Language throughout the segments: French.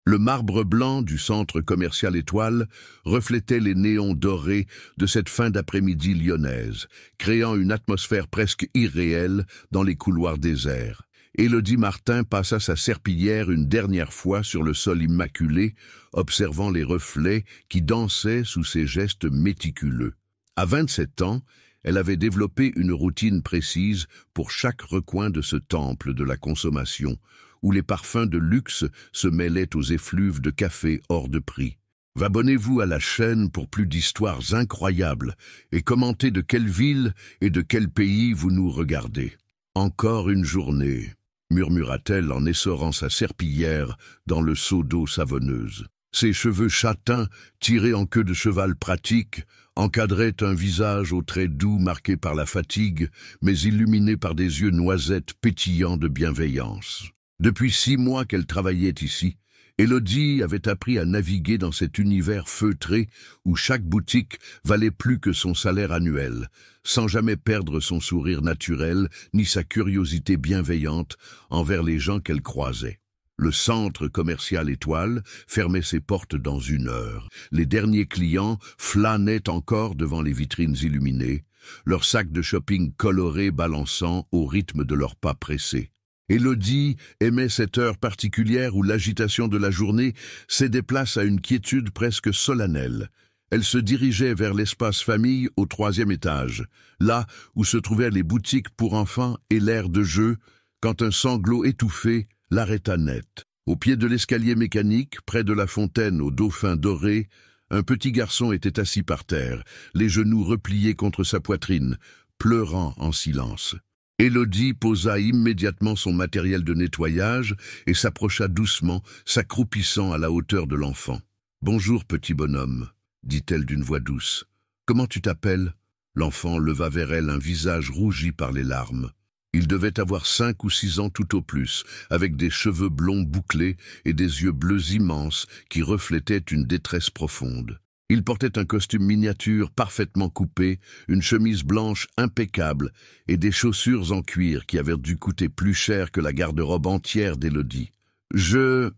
Le marbre blanc du centre commercial Étoile reflétait les néons dorés de cette fin d'après-midi lyonnaise, créant une atmosphère presque irréelle dans les couloirs déserts. Élodie Martin passa sa serpillière une dernière fois sur le sol immaculé, observant les reflets qui dansaient sous ses gestes méticuleux. À 27 ans, elle avait développé une routine précise pour chaque recoin de ce temple de la consommation, où les parfums de luxe se mêlaient aux effluves de café hors de prix. Abonnez-vous à la chaîne pour plus d'histoires incroyables et commentez de quelle ville et de quel pays vous nous regardez. Encore une journée, murmura-t-elle en essorant sa serpillière dans le seau d'eau savonneuse. Ses cheveux châtains, tirés en queue de cheval pratique, encadraient un visage aux traits doux marqués par la fatigue, mais illuminé par des yeux noisettes pétillants de bienveillance. Depuis 6 mois qu'elle travaillait ici, Élodie avait appris à naviguer dans cet univers feutré où chaque boutique valait plus que son salaire annuel, sans jamais perdre son sourire naturel ni sa curiosité bienveillante envers les gens qu'elle croisait. Le centre commercial Étoile fermait ses portes dans 1 heure. Les derniers clients flânaient encore devant les vitrines illuminées, leurs sacs de shopping colorés balançant au rythme de leurs pas pressés. Élodie aimait cette heure particulière où l'agitation de la journée cédait place à une quiétude presque solennelle. Elle se dirigeait vers l'espace famille au 3e étage, là où se trouvaient les boutiques pour enfants et l'aire de jeu, quand un sanglot étouffé l'arrêta net. Au pied de l'escalier mécanique, près de la fontaine au dauphin doré, un petit garçon était assis par terre, les genoux repliés contre sa poitrine, pleurant en silence. Élodie posa immédiatement son matériel de nettoyage et s'approcha doucement, s'accroupissant à la hauteur de l'enfant. « Bonjour, petit bonhomme », dit-elle d'une voix douce. « Comment tu t'appelles » L'enfant leva vers elle un visage rougi par les larmes. Il devait avoir 5 ou 6 ans tout au plus, avec des cheveux blonds bouclés et des yeux bleus immenses qui reflétaient une détresse profonde. Il portait un costume miniature parfaitement coupé, une chemise blanche impeccable et des chaussures en cuir qui avaient dû coûter plus cher que la garde-robe entière d'Élodie. « Je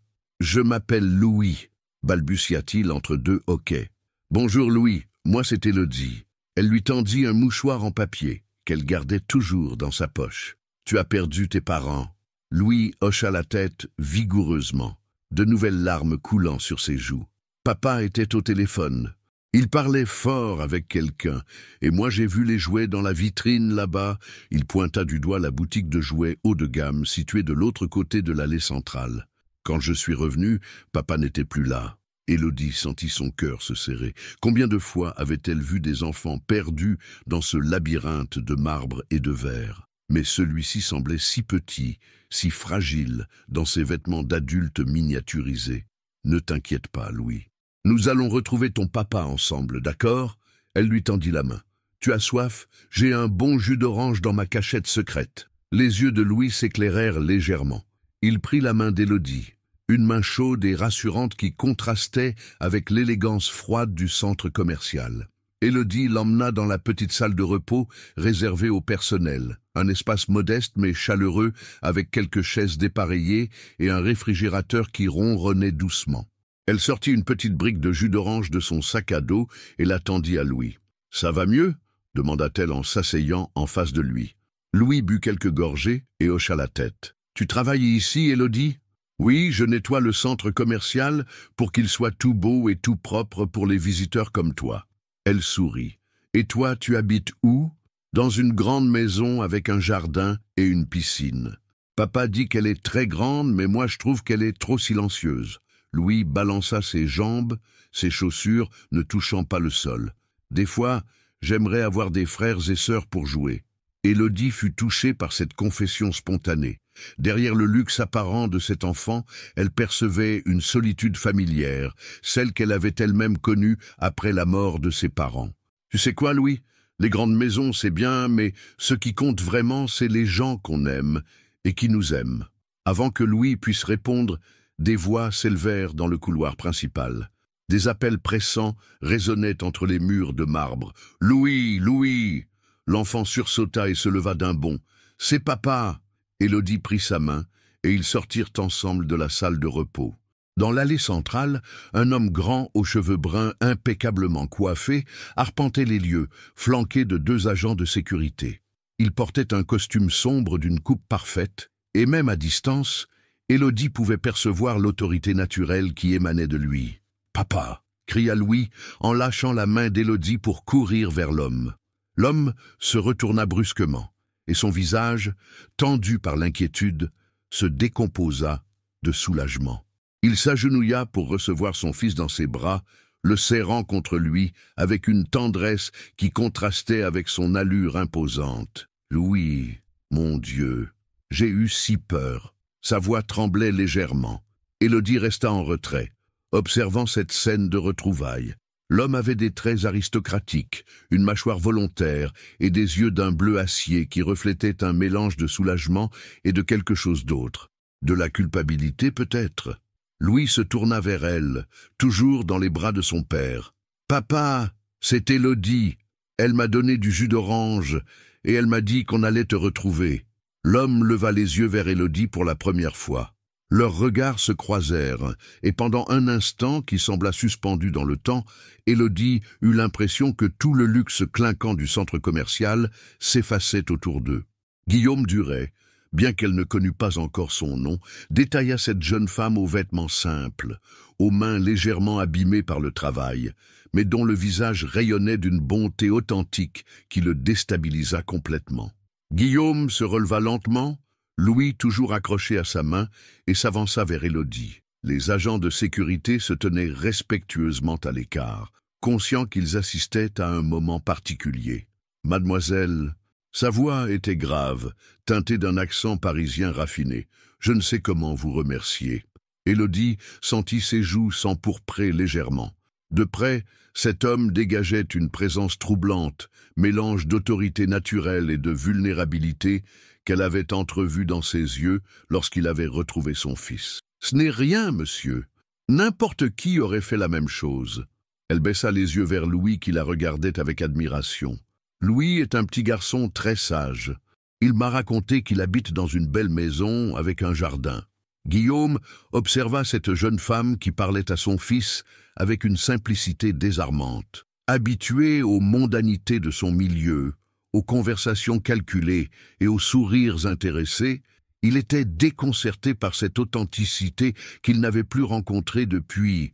m'appelle Louis », balbutia-t-il entre 2 hoquets. « Bonjour Louis, moi c'est Élodie. » Elle lui tendit un mouchoir en papier, qu'elle gardait toujours dans sa poche. « Tu as perdu tes parents. » Louis hocha la tête vigoureusement, de nouvelles larmes coulant sur ses joues. Papa était au téléphone. Il parlait fort avec quelqu'un, et moi j'ai vu les jouets dans la vitrine là-bas. Il pointa du doigt la boutique de jouets haut de gamme située de l'autre côté de l'allée centrale. Quand je suis revenu, papa n'était plus là. Élodie sentit son cœur se serrer. Combien de fois avait-elle vu des enfants perdus dans ce labyrinthe de marbre et de verre? Mais celui-ci semblait si petit, si fragile, dans ses vêtements d'adulte miniaturisés. « Ne t'inquiète pas, Louis. Nous allons retrouver ton papa ensemble, d'accord ?» Elle lui tendit la main. « Tu as soif? J'ai un bon jus d'orange dans ma cachette secrète. » Les yeux de Louis s'éclairèrent légèrement. Il prit la main d'Élodie, une main chaude et rassurante qui contrastait avec l'élégance froide du centre commercial. Élodie l'emmena dans la petite salle de repos réservée au personnel, un espace modeste mais chaleureux avec quelques chaises dépareillées et un réfrigérateur qui ronronnait doucement. Elle sortit une petite brique de jus d'orange de son sac à dos et la tendit à Louis. « Ça va mieux ?» demanda-t-elle en s'asseyant en face de lui. Louis but quelques gorgées et hocha la tête. « Tu travailles ici, Élodie ?»« Oui, je nettoie le centre commercial pour qu'il soit tout beau et tout propre pour les visiteurs comme toi. » Elle sourit. « Et toi, tu habites où ?»« Dans une grande maison avec un jardin et une piscine. Papa dit qu'elle est très grande, mais moi je trouve qu'elle est trop silencieuse. » Louis balança ses jambes, ses chaussures ne touchant pas le sol. « Des fois, j'aimerais avoir des frères et sœurs pour jouer. » Élodie fut touchée par cette confession spontanée. Derrière le luxe apparent de cet enfant, elle percevait une solitude familière, celle qu'elle avait elle-même connue après la mort de ses parents. « Tu sais quoi, Louis? Les grandes maisons, c'est bien, mais ce qui compte vraiment, c'est les gens qu'on aime et qui nous aiment. » Avant que Louis puisse répondre, des voix s'élevèrent dans le couloir principal. Des appels pressants résonnaient entre les murs de marbre. « Louis, Louis !» L'enfant sursauta et se leva d'un bond. « C'est papa !» Élodie prit sa main, et ils sortirent ensemble de la salle de repos. Dans l'allée centrale, un homme grand aux cheveux bruns impeccablement coiffé arpentait les lieux, flanqué de 2 agents de sécurité. Il portait un costume sombre d'une coupe parfaite, et même à distance, Élodie pouvait percevoir l'autorité naturelle qui émanait de lui. « Papa !» cria Louis en lâchant la main d'Élodie pour courir vers l'homme. L'homme se retourna brusquement, et son visage, tendu par l'inquiétude, se décomposa de soulagement. Il s'agenouilla pour recevoir son fils dans ses bras, le serrant contre lui avec une tendresse qui contrastait avec son allure imposante. « Louis, mon Dieu, j'ai eu si peur. » Sa voix tremblait légèrement. Élodie resta en retrait, observant cette scène de retrouvailles. L'homme avait des traits aristocratiques, une mâchoire volontaire et des yeux d'un bleu acier qui reflétaient un mélange de soulagement et de quelque chose d'autre. De la culpabilité peut-être. Louis se tourna vers elle, toujours dans les bras de son père. « Papa, c'est Élodie. Elle m'a donné du jus d'orange et elle m'a dit qu'on allait te retrouver. » L'homme leva les yeux vers Élodie pour la première fois. Leurs regards se croisèrent, et pendant un instant qui sembla suspendu dans le temps, Élodie eut l'impression que tout le luxe clinquant du centre commercial s'effaçait autour d'eux. Guillaume Duret, bien qu'elle ne connût pas encore son nom, détailla cette jeune femme aux vêtements simples, aux mains légèrement abîmées par le travail, mais dont le visage rayonnait d'une bonté authentique qui le déstabilisa complètement. Guillaume se releva lentement, Louis toujours accroché à sa main, et s'avança vers Élodie. Les agents de sécurité se tenaient respectueusement à l'écart, conscients qu'ils assistaient à un moment particulier. « Mademoiselle », sa voix était grave, teintée d'un accent parisien raffiné. « Je ne sais comment vous remercier. » Élodie sentit ses joues s'empourprer légèrement. De près, cet homme dégageait une présence troublante, mélange d'autorité naturelle et de vulnérabilité qu'elle avait entrevue dans ses yeux lorsqu'il avait retrouvé son fils. « Ce n'est rien, monsieur. N'importe qui aurait fait la même chose. » Elle baissa les yeux vers Louis qui la regardait avec admiration. « Louis est un petit garçon très sage. Il m'a raconté qu'il habite dans une belle maison avec un jardin. » Guillaume observa cette jeune femme qui parlait à son fils avec une simplicité désarmante. Habitué aux mondanités de son milieu, aux conversations calculées et aux sourires intéressés, il était déconcerté par cette authenticité qu'il n'avait plus rencontrée depuis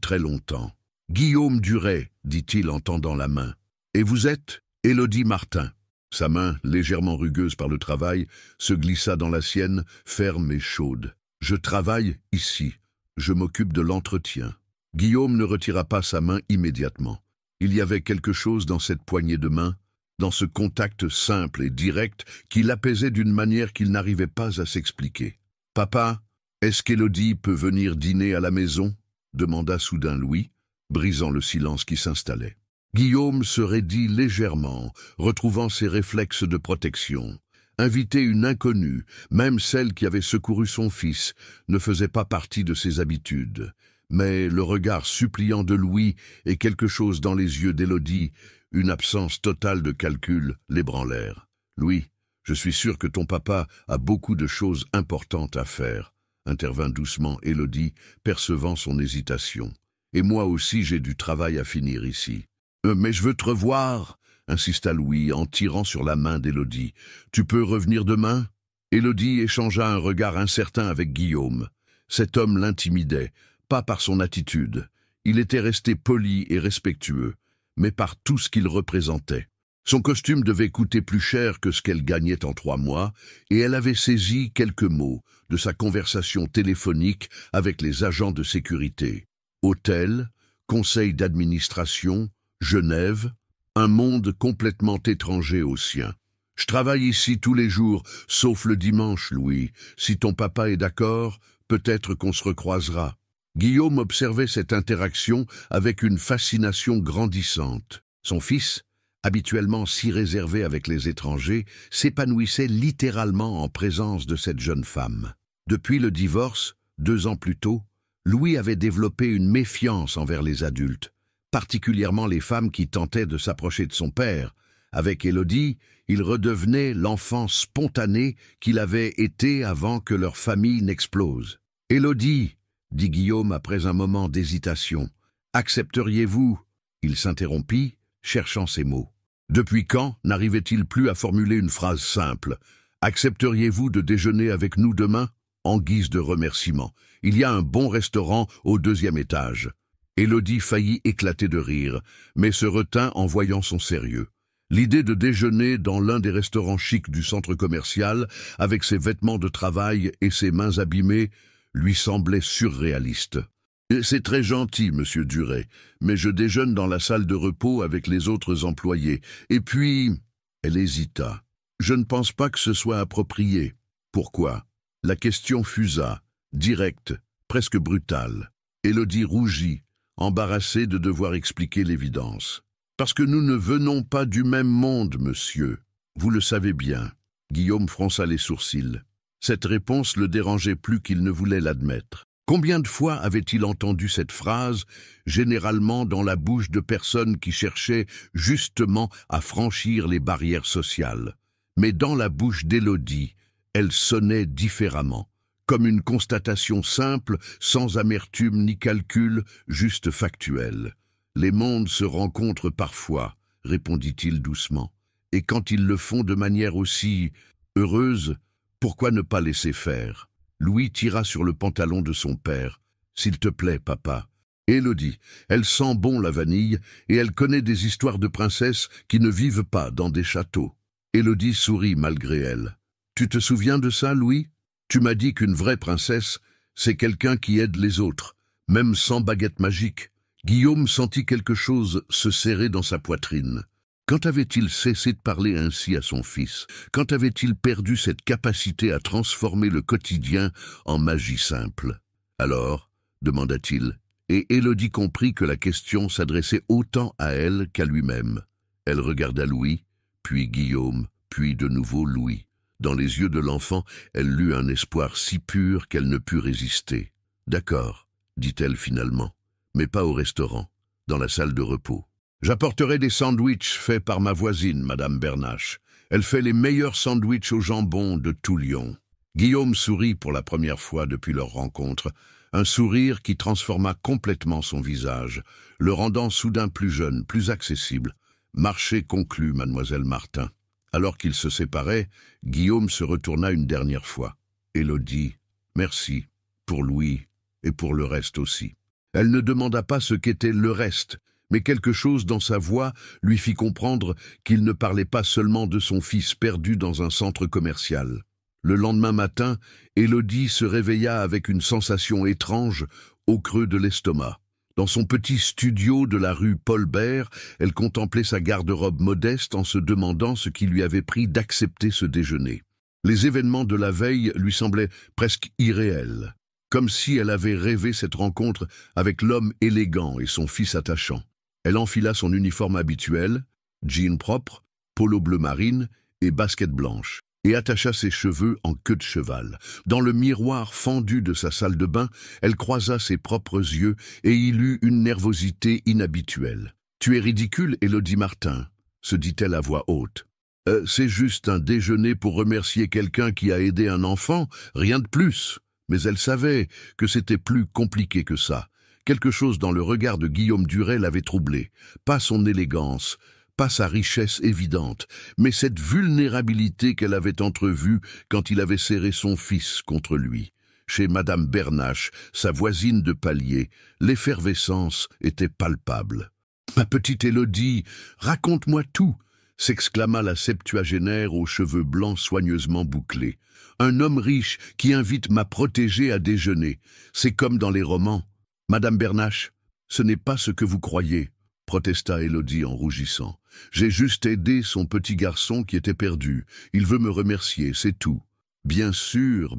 très longtemps. « Guillaume Duret, dit-il en tendant la main. Et vous êtes Élodie Martin. » Sa main, légèrement rugueuse par le travail, se glissa dans la sienne, ferme et chaude. « Je travaille ici. Je m'occupe de l'entretien. » Guillaume ne retira pas sa main immédiatement. Il y avait quelque chose dans cette poignée de main, dans ce contact simple et direct qui l'apaisait d'une manière qu'il n'arrivait pas à s'expliquer. « Papa, est-ce qu'Élodie peut venir dîner à la maison ?» demanda soudain Louis, brisant le silence qui s'installait. Guillaume se raidit légèrement, retrouvant ses réflexes de protection. Inviter une inconnue, même celle qui avait secouru son fils, ne faisait pas partie de ses habitudes. Mais le regard suppliant de Louis et quelque chose dans les yeux d'Élodie, une absence totale de calcul, l'ébranlèrent. « Louis, je suis sûr que ton papa a beaucoup de choses importantes à faire, » intervint doucement Élodie, percevant son hésitation. « Et moi aussi j'ai du travail à finir ici. » « Mais je veux te revoir, » insista Louis en tirant sur la main d'Élodie. « Tu peux revenir demain ?» Élodie échangea un regard incertain avec Guillaume. Cet homme l'intimidait, pas par son attitude. Il était resté poli et respectueux, mais par tout ce qu'il représentait. Son costume devait coûter plus cher que ce qu'elle gagnait en 3 mois, et elle avait saisi quelques mots de sa conversation téléphonique avec les agents de sécurité. Hôtel, conseil d'administration, Genève, un monde complètement étranger au sien. « Je travaille ici tous les jours, sauf le dimanche, Louis. Si ton papa est d'accord, peut-être qu'on se recroisera. » Guillaume observait cette interaction avec une fascination grandissante. Son fils, habituellement si réservé avec les étrangers, s'épanouissait littéralement en présence de cette jeune femme. Depuis le divorce, 2 ans plus tôt, Louis avait développé une méfiance envers les adultes, particulièrement les femmes qui tentaient de s'approcher de son père. Avec Élodie, il redevenait l'enfant spontané qu'il avait été avant que leur famille n'explose. « Élodie, dit Guillaume après un moment d'hésitation. Accepteriez-vous? Il s'interrompit, cherchant ses mots. Depuis quand n'arrivait-il plus à formuler une phrase simple? Accepteriez-vous de déjeuner avec nous demain? En guise de remerciement. Il y a un bon restaurant au 2e étage. Élodie faillit éclater de rire, mais se retint en voyant son sérieux. L'idée de déjeuner dans l'un des restaurants chics du centre commercial, avec ses vêtements de travail et ses mains abîmées, lui semblait surréaliste. « C'est très gentil, monsieur Duret, mais je déjeune dans la salle de repos avec les autres employés. Et puis... » Elle hésita. « Je ne pense pas que ce soit approprié. » Pourquoi? La question fusa, directe, presque brutale. Élodie rougit, embarrassée de devoir expliquer l'évidence. « Parce que nous ne venons pas du même monde, monsieur. Vous le savez bien. » Guillaume fronça les sourcils. Cette réponse le dérangeait plus qu'il ne voulait l'admettre. Combien de fois avait-il entendu cette phrase, généralement dans la bouche de personnes qui cherchaient justement à franchir les barrières sociales? Mais dans la bouche d'Élodie, elle sonnait différemment, comme une constatation simple, sans amertume ni calcul, juste factuelle. « Les mondes se rencontrent parfois, » répondit-il doucement. « Et quand ils le font de manière aussi heureuse, pourquoi ne pas laisser faire ?» Louis tira sur le pantalon de son père. « S'il te plaît, papa. » Élodie, elle sent bon la vanille et elle connaît des histoires de princesses qui ne vivent pas dans des châteaux. Élodie sourit malgré elle. « Tu te souviens de ça, Louis? Tu m'as dit qu'une vraie princesse, c'est quelqu'un qui aide les autres, même sans baguette magique. » Guillaume sentit quelque chose se serrer dans sa poitrine. Quand avait-il cessé de parler ainsi à son fils? Quand avait-il perdu cette capacité à transformer le quotidien en magie simple? Alors, demanda-t-il, et Élodie comprit que la question s'adressait autant à elle qu'à lui-même. Elle regarda Louis, puis Guillaume, puis de nouveau Louis. Dans les yeux de l'enfant, elle lut un espoir si pur qu'elle ne put résister. « D'accord, » dit-elle finalement, « mais pas au restaurant, dans la salle de repos. J'apporterai des sandwichs faits par ma voisine, Madame Bernache. Elle fait les meilleurs sandwichs au jambon de tout Lyon. » Guillaume sourit pour la première fois depuis leur rencontre, un sourire qui transforma complètement son visage, le rendant soudain plus jeune, plus accessible. « Marché conclu, mademoiselle Martin. » Alors qu'ils se séparaient, Guillaume se retourna une dernière fois. Élodie, merci, pour Louis et pour le reste aussi. Elle ne demanda pas ce qu'était le reste, mais quelque chose dans sa voix lui fit comprendre qu'il ne parlait pas seulement de son fils perdu dans un centre commercial. Le lendemain matin, Élodie se réveilla avec une sensation étrange au creux de l'estomac. Dans son petit studio de la rue Paul-Bert, elle contemplait sa garde-robe modeste en se demandant ce qui lui avait pris d'accepter ce déjeuner. Les événements de la veille lui semblaient presque irréels, comme si elle avait rêvé cette rencontre avec l'homme élégant et son fils attachant. Elle enfila son uniforme habituel, jean propre, polo bleu marine et basket blanche, et attacha ses cheveux en queue de cheval. Dans le miroir fendu de sa salle de bain, elle croisa ses propres yeux et y lut une nervosité inhabituelle. « Tu es ridicule, Élodie Martin, » se dit-elle à voix haute. « C'est juste un déjeuner pour remercier quelqu'un qui a aidé un enfant, rien de plus. » Mais elle savait que c'était plus compliqué que ça. Quelque chose dans le regard de Guillaume Duret l'avait troublée. Pas son élégance, pas sa richesse évidente, mais cette vulnérabilité qu'elle avait entrevue quand il avait serré son fils contre lui. Chez Madame Bernache, sa voisine de palier, l'effervescence était palpable. « Ma petite Élodie, raconte-moi tout !» s'exclama la septuagénaire aux cheveux blancs soigneusement bouclés. « Un homme riche qui invite ma protégée à déjeuner. C'est comme dans les romans. » « Madame Bernache, ce n'est pas ce que vous croyez, » protesta Élodie en rougissant. « J'ai juste aidé son petit garçon qui était perdu. Il veut me remercier, c'est tout. »« bien sûr,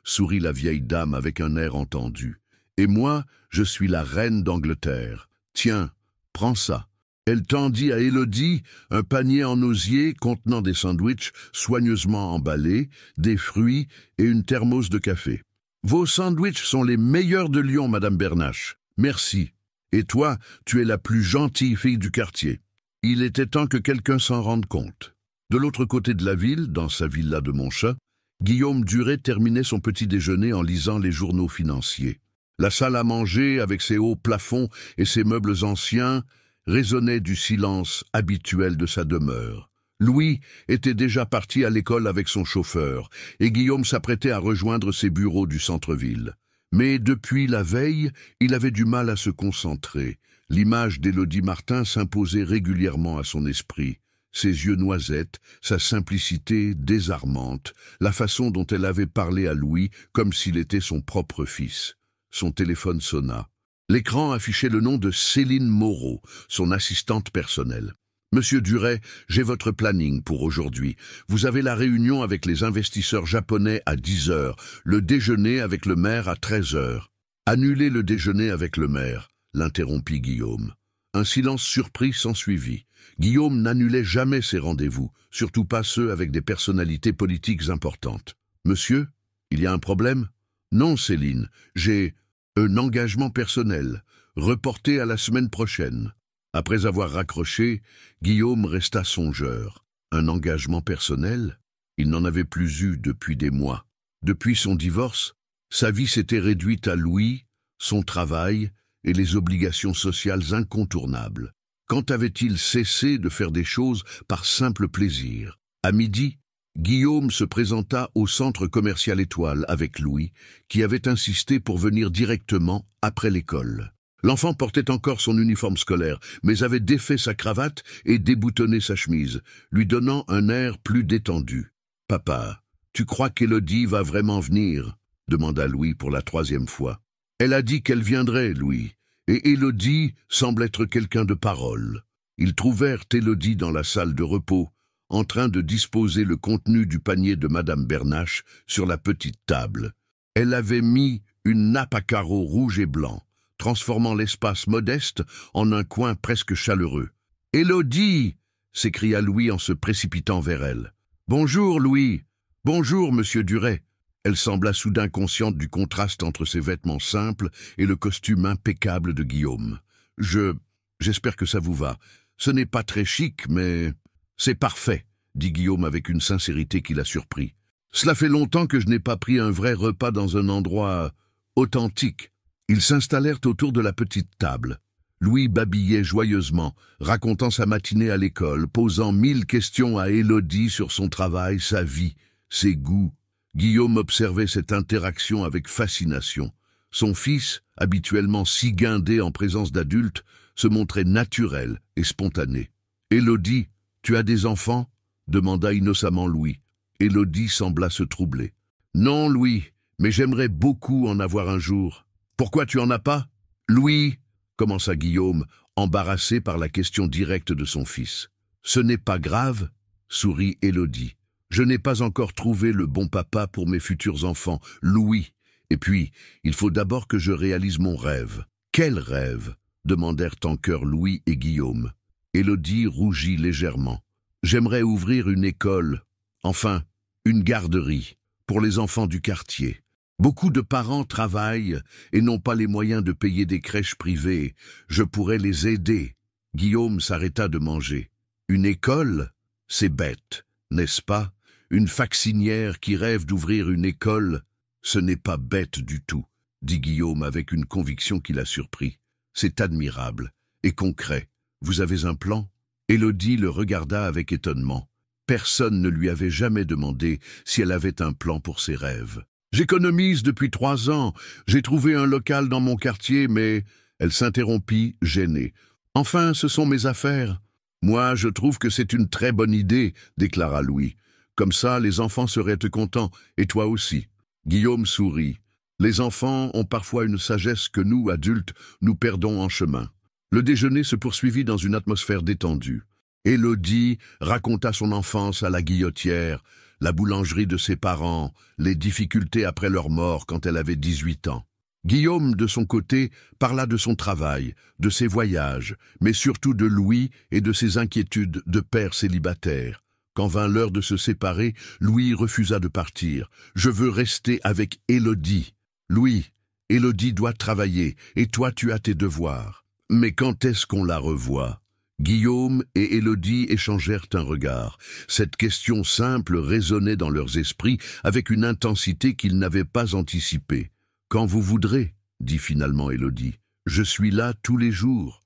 sourit la vieille dame avec un air entendu. « Et moi, je suis la reine d'Angleterre. Tiens, prends ça. » Elle tendit à Élodie un panier en osier contenant des sandwichs soigneusement emballés, des fruits et une thermos de café. « Vos sandwichs sont les meilleurs de Lyon, Madame Bernache. Merci. Et toi, tu es la plus gentille fille du quartier. » Il était temps que quelqu'un s'en rende compte. De l'autre côté de la ville, dans sa villa de Montchat, Guillaume Duret terminait son petit déjeuner en lisant les journaux financiers. La salle à manger, avec ses hauts plafonds et ses meubles anciens, résonnait du silence habituel de sa demeure. Louis était déjà parti à l'école avec son chauffeur, et Guillaume s'apprêtait à rejoindre ses bureaux du centre-ville. Mais depuis la veille, il avait du mal à se concentrer. L'image d'Élodie Martin s'imposait régulièrement à son esprit. Ses yeux noisettes, sa simplicité désarmante, la façon dont elle avait parlé à Louis comme s'il était son propre fils. Son téléphone sonna. L'écran affichait le nom de Céline Moreau, son assistante personnelle. « Monsieur Duret, j'ai votre planning pour aujourd'hui. Vous avez la réunion avec les investisseurs japonais à 10 heures, le déjeuner avec le maire à 13 heures. »« Annulez le déjeuner avec le maire », l'interrompit Guillaume. Un silence surpris s'ensuivit. Guillaume n'annulait jamais ses rendez-vous, surtout pas ceux avec des personnalités politiques importantes. « Monsieur, il y a un problème ?»« Non, Céline, j'ai un engagement personnel, reporté à la semaine prochaine. » Après avoir raccroché, Guillaume resta songeur. Un engagement personnel? Il n'en avait plus eu depuis des mois. Depuis son divorce, sa vie s'était réduite à Louis, son travail et les obligations sociales incontournables. Quand avait-il cessé de faire des choses par simple plaisir? À midi, Guillaume se présenta au centre commercial Étoile avec Louis, qui avait insisté pour venir directement après l'école. L'enfant portait encore son uniforme scolaire, mais avait défait sa cravate et déboutonné sa chemise, lui donnant un air plus détendu. « Papa, tu crois qu'Élodie va vraiment venir ?» demanda Louis pour la 3e fois. « Elle a dit qu'elle viendrait, Louis, et Élodie semble être quelqu'un de parole. » Ils trouvèrent Élodie dans la salle de repos, en train de disposer le contenu du panier de Madame Bernache sur la petite table. Elle avait mis une nappe à carreaux rouge et blanc, transformant l'espace modeste en un coin presque chaleureux. « Élodie !» s'écria Louis en se précipitant vers elle. « Bonjour, Louis. Bonjour, Monsieur Duret. » Elle sembla soudain consciente du contraste entre ses vêtements simples et le costume impeccable de Guillaume. « J'espère que ça vous va. Ce n'est pas très chic, mais... »« C'est parfait, » dit Guillaume avec une sincérité qui la surprit. « Cela fait longtemps que je n'ai pas pris un vrai repas dans un endroit authentique. » Ils s'installèrent autour de la petite table. Louis babillait joyeusement, racontant sa matinée à l'école, posant 1000 questions à Élodie sur son travail, sa vie, ses goûts. Guillaume observait cette interaction avec fascination. Son fils, habituellement si guindé en présence d'adultes, se montrait naturel et spontané. « Élodie, tu as des enfants ?» demanda innocemment Louis. Élodie sembla se troubler. « Non, Louis, mais j'aimerais beaucoup en avoir un jour. » « Pourquoi tu en as pas ?»« Louis, » commença Guillaume, embarrassé par la question directe de son fils. « Ce n'est pas grave, » sourit Élodie. « Je n'ai pas encore trouvé le bon papa pour mes futurs enfants, Louis. Et puis, il faut d'abord que je réalise mon rêve. »« Quel rêve ?» demandèrent en chœur Louis et Guillaume. Élodie rougit légèrement. « J'aimerais ouvrir une école, enfin, une garderie, pour les enfants du quartier. » Beaucoup de parents travaillent et n'ont pas les moyens de payer des crèches privées. Je pourrais les aider. Guillaume s'arrêta de manger. Une école? C'est bête, n'est-ce pas? Une facsinière qui rêve d'ouvrir une école? Ce n'est pas bête du tout, dit Guillaume avec une conviction qui la surprit. C'est admirable et concret. Vous avez un plan? Élodie le regarda avec étonnement. Personne ne lui avait jamais demandé si elle avait un plan pour ses rêves. J'économise depuis 3 ans. J'ai trouvé un local dans mon quartier, mais... » Elle s'interrompit, gênée. « Enfin, ce sont mes affaires. »« Moi, je trouve que c'est une très bonne idée, » déclara Louis. « Comme ça, les enfants seraient contents, et toi aussi. » Guillaume sourit. Les enfants ont parfois une sagesse que nous, adultes, nous perdons en chemin. Le déjeuner se poursuivit dans une atmosphère détendue. Élodie raconta son enfance à la Guillotière, la boulangerie de ses parents, les difficultés après leur mort quand elle avait 18 ans. Guillaume, de son côté, parla de son travail, de ses voyages, mais surtout de Louis et de ses inquiétudes de père célibataire. Quand vint l'heure de se séparer, Louis refusa de partir. « Je veux rester avec Élodie. »« Louis, Élodie doit travailler, et toi tu as tes devoirs. »« Mais quand est-ce qu'on la revoit ?» Guillaume et Élodie échangèrent un regard. Cette question simple résonnait dans leurs esprits avec une intensité qu'ils n'avaient pas anticipée. « Quand vous voudrez, » dit finalement Élodie. « Je suis là tous les jours,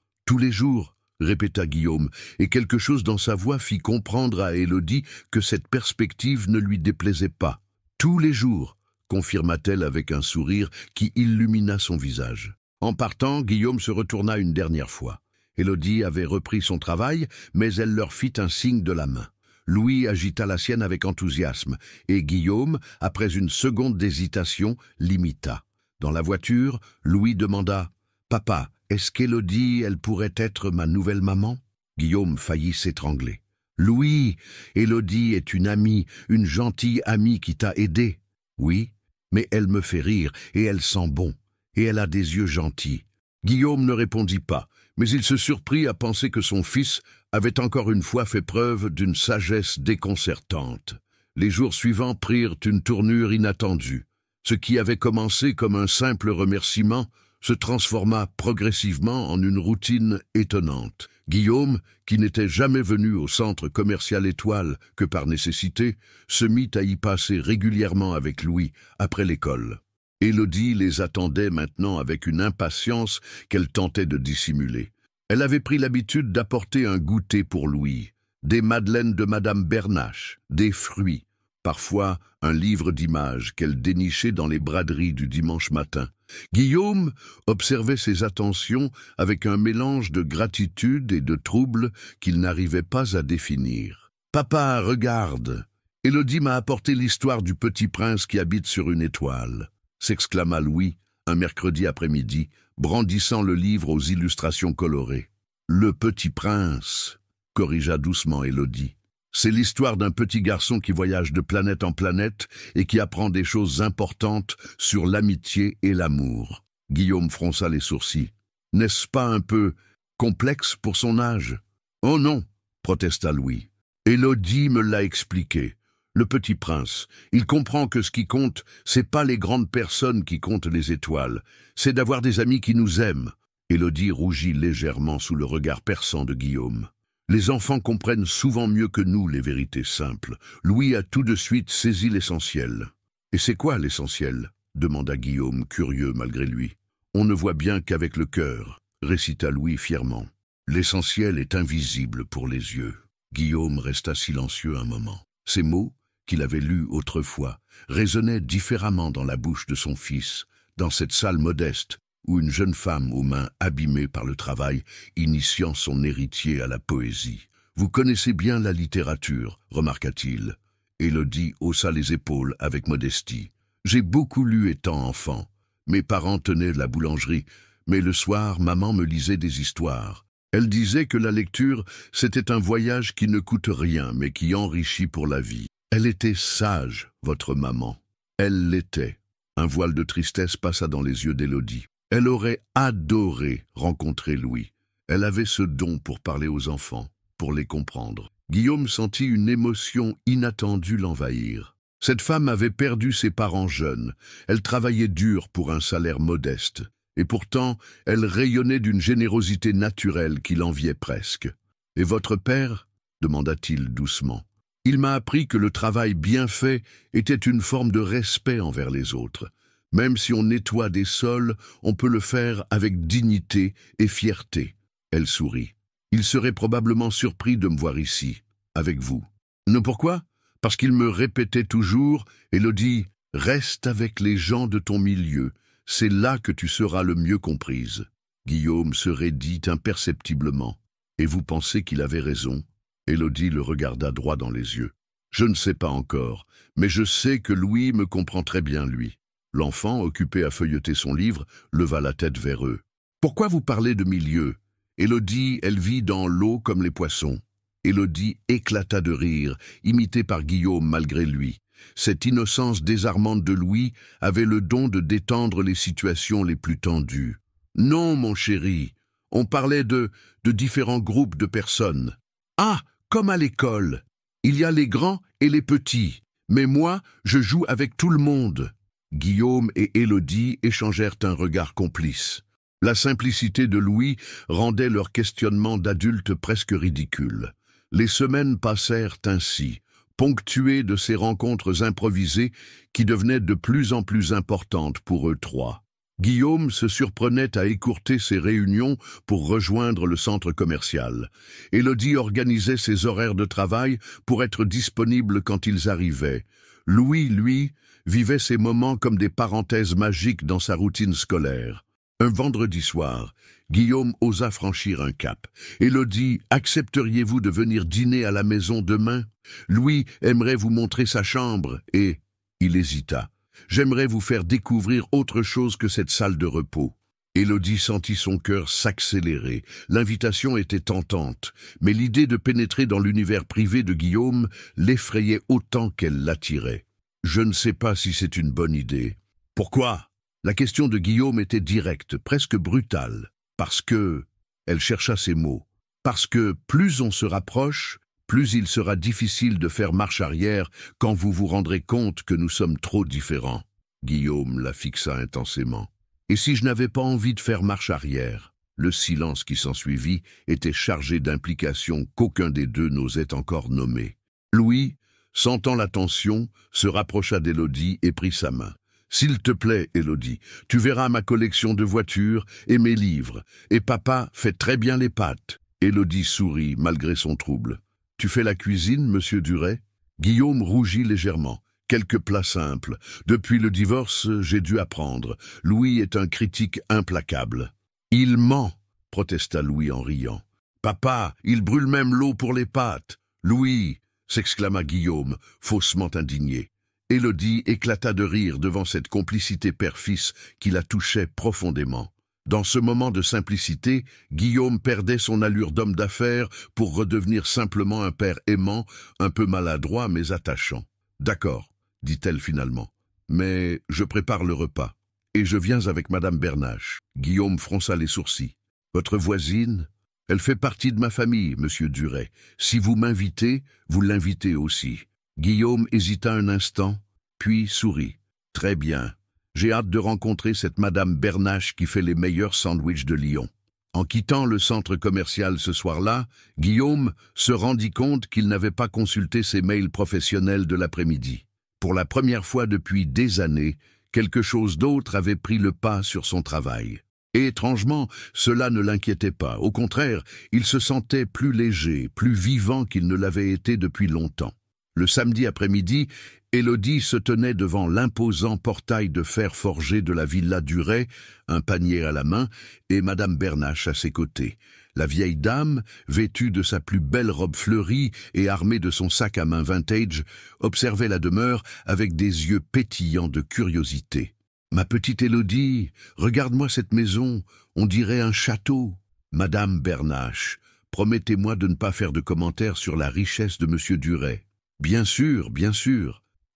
répéta Guillaume, et quelque chose dans sa voix fit comprendre à Élodie que cette perspective ne lui déplaisait pas. « Tous les jours, » confirma-t-elle avec un sourire qui illumina son visage. En partant, Guillaume se retourna une dernière fois. Élodie avait repris son travail, mais elle leur fit un signe de la main. Louis agita la sienne avec enthousiasme, et Guillaume, après une seconde d'hésitation, l'imita. Dans la voiture, Louis demanda « Papa, est-ce qu'Élodie, elle pourrait être ma nouvelle maman ?» Guillaume faillit s'étrangler. « Louis, Élodie est une amie, une gentille amie qui t'a aidé. »« Oui, mais elle me fait rire, et elle sent bon, et elle a des yeux gentils. » Guillaume ne répondit pas, mais il se surprit à penser que son fils avait encore une fois fait preuve d'une sagesse déconcertante. Les jours suivants prirent une tournure inattendue. Ce qui avait commencé comme un simple remerciement se transforma progressivement en une routine étonnante. Guillaume, qui n'était jamais venu au centre commercial Étoile que par nécessité, se mit à y passer régulièrement avec Louis après l'école. Élodie les attendait maintenant avec une impatience qu'elle tentait de dissimuler. Elle avait pris l'habitude d'apporter un goûter pour Louis, des madeleines de Madame Bernache, des fruits, parfois un livre d'images qu'elle dénichait dans les braderies du dimanche matin. Guillaume observait ces attentions avec un mélange de gratitude et de trouble qu'il n'arrivait pas à définir. « Papa, regarde, Élodie m'a apporté l'histoire du petit prince qui habite sur une étoile. » s'exclama Louis, un mercredi après-midi, brandissant le livre aux illustrations colorées. « Le petit prince », corrigea doucement Élodie. « C'est l'histoire d'un petit garçon qui voyage de planète en planète et qui apprend des choses importantes sur l'amitié et l'amour. » Guillaume fronça les sourcils. « N'est-ce pas un peu complexe pour son âge ?»« Oh non !» protesta Louis. « Élodie me l'a expliqué. Le petit prince, il comprend que ce qui compte, c'est pas les grandes personnes qui comptent les étoiles, c'est d'avoir des amis qui nous aiment. » Élodie rougit légèrement sous le regard perçant de Guillaume. Les enfants comprennent souvent mieux que nous les vérités simples. Louis a tout de suite saisi l'essentiel. « Et c'est quoi l'essentiel ?» demanda Guillaume, curieux malgré lui. « On ne voit bien qu'avec le cœur, » récita Louis fièrement. « L'essentiel est invisible pour les yeux. » Guillaume resta silencieux un moment. Ces mots, qu'il avait lus autrefois, résonnaient différemment dans la bouche de son fils, dans cette salle modeste, où une jeune femme aux mains abîmées par le travail, initiant son héritier à la poésie. « Vous connaissez bien la littérature, remarqua-t-il. » Élodie haussa les épaules avec modestie. « J'ai beaucoup lu étant enfant. Mes parents tenaient la boulangerie, mais le soir, maman me lisait des histoires. Elle disait que la lecture, c'était un voyage qui ne coûte rien, mais qui enrichit pour la vie. Elle était sage, votre maman. Elle l'était. » Un voile de tristesse passa dans les yeux d'Élodie. Elle aurait adoré rencontrer Louis. Elle avait ce don pour parler aux enfants, pour les comprendre. Guillaume sentit une émotion inattendue l'envahir. Cette femme avait perdu ses parents jeunes. Elle travaillait dur pour un salaire modeste. Et pourtant, elle rayonnait d'une générosité naturelle qui l'enviait presque. « Et votre père ?» demanda-t-il doucement. « Il m'a appris que le travail bien fait était une forme de respect envers les autres. Même si on nettoie des sols, on peut le faire avec dignité et fierté. » Elle sourit. « Il serait probablement surpris de me voir ici, avec vous. »« Non, pourquoi ? Parce qu'il me répétait toujours, Élodie, reste avec les gens de ton milieu. C'est là que tu seras le mieux comprise. » Guillaume se raidit imperceptiblement. « Et vous pensez qu'il avait raison ?» Élodie le regarda droit dans les yeux. « Je ne sais pas encore, mais je sais que Louis me comprend très bien, lui. » L'enfant, occupé à feuilleter son livre, leva la tête vers eux. « Pourquoi vous parlez de milieu ? Élodie, elle vit dans l'eau comme les poissons. » Élodie éclata de rire, imitée par Guillaume malgré lui. Cette innocence désarmante de Louis avait le don de détendre les situations les plus tendues. « Non, mon chéri, on parlait de différents groupes de personnes. Ah, comme à l'école. Il y a les grands et les petits, mais moi, je joue avec tout le monde. » Guillaume et Élodie échangèrent un regard complice. La simplicité de Louis rendait leur questionnement d'adulte presque ridicule. Les semaines passèrent ainsi, ponctuées de ces rencontres improvisées qui devenaient de plus en plus importantes pour eux trois. Guillaume se surprenait à écourter ses réunions pour rejoindre le centre commercial. Élodie organisait ses horaires de travail pour être disponible quand ils arrivaient. Louis, lui, vivait ces moments comme des parenthèses magiques dans sa routine scolaire. Un vendredi soir, Guillaume osa franchir un cap. « Élodie, accepteriez-vous de venir dîner à la maison demain? Louis aimerait vous montrer sa chambre et... » Il hésita. « J'aimerais vous faire découvrir autre chose que cette salle de repos. » Élodie sentit son cœur s'accélérer. L'invitation était tentante, mais l'idée de pénétrer dans l'univers privé de Guillaume l'effrayait autant qu'elle l'attirait. « Je ne sais pas si c'est une bonne idée. »« Pourquoi ?» La question de Guillaume était directe, presque brutale. Parce que... Elle chercha ses mots. Parce que plus on se rapproche, plus il sera difficile de faire marche arrière quand vous vous rendrez compte que nous sommes trop différents. Guillaume la fixa intensément. Et si je n'avais pas envie de faire marche arrière? Le silence qui s'ensuivit était chargé d'implications qu'aucun des deux n'osait encore nommer. Louis, sentant la tension, se rapprocha d'Élodie et prit sa main. « S'il te plaît, Élodie, tu verras ma collection de voitures et mes livres. Et papa fait très bien les pâtes. » Élodie sourit malgré son trouble. « Tu fais la cuisine, monsieur Duret ?» Guillaume rougit légèrement. « Quelques plats simples. Depuis le divorce, j'ai dû apprendre. Louis est un critique implacable. »« Il ment !» protesta Louis en riant. « Papa, il brûle même l'eau pour les pâtes. »« Louis !» s'exclama Guillaume, faussement indigné. Élodie éclata de rire devant cette complicité père-fils qui la touchait profondément. Dans ce moment de simplicité, Guillaume perdait son allure d'homme d'affaires pour redevenir simplement un père aimant, un peu maladroit mais attachant. « D'accord, » dit-elle finalement, « mais je prépare le repas. Et je viens avec Madame Bernache. » Guillaume fronça les sourcils. « Votre voisine ? Elle fait partie de ma famille, monsieur Duret. Si vous m'invitez, vous l'invitez aussi. » Guillaume hésita un instant, puis sourit. « Très bien. J'ai hâte de rencontrer cette Madame Bernache qui fait les meilleurs sandwichs de Lyon. » En quittant le centre commercial ce soir-là, Guillaume se rendit compte qu'il n'avait pas consulté ses mails professionnels de l'après-midi. Pour la première fois depuis des années, quelque chose d'autre avait pris le pas sur son travail. Et étrangement, cela ne l'inquiétait pas. Au contraire, il se sentait plus léger, plus vivant qu'il ne l'avait été depuis longtemps. Le samedi après-midi, Élodie se tenait devant l'imposant portail de fer forgé de la villa Duret, un panier à la main, et Madame Bernache à ses côtés. La vieille dame, vêtue de sa plus belle robe fleurie et armée de son sac à main vintage, observait la demeure avec des yeux pétillants de curiosité. « Ma petite Élodie, regarde-moi cette maison, on dirait un château. » « Madame Bernache, promettez-moi de ne pas faire de commentaires sur la richesse de monsieur Duret. » « Bien sûr,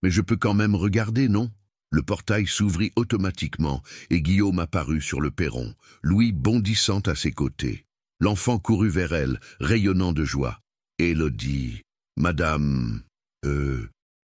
mais je peux quand même regarder, non ?» Le portail s'ouvrit automatiquement et Guillaume apparut sur le perron, Louis bondissant à ses côtés. L'enfant courut vers elle, rayonnant de joie. « Élodie, Madame...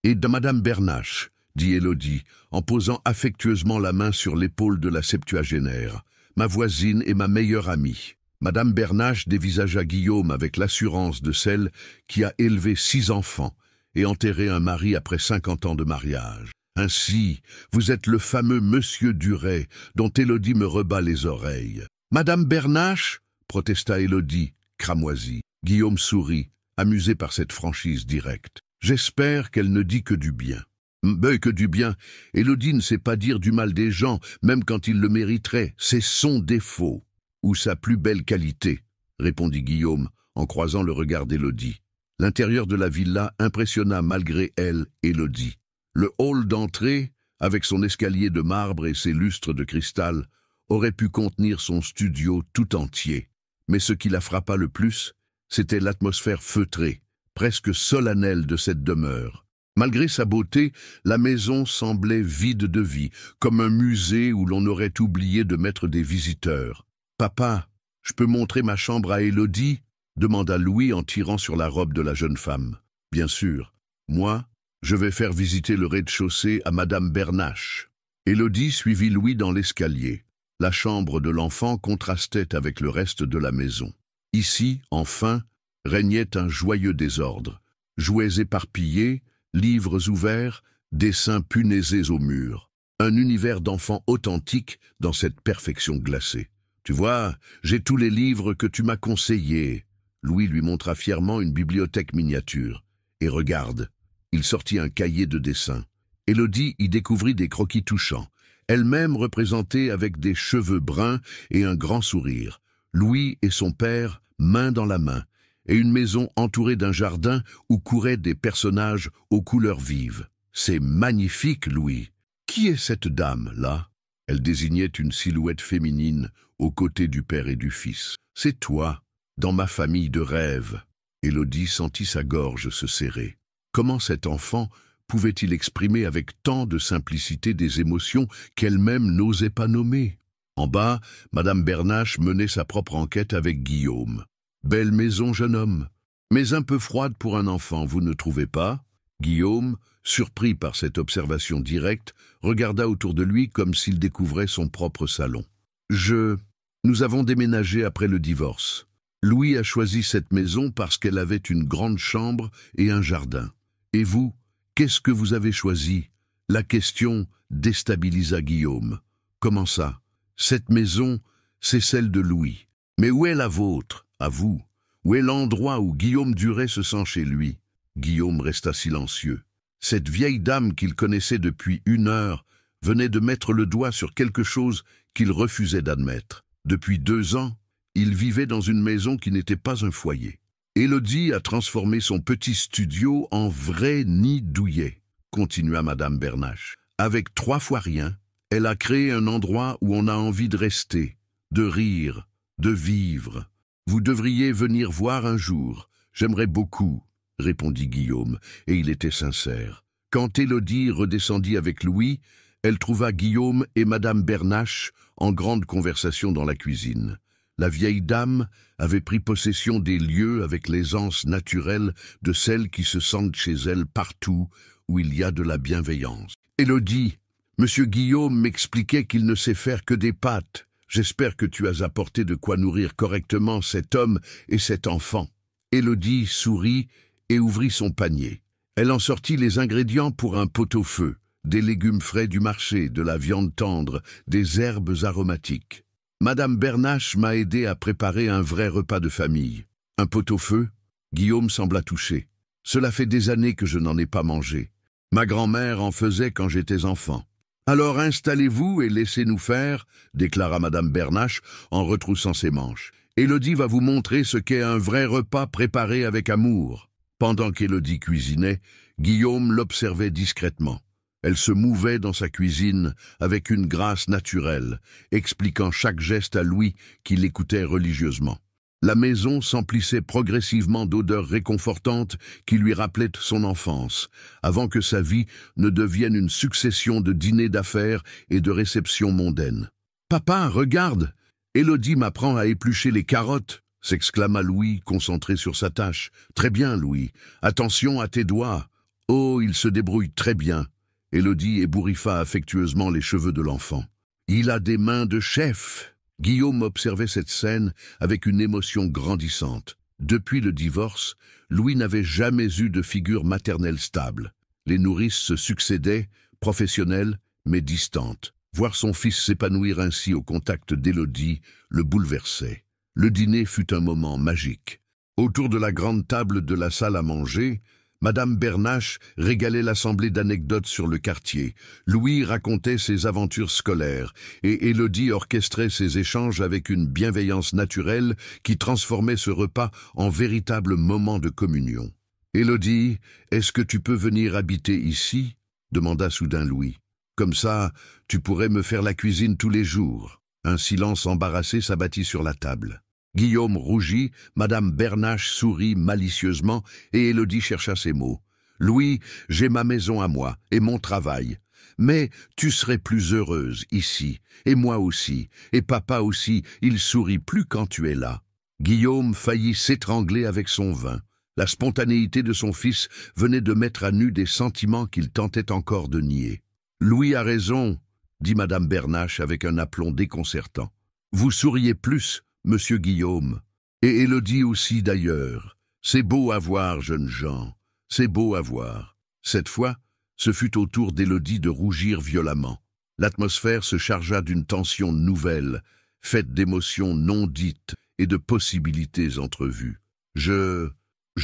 Et de Madame Bernache, » dit Élodie, en posant affectueusement la main sur l'épaule de la septuagénaire. « Ma voisine et ma meilleure amie. » Madame Bernache dévisagea Guillaume avec l'assurance de celle qui a élevé 6 enfants et enterré un mari après 50 ans de mariage. « Ainsi, vous êtes le fameux monsieur Duret dont Élodie me rebat les oreilles. »« Madame Bernache ?» protesta Élodie, cramoisie. Guillaume sourit, amusé par cette franchise directe. « J'espère qu'elle ne dit que du bien. »« Que du bien. Élodie ne sait pas dire du mal des gens, même quand il le mériterait. C'est son défaut. » « Ou sa plus belle qualité, » répondit Guillaume en croisant le regard d'Élodie. L'intérieur de la villa impressionna malgré elle Élodie. Le hall d'entrée, avec son escalier de marbre et ses lustres de cristal, aurait pu contenir son studio tout entier. Mais ce qui la frappa le plus, c'était l'atmosphère feutrée, presque solennelle de cette demeure. Malgré sa beauté, la maison semblait vide de vie, comme un musée où l'on aurait oublié de mettre des visiteurs. « Papa, je peux montrer ma chambre à Élodie ?» demanda Louis en tirant sur la robe de la jeune femme. « Bien sûr. Moi, je vais faire visiter le rez-de-chaussée à Madame Bernache. » Élodie suivit Louis dans l'escalier. La chambre de l'enfant contrastait avec le reste de la maison. Ici, enfin, régnait un joyeux désordre. Jouets éparpillés, livres ouverts, dessins punaisés au mur. Un univers d'enfant authentique dans cette perfection glacée. « Tu vois, j'ai tous les livres que tu m'as conseillés. » Louis lui montra fièrement une bibliothèque miniature. « Et regarde !» Il sortit un cahier de dessin. Élodie y découvrit des croquis touchants, elle-même représentée avec des cheveux bruns et un grand sourire. Louis et son père, main dans la main, et une maison entourée d'un jardin où couraient des personnages aux couleurs vives. « C'est magnifique, Louis. Qui est cette dame, là ?» Elle désignait une silhouette féminine aux côtés du père et du fils. « C'est toi, dans ma famille de rêve. » Élodie sentit sa gorge se serrer. Comment cet enfant pouvait-il exprimer avec tant de simplicité des émotions qu'elle-même n'osait pas nommer? En bas, Madame Bernache menait sa propre enquête avec Guillaume. « Belle maison, jeune homme, mais un peu froide pour un enfant, vous ne trouvez pas ?» Guillaume, surpris par cette observation directe, regarda autour de lui comme s'il découvrait son propre salon. « Nous avons déménagé après le divorce. Louis a choisi cette maison parce qu'elle avait une grande chambre et un jardin. Et vous, qu'est-ce que vous avez choisi ?» La question déstabilisa Guillaume. « Comment ça? Cette maison, c'est celle de Louis. Mais où est la vôtre, à vous? Où est l'endroit où Guillaume Duret se sent chez lui ?» Guillaume resta silencieux. Cette vieille dame qu'il connaissait depuis 1 heure venait de mettre le doigt sur quelque chose qu'il refusait d'admettre. Depuis 2 ans, il vivait dans une maison qui n'était pas un foyer. Élodie a transformé son petit studio en vrai nid douillet, continua Madame Bernache. Avec 3 fois rien, elle a créé un endroit où on a envie de rester, de rire, de vivre. Vous devriez venir voir un jour. J'aimerais beaucoup, répondit Guillaume, et il était sincère. Quand Élodie redescendit avec Louis, elle trouva Guillaume et Madame Bernache en grande conversation dans la cuisine. La vieille dame avait pris possession des lieux avec l'aisance naturelle de celles qui se sentent chez elles partout où il y a de la bienveillance. « Élodie, Monsieur Guillaume m'expliquait qu'il ne sait faire que des pâtes. J'espère que tu as apporté de quoi nourrir correctement cet homme et cet enfant. » Élodie sourit et ouvrit son panier. Elle en sortit les ingrédients pour un pot-au-feu, des légumes frais du marché, de la viande tendre, des herbes aromatiques. Madame Bernache m'a aidé à préparer un vrai repas de famille. Un pot-au-feu? Guillaume sembla touché. Cela fait des années que je n'en ai pas mangé. Ma grand-mère en faisait quand j'étais enfant. Alors installez-vous et laissez-nous faire, déclara Madame Bernache en retroussant ses manches. Élodie va vous montrer ce qu'est un vrai repas préparé avec amour. Pendant qu'Élodie cuisinait, Guillaume l'observait discrètement. Elle se mouvait dans sa cuisine avec une grâce naturelle, expliquant chaque geste à Louis qui l'écoutait religieusement. La maison s'emplissait progressivement d'odeurs réconfortantes qui lui rappelaient son enfance, avant que sa vie ne devienne une succession de dîners d'affaires et de réceptions mondaines. « Papa, regarde! Élodie m'apprend à éplucher les carottes !» s'exclama Louis, concentré sur sa tâche. « Très bien, Louis. Attention à tes doigts. Oh, il se débrouille très bien. » Élodie ébouriffa affectueusement les cheveux de l'enfant. « Il a des mains de chef !» Guillaume observait cette scène avec une émotion grandissante. Depuis le divorce, Louis n'avait jamais eu de figure maternelle stable. Les nourrices se succédaient, professionnelles mais distantes. Voir son fils s'épanouir ainsi au contact d'Élodie le bouleversait. Le dîner fut un moment magique. Autour de la grande table de la salle à manger, Madame Bernache régalait l'assemblée d'anecdotes sur le quartier. Louis racontait ses aventures scolaires et Élodie orchestrait ses échanges avec une bienveillance naturelle qui transformait ce repas en véritable moment de communion. « Élodie, est-ce que tu peux venir habiter ici ?» demanda soudain Louis. « Comme ça, tu pourrais me faire la cuisine tous les jours. » Un silence embarrassé s'abattit sur la table. Guillaume rougit, Madame Bernache sourit malicieusement et Élodie chercha ses mots. « Louis, j'ai ma maison à moi et mon travail. Mais tu serais plus heureuse ici, et moi aussi, et papa aussi, il sourit plus quand tu es là. » Guillaume faillit s'étrangler avec son vin. La spontanéité de son fils venait de mettre à nu des sentiments qu'il tentait encore de nier. « Louis a raison, dit Madame Bernache avec un aplomb déconcertant. Vous souriez plus, monsieur Guillaume. Et Élodie aussi d'ailleurs. C'est beau à voir, jeunes gens. C'est beau à voir. Cette fois, ce fut au tour d'Élodie de rougir violemment. L'atmosphère se chargea d'une tension nouvelle, faite d'émotions non dites et de possibilités entrevues. Je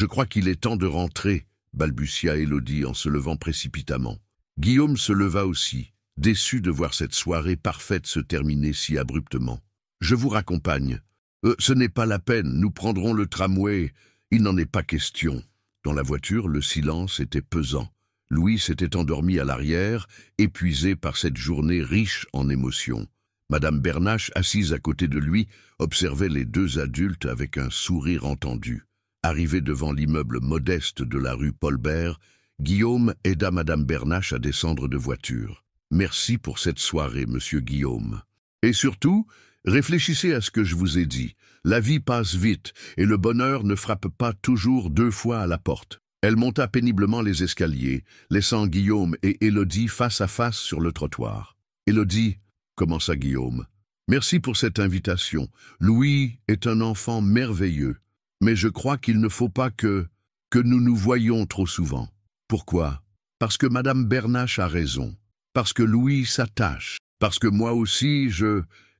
crois qu'il est temps de rentrer, balbutia Élodie en se levant précipitamment. Guillaume se leva aussi, déçu de voir cette soirée parfaite se terminer si abruptement. Je vous raccompagne. Ce n'est pas la peine, nous prendrons le tramway. Il n'en est pas question. Dans la voiture, le silence était pesant. Louis s'était endormi à l'arrière, épuisé par cette journée riche en émotions. Madame Bernache, assise à côté de lui, observait les deux adultes avec un sourire entendu. Arrivé devant l'immeuble modeste de la rue Paulbert, Guillaume aida Madame Bernache à descendre de voiture. « Merci pour cette soirée, monsieur Guillaume. Et surtout, réfléchissez à ce que je vous ai dit. La vie passe vite et le bonheur ne frappe pas toujours 2 fois à la porte. » Elle monta péniblement les escaliers, laissant Guillaume et Élodie face à face sur le trottoir. « Élodie, » commença Guillaume, « merci pour cette invitation. Louis est un enfant merveilleux, mais je crois qu'il ne faut pas que nous nous voyions trop souvent. Pourquoi? Parce que Madame Bernache a raison, parce que Louis s'attache, parce que moi aussi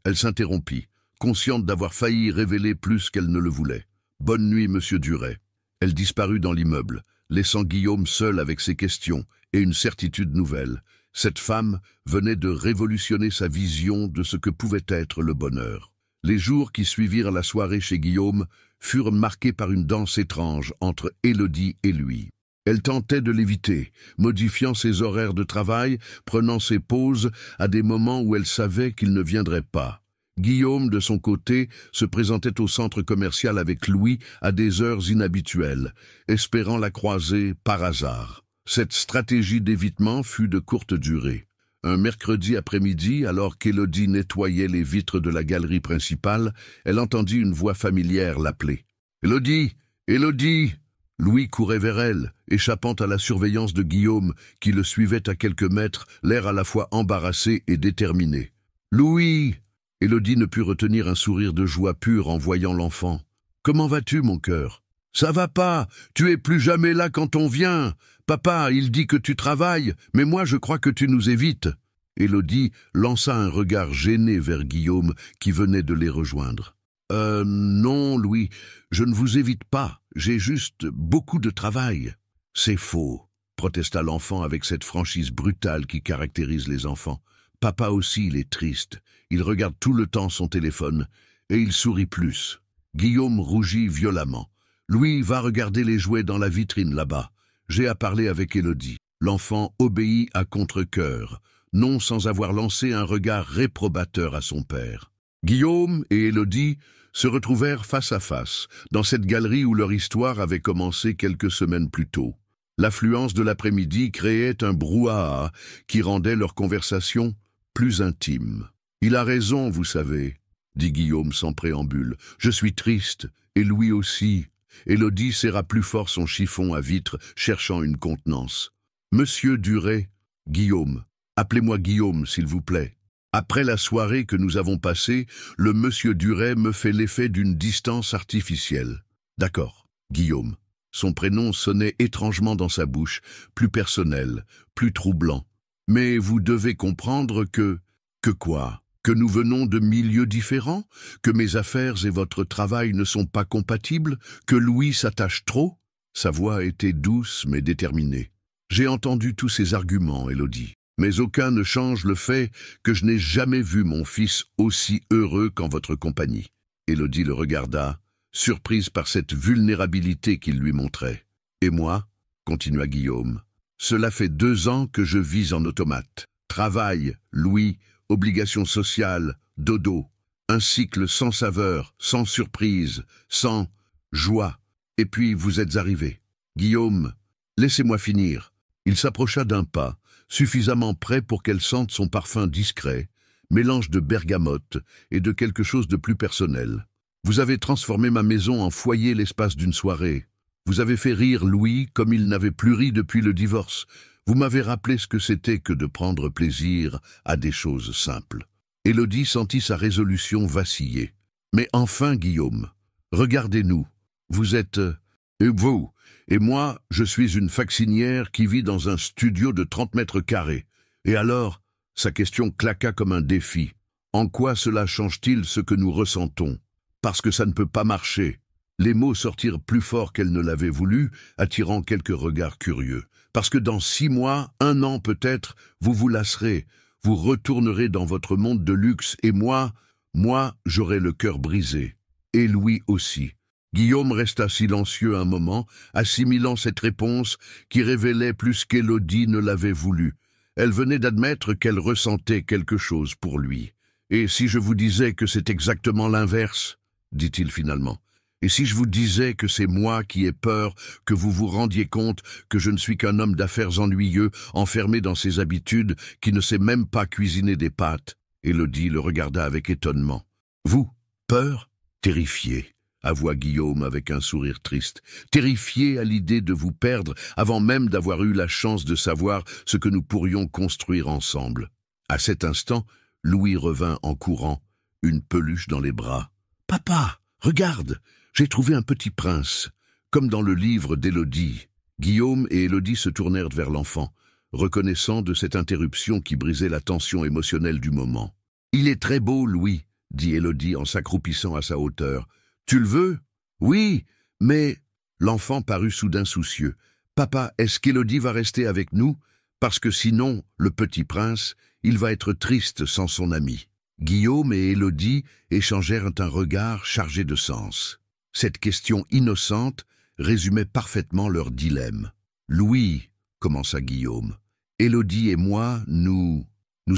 Elle s'interrompit, consciente d'avoir failli révéler plus qu'elle ne le voulait. « Bonne nuit, monsieur Duret. » Elle disparut dans l'immeuble, laissant Guillaume seul avec ses questions et une certitude nouvelle. Cette femme venait de révolutionner sa vision de ce que pouvait être le bonheur. Les jours qui suivirent la soirée chez Guillaume furent marqués par une danse étrange entre Élodie et lui. Elle tentait de l'éviter, modifiant ses horaires de travail, prenant ses pauses à des moments où elle savait qu'il ne viendrait pas. Guillaume, de son côté, se présentait au centre commercial avec Louis à des heures inhabituelles, espérant la croiser par hasard. Cette stratégie d'évitement fut de courte durée. Un mercredi après-midi, alors qu'Élodie nettoyait les vitres de la galerie principale, elle entendit une voix familière l'appeler. « Élodie! Élodie !» Louis courait vers elle, échappant à la surveillance de Guillaume, qui le suivait à quelques mètres, l'air à la fois embarrassé et déterminé. « Louis !» Élodie ne put retenir un sourire de joie pure en voyant l'enfant. « Comment vas-tu, mon cœur ?»« Ça va pas, tu es plus jamais là quand on vient. Papa, il dit que tu travailles, mais moi je crois que tu nous évites. » Élodie lança un regard gêné vers Guillaume qui venait de les rejoindre. « Non, Louis, je ne vous évite pas, j'ai juste beaucoup de travail. »« C'est faux, » protesta l'enfant avec cette franchise brutale qui caractérise les enfants. « Papa aussi, il est triste. Il regarde tout le temps son téléphone, et il sourit plus. » Guillaume rougit violemment. « Louis, va regarder les jouets dans la vitrine là-bas. J'ai à parler avec Élodie. » L'enfant obéit à contre-cœur, non sans avoir lancé un regard réprobateur à son père. Guillaume et Élodie se retrouvèrent face à face, dans cette galerie où leur histoire avait commencé quelques semaines plus tôt. L'affluence de l'après-midi créait un brouhaha qui rendait leur conversation plus intime. « Il a raison, vous savez, » dit Guillaume sans préambule. « Je suis triste, et Louis aussi. » Élodie serra plus fort son chiffon à vitre, cherchant une contenance. « Monsieur Duret, Guillaume, appelez-moi Guillaume, s'il vous plaît. Après la soirée que nous avons passée, le monsieur Duret me fait l'effet d'une distance artificielle. »« D'accord, Guillaume. » Son prénom sonnait étrangement dans sa bouche, plus personnel, plus troublant. « Mais vous devez comprendre que... » « Que quoi ? Que nous venons de milieux différents ? Que mes affaires et votre travail ne sont pas compatibles ? Que Louis s'attache trop ?» Sa voix était douce mais déterminée. « J'ai entendu tous ces arguments, Élodie, mais aucun ne change le fait que je n'ai jamais vu mon fils aussi heureux qu'en votre compagnie. » Élodie le regarda, surprise par cette vulnérabilité qu'il lui montrait. « Et moi ?» continua Guillaume. « Cela fait 2 ans que je vis en automate. Travail, Louis, obligations sociales, dodo. Un cycle sans saveur, sans surprise, sans joie. Et puis vous êtes arrivé. Guillaume, laissez-moi finir. » Il s'approcha d'un pas, suffisamment près pour qu'elle sente son parfum discret, mélange de bergamote et de quelque chose de plus personnel. « Vous avez transformé ma maison en foyer l'espace d'une soirée. Vous avez fait rire Louis comme il n'avait plus ri depuis le divorce. Vous m'avez rappelé ce que c'était que de prendre plaisir à des choses simples. Élodie sentit sa résolution vaciller. Mais enfin, Guillaume, regardez-nous. Vous êtes... vous. Et moi, je suis une facsinière qui vit dans un studio de 30 mètres carrés. Et alors, sa question claqua comme un défi. En quoi cela change-t-il ce que nous ressentons? Parce que ça ne peut pas marcher. Les mots sortirent plus fort qu'elle ne l'avait voulu, attirant quelques regards curieux. Parce que dans 6 mois, 1 an peut-être, vous vous lasserez. Vous retournerez dans votre monde de luxe et moi, j'aurai le cœur brisé. Et Louis aussi. Guillaume resta silencieux un moment, assimilant cette réponse qui révélait plus qu'Élodie ne l'avait voulu. Elle venait d'admettre qu'elle ressentait quelque chose pour lui. « Et si je vous disais que c'est exactement l'inverse ?» dit-il finalement. « Et si je vous disais que c'est moi qui ai peur, que vous vous rendiez compte que je ne suis qu'un homme d'affaires ennuyeux, enfermé dans ses habitudes, qui ne sait même pas cuisiner des pâtes ?» Élodie le regarda avec étonnement. « Vous, peur, terrifié ?» avoua Guillaume avec un sourire triste, terrifié à l'idée de vous perdre avant même d'avoir eu la chance de savoir ce que nous pourrions construire ensemble. À cet instant, Louis revint en courant, une peluche dans les bras. « Papa, regarde, j'ai trouvé un petit prince, comme dans le livre d'Élodie. » Guillaume et Élodie se tournèrent vers l'enfant, reconnaissant de cette interruption qui brisait la tension émotionnelle du moment. « Il est très beau, Louis, » dit Élodie en s'accroupissant à sa hauteur. « Tu le veux? »« Oui, mais... » L'enfant parut soudain soucieux. « Papa, est-ce qu'Élodie va rester avec nous? Parce que sinon, le petit prince, il va être triste sans son ami. » Guillaume et Élodie échangèrent un regard chargé de sens. Cette question innocente résumait parfaitement leur dilemme. « Louis, » commença Guillaume, « Élodie et moi, nous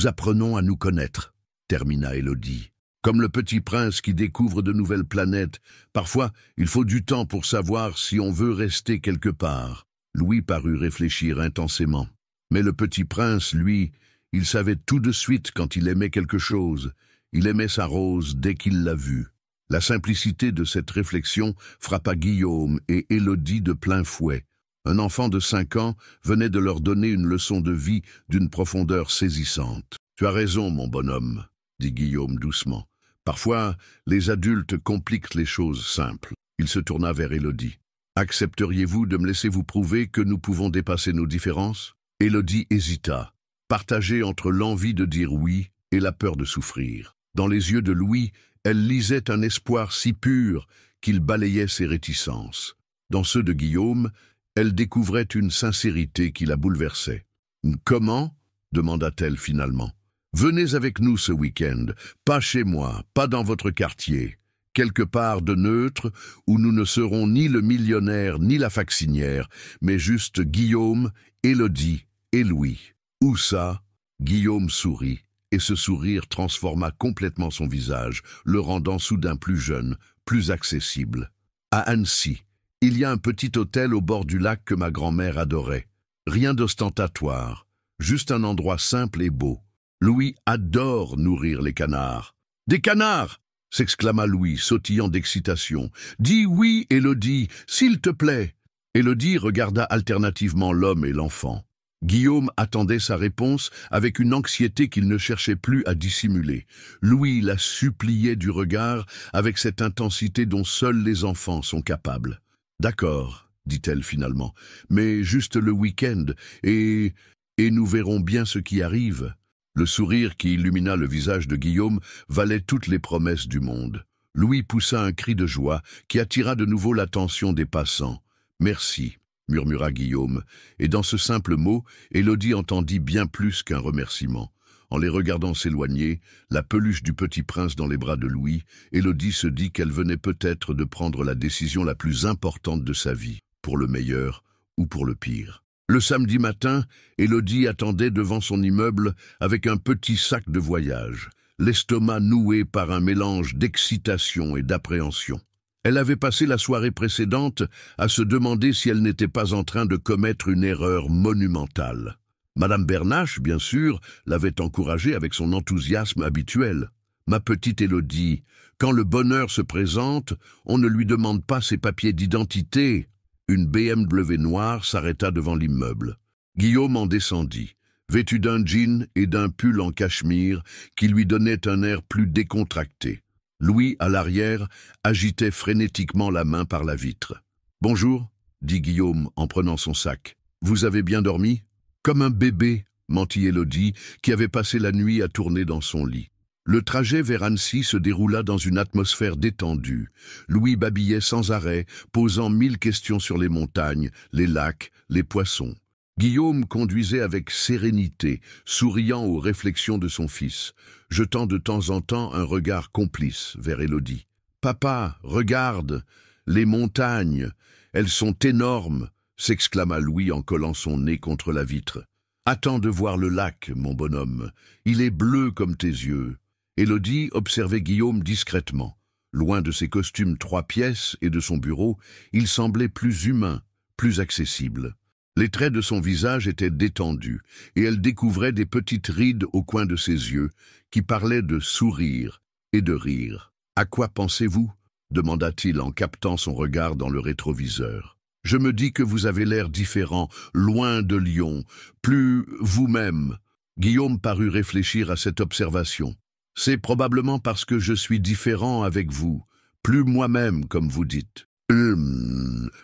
apprenons à nous connaître, » termina Élodie. Comme le petit prince qui découvre de nouvelles planètes, parfois il faut du temps pour savoir si on veut rester quelque part. Louis parut réfléchir intensément. Mais le petit prince, lui, il savait tout de suite quand il aimait quelque chose. Il aimait sa rose dès qu'il l'a vue. La simplicité de cette réflexion frappa Guillaume et Élodie de plein fouet. Un enfant de 5 ans venait de leur donner une leçon de vie d'une profondeur saisissante. « Tu as raison, mon bonhomme, » dit Guillaume doucement. Parfois, les adultes compliquent les choses simples. Il se tourna vers Élodie. « Accepteriez-vous de me laisser vous prouver que nous pouvons dépasser nos différences ?» Élodie hésita, partagée entre l'envie de dire oui et la peur de souffrir. Dans les yeux de Louis, elle lisait un espoir si pur qu'il balayait ses réticences. Dans ceux de Guillaume, elle découvrait une sincérité qui la bouleversait. « Comment ?» demanda-t-elle finalement. Venez avec nous ce week-end, pas chez moi, pas dans votre quartier, quelque part de neutre où nous ne serons ni le millionnaire ni la facsinière, mais juste Guillaume, Élodie et Louis. Où ça? Guillaume sourit, et ce sourire transforma complètement son visage, le rendant soudain plus jeune, plus accessible. À Annecy, il y a un petit hôtel au bord du lac que ma grand-mère adorait. Rien d'ostentatoire, juste un endroit simple et beau. Louis adore nourrir les canards. « Des canards !» s'exclama Louis, sautillant d'excitation. « Dis oui, Élodie, s'il te plaît !» Élodie regarda alternativement l'homme et l'enfant. Guillaume attendait sa réponse avec une anxiété qu'il ne cherchait plus à dissimuler. Louis la suppliait du regard avec cette intensité dont seuls les enfants sont capables. « D'accord, » dit-elle finalement, « mais juste le week-end, et nous verrons bien ce qui arrive. » Le sourire qui illumina le visage de Guillaume valait toutes les promesses du monde. Louis poussa un cri de joie qui attira de nouveau l'attention des passants. « Merci », murmura Guillaume, et dans ce simple mot, Élodie entendit bien plus qu'un remerciement. En les regardant s'éloigner, la peluche du petit prince dans les bras de Louis, Élodie se dit qu'elle venait peut-être de prendre la décision la plus importante de sa vie, pour le meilleur ou pour le pire. Le samedi matin, Élodie attendait devant son immeuble avec un petit sac de voyage, l'estomac noué par un mélange d'excitation et d'appréhension. Elle avait passé la soirée précédente à se demander si elle n'était pas en train de commettre une erreur monumentale. Madame Bernache, bien sûr, l'avait encouragée avec son enthousiasme habituel. « Ma petite Élodie, quand le bonheur se présente, on ne lui demande pas ses papiers d'identité. » Une BMW noire s'arrêta devant l'immeuble. Guillaume en descendit, vêtu d'un jean et d'un pull en cachemire qui lui donnait un air plus décontracté. Louis, à l'arrière, agitait frénétiquement la main par la vitre. « Bonjour, » dit Guillaume en prenant son sac. « Vous avez bien dormi ?»« Comme un bébé, » mentit Élodie, qui avait passé la nuit à tourner dans son lit. Le trajet vers Annecy se déroula dans une atmosphère détendue. Louis babillait sans arrêt, posant 1000 questions sur les montagnes, les lacs, les poissons. Guillaume conduisait avec sérénité, souriant aux réflexions de son fils, jetant de temps en temps un regard complice vers Élodie. « Papa, regarde, les montagnes, elles sont énormes !» s'exclama Louis en collant son nez contre la vitre. « Attends de voir le lac, mon bonhomme, il est bleu comme tes yeux. » Élodie observait Guillaume discrètement. Loin de ses costumes 3 pièces et de son bureau, il semblait plus humain, plus accessible. Les traits de son visage étaient détendus, et elle découvrait des petites rides au coin de ses yeux, qui parlaient de sourire et de rire. « À quoi pensez-vous » demanda-t-il en captant son regard dans le rétroviseur. « Je me dis que vous avez l'air différent, loin de Lyon, plus vous-même. » Guillaume parut réfléchir à cette observation. « C'est probablement parce que je suis différent avec vous, plus moi-même, comme vous dites. »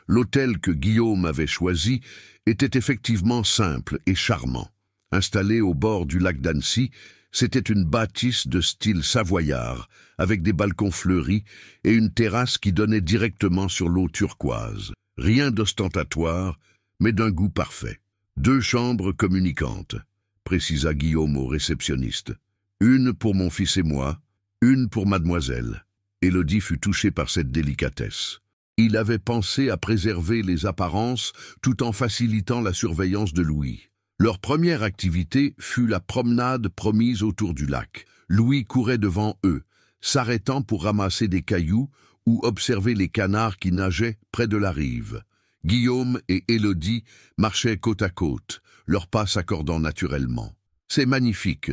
L'hôtel que Guillaume avait choisi était effectivement simple et charmant. Installé au bord du lac d'Annecy, c'était une bâtisse de style savoyard, avec des balcons fleuris et une terrasse qui donnait directement sur l'eau turquoise. Rien d'ostentatoire, mais d'un goût parfait. 2 chambres communicantes, précisa Guillaume au réceptionniste. Une pour mon fils et moi, une pour mademoiselle. Élodie fut touchée par cette délicatesse. Il avait pensé à préserver les apparences tout en facilitant la surveillance de Louis. Leur première activité fut la promenade promise autour du lac. Louis courait devant eux, s'arrêtant pour ramasser des cailloux ou observer les canards qui nageaient près de la rive. Guillaume et Élodie marchaient côte à côte, leurs pas s'accordant naturellement. « C'est magnifique !»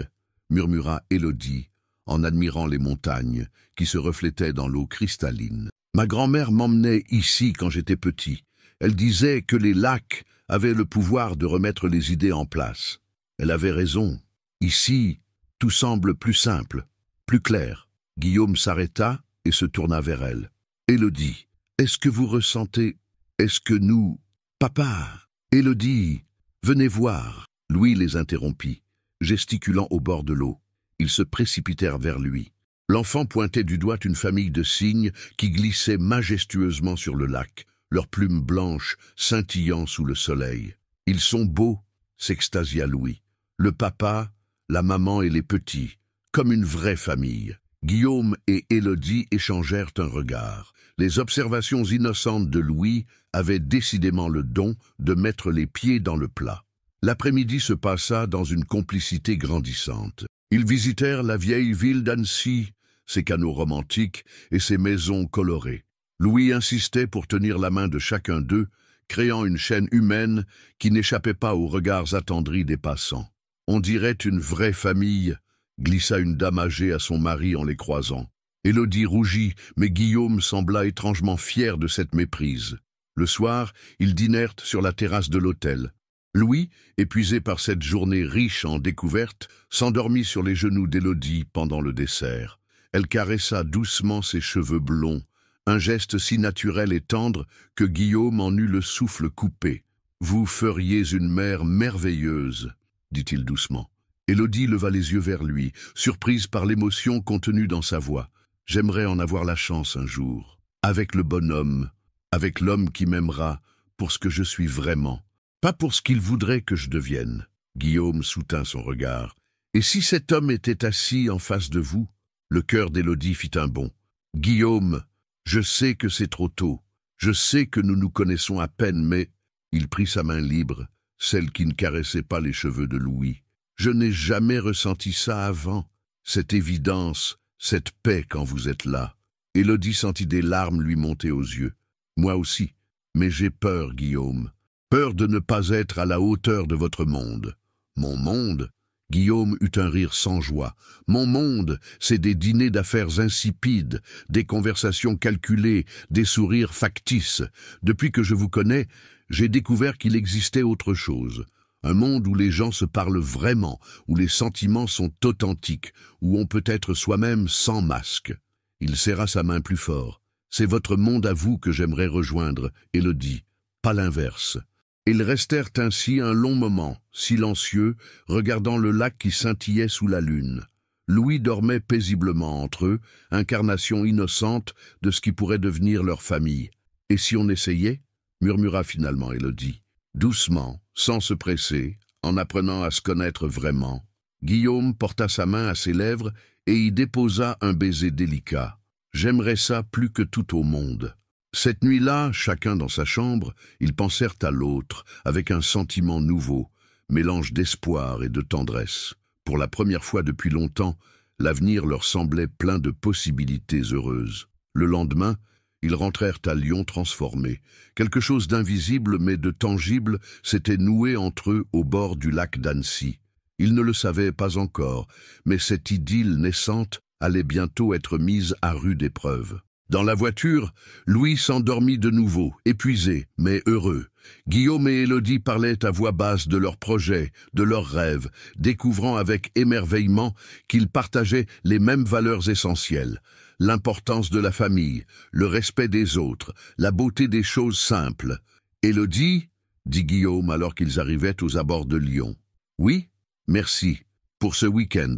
murmura Élodie, en admirant les montagnes qui se reflétaient dans l'eau cristalline. « Ma grand-mère m'emmenait ici quand j'étais petit. Elle disait que les lacs avaient le pouvoir de remettre les idées en place. Elle avait raison. Ici, tout semble plus simple, plus clair. » Guillaume s'arrêta et se tourna vers elle. « Élodie, est-ce que vous ressentez... Est-ce que nous... Papa, Élodie, venez voir. » Louis les interrompit, gesticulant au bord de l'eau. Ils se précipitèrent vers lui. L'enfant pointait du doigt une famille de cygnes qui glissaient majestueusement sur le lac, leurs plumes blanches scintillant sous le soleil. « Ils sont beaux !» s'extasia Louis. « Le papa, la maman et les petits, comme une vraie famille. » Guillaume et Élodie échangèrent un regard. Les observations innocentes de Louis avaient décidément le don de mettre les pieds dans le plat. L'après-midi se passa dans une complicité grandissante. Ils visitèrent la vieille ville d'Annecy, ses canaux romantiques et ses maisons colorées. Louis insistait pour tenir la main de chacun d'eux, créant une chaîne humaine qui n'échappait pas aux regards attendris des passants. « On dirait une vraie famille », glissa une dame âgée à son mari en les croisant. Élodie rougit, mais Guillaume sembla étrangement fier de cette méprise. Le soir, ils dînèrent sur la terrasse de l'hôtel. Louis, épuisé par cette journée riche en découvertes, s'endormit sur les genoux d'Élodie pendant le dessert. Elle caressa doucement ses cheveux blonds, un geste si naturel et tendre que Guillaume en eut le souffle coupé. « Vous feriez une mère merveilleuse », dit-il doucement. Élodie leva les yeux vers lui, surprise par l'émotion contenue dans sa voix. « J'aimerais en avoir la chance un jour, avec le bonhomme, avec l'homme qui m'aimera pour ce que je suis vraiment, pas pour ce qu'il voudrait que je devienne. » Guillaume soutint son regard. « Et si cet homme était assis en face de vous ?» Le cœur d'Élodie fit un bond. « Guillaume, je sais que c'est trop tôt. Je sais que nous nous connaissons à peine, mais... » Il prit sa main libre, celle qui ne caressait pas les cheveux de Louis. « Je n'ai jamais ressenti ça avant, cette évidence, cette paix quand vous êtes là. » Élodie sentit des larmes lui monter aux yeux. « Moi aussi, mais j'ai peur, Guillaume. Peur de ne pas être à la hauteur de votre monde. »« Mon monde ?» Guillaume eut un rire sans joie. « Mon monde, c'est des dîners d'affaires insipides, des conversations calculées, des sourires factices. Depuis que je vous connais, j'ai découvert qu'il existait autre chose. Un monde où les gens se parlent vraiment, où les sentiments sont authentiques, où on peut être soi-même sans masque. Il serra sa main plus fort. C'est votre monde à vous que j'aimerais rejoindre, Élodie, pas l'inverse. Ils restèrent ainsi un long moment, silencieux, regardant le lac qui scintillait sous la lune. Louis dormait paisiblement entre eux, incarnation innocente de ce qui pourrait devenir leur famille. « Et si on essayait » murmura finalement Élodie. Doucement, sans se presser, en apprenant à se connaître vraiment, Guillaume porta sa main à ses lèvres et y déposa un baiser délicat. « J'aimerais ça plus que tout au monde. » Cette nuit-là, chacun dans sa chambre, ils pensèrent à l'autre, avec un sentiment nouveau, mélange d'espoir et de tendresse. Pour la première fois depuis longtemps, l'avenir leur semblait plein de possibilités heureuses. Le lendemain, ils rentrèrent à Lyon transformés. Quelque chose d'invisible mais de tangible s'était noué entre eux au bord du lac d'Annecy. Ils ne le savaient pas encore, mais cette idylle naissante allait bientôt être mise à rude épreuve. Dans la voiture, Louis s'endormit de nouveau, épuisé, mais heureux. Guillaume et Élodie parlaient à voix basse de leurs projets, de leurs rêves, découvrant avec émerveillement qu'ils partageaient les mêmes valeurs essentielles. L'importance de la famille, le respect des autres, la beauté des choses simples. « Élodie » dit Guillaume alors qu'ils arrivaient aux abords de Lyon. « Oui, merci, pour ce week-end,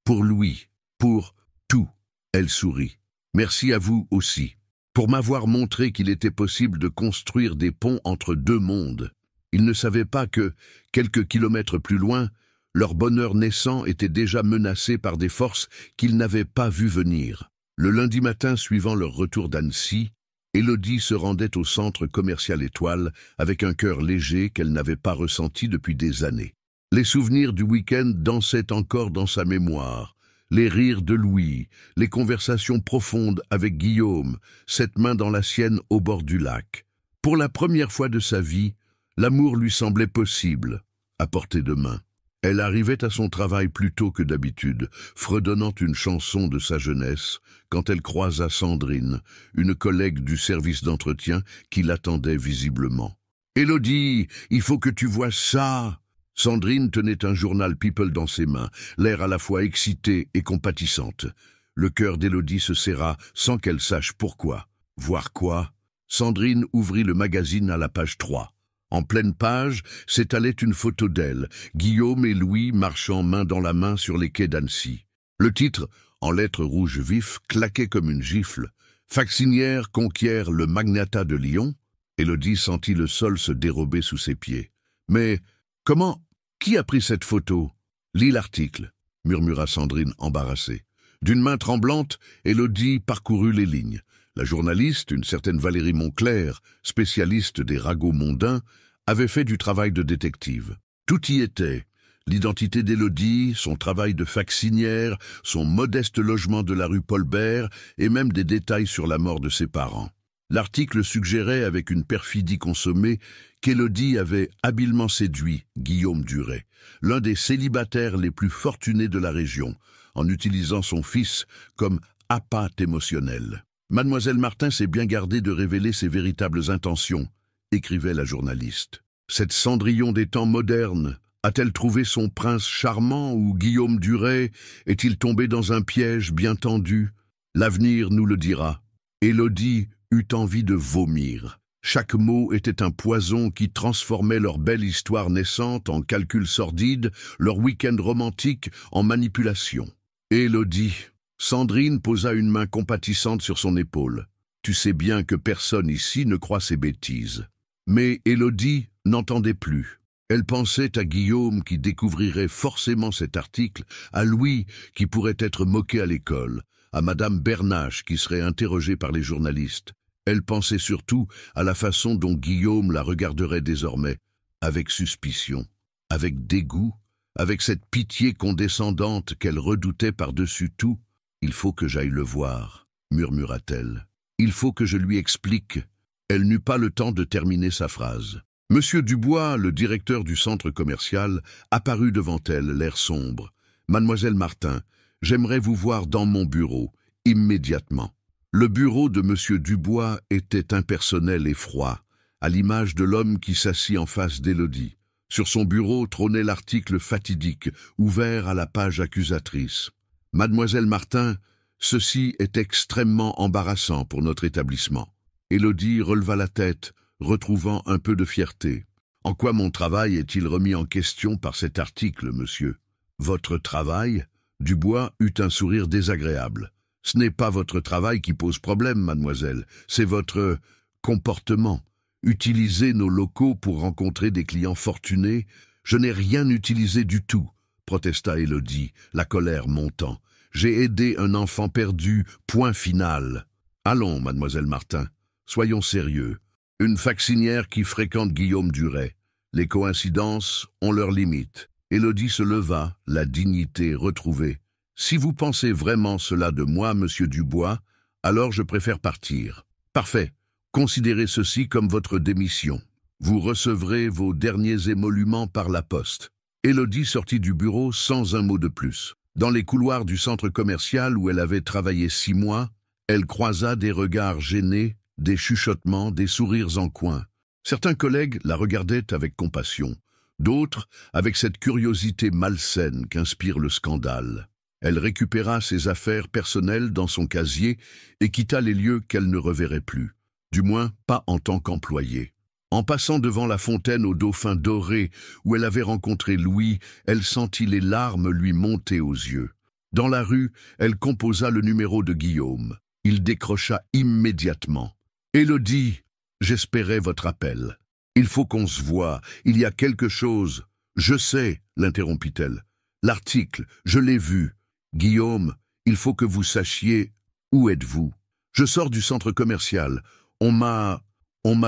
pour Louis, pour tout. » Elle sourit. « Merci à vous aussi, pour m'avoir montré qu'il était possible de construire des ponts entre deux mondes. » Ils ne savaient pas que, quelques kilomètres plus loin, leur bonheur naissant était déjà menacé par des forces qu'ils n'avaient pas vues venir. Le lundi matin suivant leur retour d'Annecy, Élodie se rendait au centre commercial Étoile avec un cœur léger qu'elle n'avait pas ressenti depuis des années. Les souvenirs du week-end dansaient encore dans sa mémoire. Les rires de Louis, les conversations profondes avec Guillaume, cette main dans la sienne au bord du lac. Pour la première fois de sa vie, l'amour lui semblait possible, à portée de main. Elle arrivait à son travail plus tôt que d'habitude, fredonnant une chanson de sa jeunesse, quand elle croisa Sandrine, une collègue du service d'entretien qui l'attendait visiblement. « Élodie, il faut que tu vois ça !» Sandrine tenait un journal People dans ses mains, l'air à la fois excitée et compatissante. Le cœur d'Élodie se serra sans qu'elle sache pourquoi. Voir quoi? Sandrine ouvrit le magazine à la page 3. En pleine page s'étalait une photo d'elle, Guillaume et Louis marchant main dans la main sur les quais d'Annecy. Le titre, en lettres rouges vifs, claquait comme une gifle. Factinière conquiert le magnat de Lyon. Élodie sentit le sol se dérober sous ses pieds. Mais comment? Qui a pris cette photo? Lis l'article, murmura Sandrine embarrassée. D'une main tremblante, Élodie parcourut les lignes. La journaliste, une certaine Valérie Monclerc, spécialiste des ragots mondains, avait fait du travail de détective. Tout y était. L'identité d'Élodie, son travail de factinière, son modeste logement de la rue Paul-Bert et même des détails sur la mort de ses parents. L'article suggérait avec une perfidie consommée qu'Élodie avait habilement séduit Guillaume Duret, l'un des célibataires les plus fortunés de la région, en utilisant son fils comme appât émotionnel. « Mademoiselle Martin s'est bien gardée de révéler ses véritables intentions », écrivait la journaliste. « Cette Cendrillon des temps modernes a-t-elle trouvé son prince charmant ou Guillaume Duret est-il tombé dans un piège bien tendu? L'avenir nous le dira. » Élodie eut envie de vomir. Chaque mot était un poison qui transformait leur belle histoire naissante en calcul sordide, leur week-end romantique en manipulation. « Élodie !» Sandrine posa une main compatissante sur son épaule. « Tu sais bien que personne ici ne croit ces bêtises. » Mais Élodie n'entendait plus. Elle pensait à Guillaume qui découvrirait forcément cet article, à Louis qui pourrait être moqué à l'école, à Madame Bernache qui serait interrogée par les journalistes. Elle pensait surtout à la façon dont Guillaume la regarderait désormais, avec suspicion, avec dégoût, avec cette pitié condescendante qu'elle redoutait par-dessus tout. « Il faut que j'aille le voir », murmura-t-elle. « Il faut que je lui explique. » Elle n'eut pas le temps de terminer sa phrase. Monsieur Dubois, le directeur du centre commercial, apparut devant elle, l'air sombre. « Mademoiselle Martin, j'aimerais vous voir dans mon bureau, immédiatement. » Le bureau de Monsieur Dubois était impersonnel et froid, à l'image de l'homme qui s'assit en face d'Élodie. Sur son bureau trônait l'article fatidique, ouvert à la page accusatrice. « Mademoiselle Martin, ceci est extrêmement embarrassant pour notre établissement. » Élodie releva la tête, retrouvant un peu de fierté. « En quoi mon travail est-il remis en question par cet article, monsieur ? » « Votre travail ?» Dubois eut un sourire désagréable. « Ce n'est pas votre travail qui pose problème, mademoiselle, c'est votre comportement. Utiliser nos locaux pour rencontrer des clients fortunés, je n'ai rien utilisé du tout, » protesta Élodie, la colère montant. « J'ai aidé un enfant perdu, point final. » « Allons, mademoiselle Martin, soyons sérieux. Une vaccinière qui fréquente Guillaume Duret. Les coïncidences ont leurs limites. » Élodie se leva, la dignité retrouvée. « Si vous pensez vraiment cela de moi, monsieur Dubois, alors je préfère partir. »« Parfait. Considérez ceci comme votre démission. Vous recevrez vos derniers émoluments par la poste. » Élodie sortit du bureau sans un mot de plus. Dans les couloirs du centre commercial où elle avait travaillé 6 mois, elle croisa des regards gênés, des chuchotements, des sourires en coin. Certains collègues la regardaient avec compassion. D'autres, avec cette curiosité malsaine qu'inspire le scandale. Elle récupéra ses affaires personnelles dans son casier et quitta les lieux qu'elle ne reverrait plus, du moins pas en tant qu'employée. En passant devant la fontaine au dauphin doré où elle avait rencontré Louis, elle sentit les larmes lui monter aux yeux. Dans la rue, elle composa le numéro de Guillaume. Il décrocha immédiatement. « Élodie, j'espérais votre appel. Il faut qu'on se voie, il y a quelque chose. »« Je sais, » l'interrompit-elle. « L'article, je l'ai vu. Guillaume, il faut que vous sachiez où êtes-vous. Je sors du centre commercial. On m'a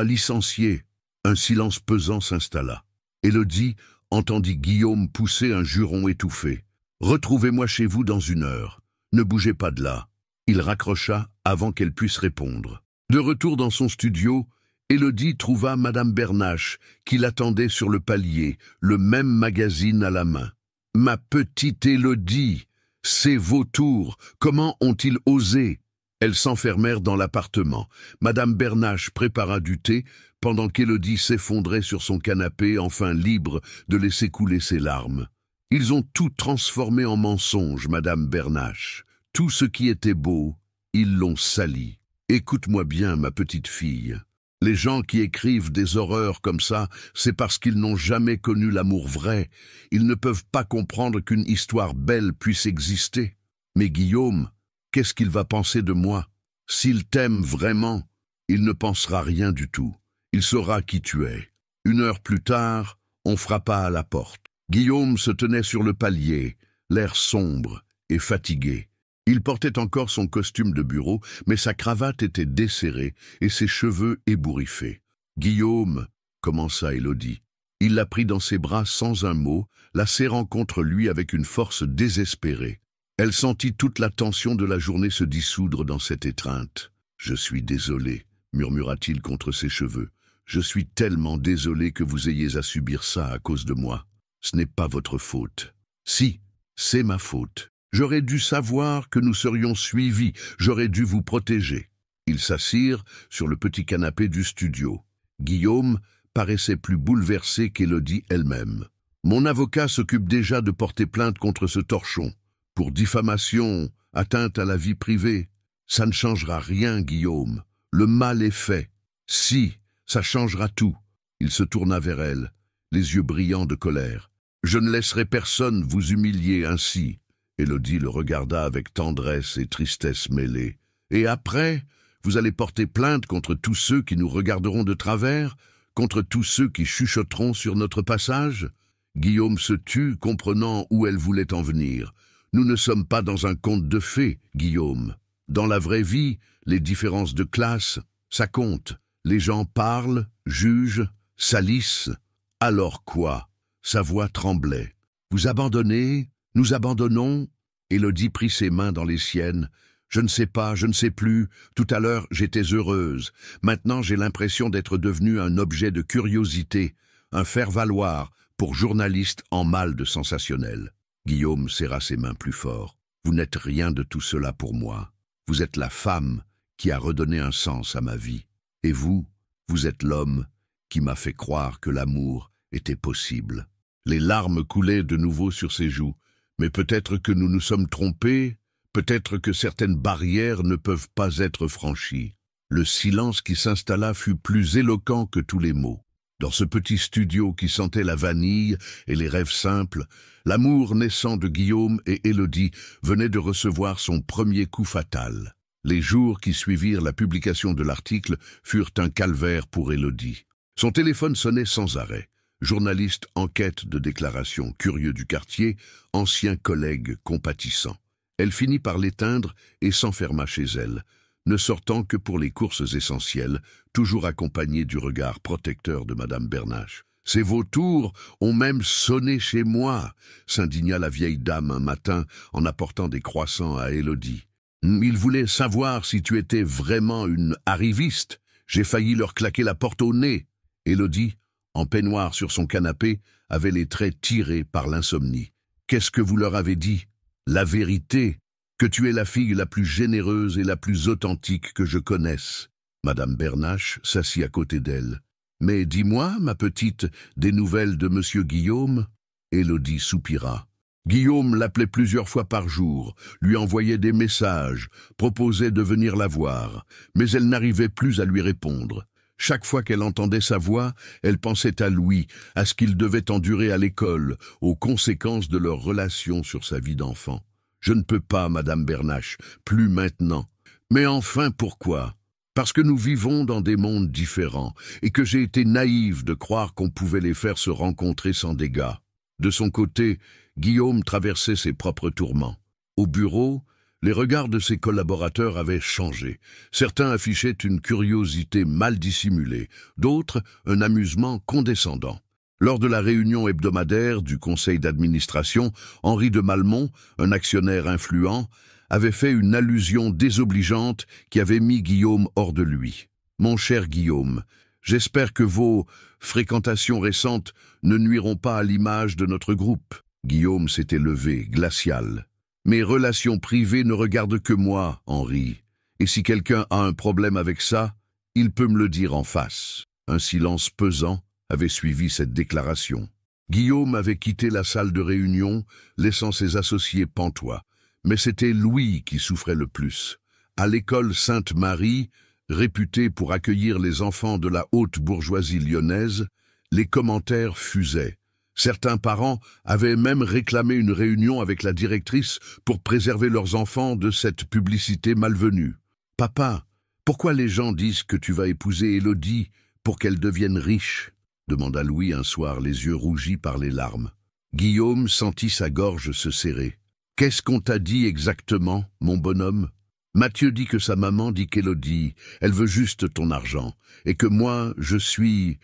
licencié. » Un silence pesant s'installa. Élodie entendit Guillaume pousser un juron étouffé. « Retrouvez-moi chez vous dans 1 heure. Ne bougez pas de là. » Il raccrocha avant qu'elle puisse répondre. De retour dans son studio, Élodie trouva Madame Bernache, qui l'attendait sur le palier, le même magazine à la main. « Ma petite Élodie, ces vautours, comment ont-ils osé ?» Elles s'enfermèrent dans l'appartement. Madame Bernache prépara du thé, pendant qu'Élodie s'effondrait sur son canapé, enfin libre de laisser couler ses larmes. « Ils ont tout transformé en mensonge, Madame Bernache. Tout ce qui était beau, ils l'ont sali. Écoute-moi bien, ma petite fille. Les gens qui écrivent des horreurs comme ça, c'est parce qu'ils n'ont jamais connu l'amour vrai. Ils ne peuvent pas comprendre qu'une histoire belle puisse exister. Mais Guillaume, qu'est-ce qu'il va penser de moi? S'il t'aime vraiment, il ne pensera rien du tout. Il saura qui tu es. 1 heure plus tard, on frappa à la porte. Guillaume se tenait sur le palier, l'air sombre et fatigué. Il portait encore son costume de bureau, mais sa cravate était desserrée et ses cheveux ébouriffés. « Guillaume » commença Élodie. Il la prit dans ses bras sans un mot, la serrant contre lui avec une force désespérée. Elle sentit toute la tension de la journée se dissoudre dans cette étreinte. « Je suis désolé » murmura-t-il contre ses cheveux. « Je suis tellement désolé que vous ayez à subir ça à cause de moi. Ce n'est pas votre faute. »« Si, c'est ma faute. J'aurais dû savoir que nous serions suivis, j'aurais dû vous protéger. » Ils s'assirent sur le petit canapé du studio. Guillaume paraissait plus bouleversé qu'Élodie elle-même. « Mon avocat s'occupe déjà de porter plainte contre ce torchon. Pour diffamation, atteinte à la vie privée. Ça ne changera rien, Guillaume. Le mal est fait. Si, ça changera tout. » Il se tourna vers elle, les yeux brillants de colère. « Je ne laisserai personne vous humilier ainsi. » Élodie le regarda avec tendresse et tristesse mêlées. « Et après, vous allez porter plainte contre tous ceux qui nous regarderont de travers, contre tous ceux qui chuchoteront sur notre passage ?» Guillaume se tut, comprenant où elle voulait en venir. « Nous ne sommes pas dans un conte de fées, Guillaume. Dans la vraie vie, les différences de classe, ça compte. Les gens parlent, jugent, salissent. Alors quoi ?» Sa voix tremblait. « Vous abandonnez ? Nous abandonnons ?» Élodie prit ses mains dans les siennes. « Je ne sais pas, je ne sais plus. Tout à l'heure, j'étais heureuse. Maintenant, j'ai l'impression d'être devenue un objet de curiosité, un faire-valoir pour journaliste en mal de sensationnel. » Guillaume serra ses mains plus fort. « Vous n'êtes rien de tout cela pour moi. Vous êtes la femme qui a redonné un sens à ma vie. Et vous, vous êtes l'homme qui m'a fait croire que l'amour était possible. Les larmes coulaient de nouveau sur ses joues. Mais peut-être que nous nous sommes trompés, peut-être que certaines barrières ne peuvent pas être franchies. Le silence qui s'installa fut plus éloquent que tous les mots. Dans ce petit studio qui sentait la vanille et les rêves simples, l'amour naissant de Guillaume et Élodie venait de recevoir son premier coup fatal. Les jours qui suivirent la publication de l'article furent un calvaire pour Élodie. Son téléphone sonnait sans arrêt. Journaliste en quête de déclaration, curieux du quartier, ancien collègue compatissant. Elle finit par l'éteindre et s'enferma chez elle, ne sortant que pour les courses essentielles, toujours accompagnée du regard protecteur de Madame Bernache. « Ces vautours ont même sonné chez moi !» s'indigna la vieille dame un matin en apportant des croissants à Élodie. « Ils voulaient savoir si tu étais vraiment une arriviste. J'ai failli leur claquer la porte au nez. » Élodie, en peignoir sur son canapé, avait les traits tirés par l'insomnie. « Qu'est-ce que vous leur avez dit ? La vérité, que tu es la fille la plus généreuse et la plus authentique que je connaisse. » Madame Bernache s'assit à côté d'elle. « Mais dis-moi, ma petite, des nouvelles de Monsieur Guillaume ?» Élodie soupira. Guillaume l'appelait plusieurs fois par jour, lui envoyait des messages, proposait de venir la voir, mais elle n'arrivait plus à lui répondre. Chaque fois qu'elle entendait sa voix, elle pensait à Louis, à ce qu'il devait endurer à l'école, aux conséquences de leur relation sur sa vie d'enfant. « Je ne peux pas, Madame Bernache, plus maintenant. » « Mais enfin, pourquoi ? Parce que nous vivons dans des mondes différents, et que j'ai été naïve de croire qu'on pouvait les faire se rencontrer sans dégâts. » De son côté, Guillaume traversait ses propres tourments. Au bureau, les regards de ses collaborateurs avaient changé. Certains affichaient une curiosité mal dissimulée, d'autres un amusement condescendant. Lors de la réunion hebdomadaire du conseil d'administration, Henri de Malmont, un actionnaire influent, avait fait une allusion désobligeante qui avait mis Guillaume hors de lui. « Mon cher Guillaume, j'espère que vos fréquentations récentes ne nuiront pas à l'image de notre groupe. » Guillaume s'était levé, glacial. « Mes relations privées ne regardent que moi, Henri. Et si quelqu'un a un problème avec ça, il peut me le dire en face. » Un silence pesant avait suivi cette déclaration. Guillaume avait quitté la salle de réunion, laissant ses associés pantois. Mais c'était Louis qui souffrait le plus. À l'école Sainte-Marie, réputée pour accueillir les enfants de la haute bourgeoisie lyonnaise, les commentaires fusaient. Certains parents avaient même réclamé une réunion avec la directrice pour préserver leurs enfants de cette publicité malvenue. « Papa, pourquoi les gens disent que tu vas épouser Élodie pour qu'elle devienne riche ?» demanda Louis un soir, les yeux rougis par les larmes. Guillaume sentit sa gorge se serrer. « Qu'est-ce qu'on t'a dit exactement, mon bonhomme ? Mathieu dit que sa maman dit qu'Élodie, elle veut juste ton argent, et que moi, je suis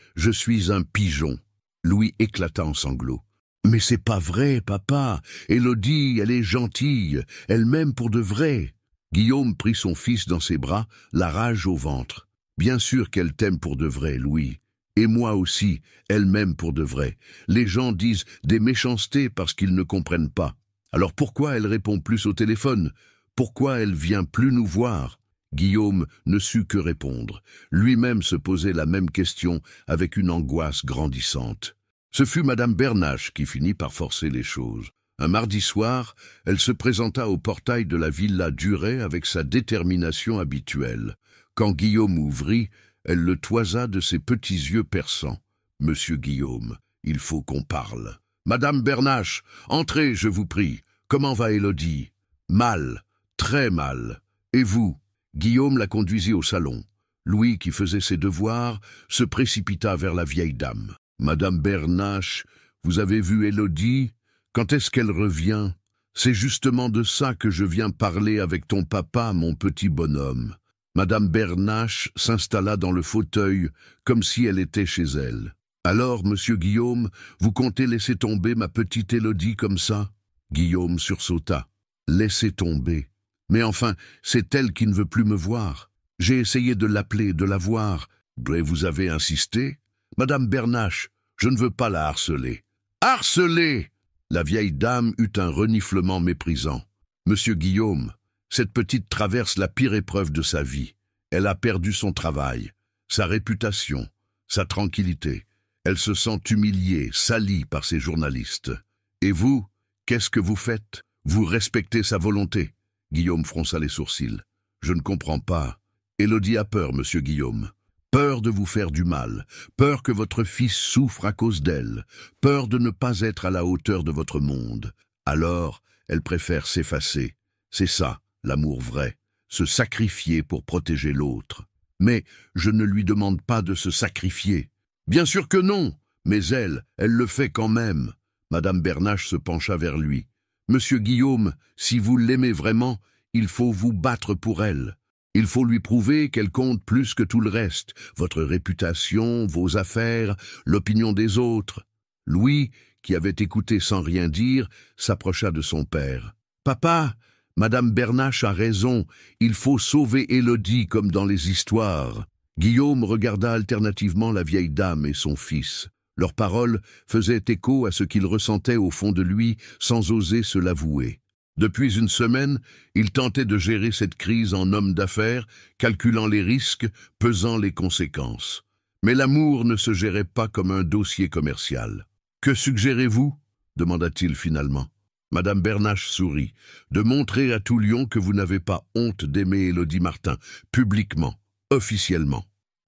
un pigeon. » Louis éclata en sanglots. « Mais c'est pas vrai, papa. Élodie, elle est gentille, elle m'aime pour de vrai. » Guillaume prit son fils dans ses bras, la rage au ventre. « Bien sûr qu'elle t'aime pour de vrai, Louis. Et moi aussi, elle m'aime pour de vrai. Les gens disent des méchancetés parce qu'ils ne comprennent pas. Alors pourquoi elle répond plus au téléphone? Pourquoi elle vient plus nous voir ?» Guillaume ne sut que répondre. Lui-même se posait la même question avec une angoisse grandissante. Ce fut Madame Bernache qui finit par forcer les choses. Un mardi soir, elle se présenta au portail de la villa Duret avec sa détermination habituelle. Quand Guillaume ouvrit, elle le toisa de ses petits yeux perçants. « Monsieur Guillaume, il faut qu'on parle. »« Madame Bernache, entrez, je vous prie. Comment va Élodie ?»« Mal, très mal. Et vous ?» Guillaume la conduisit au salon. Louis, qui faisait ses devoirs, se précipita vers la vieille dame. « Madame Bernache, vous avez vu Élodie? Quand est-ce qu'elle revient? C'est justement de ça que je viens parler avec ton papa, mon petit bonhomme. » Madame Bernache s'installa dans le fauteuil, comme si elle était chez elle. « Alors, monsieur Guillaume, vous comptez laisser tomber ma petite Élodie comme ça ?» Guillaume sursauta. « Laisser tomber. Mais enfin, c'est elle qui ne veut plus me voir. J'ai essayé de l'appeler, de la voir. Mais vous avez insisté? Madame Bernache, je ne veux pas la harceler. »« Harceler !» La vieille dame eut un reniflement méprisant. « Monsieur Guillaume, cette petite traverse la pire épreuve de sa vie. Elle a perdu son travail, sa réputation, sa tranquillité. Elle se sent humiliée, salie par ses journalistes. Et vous, qu'est-ce que vous faites? Vous respectez sa volonté. Guillaume fronça les sourcils. Je ne comprends pas. Élodie a peur, monsieur Guillaume. Peur de vous faire du mal, peur que votre fils souffre à cause d'elle, peur de ne pas être à la hauteur de votre monde. Alors, elle préfère s'effacer. C'est ça, l'amour vrai, se sacrifier pour protéger l'autre. Mais je ne lui demande pas de se sacrifier. Bien sûr que non, mais elle le fait quand même. Madame Bernache se pencha vers lui. Monsieur Guillaume, si vous l'aimez vraiment, il faut vous battre pour elle. Il faut lui prouver qu'elle compte plus que tout le reste, votre réputation, vos affaires, l'opinion des autres. Louis, qui avait écouté sans rien dire, s'approcha de son père. « Papa, Madame Bernache a raison, il faut sauver Élodie comme dans les histoires. » Guillaume regarda alternativement la vieille dame et son fils. Leurs paroles faisaient écho à ce qu'il ressentait au fond de lui sans oser se l'avouer. Depuis une semaine, il tentait de gérer cette crise en homme d'affaires, calculant les risques, pesant les conséquences. Mais l'amour ne se gérait pas comme un dossier commercial. « Que suggérez-vous » demanda-t-il finalement. Madame Bernache sourit. « De montrer à tout Lyon que vous n'avez pas honte d'aimer Élodie Martin, publiquement, officiellement. »«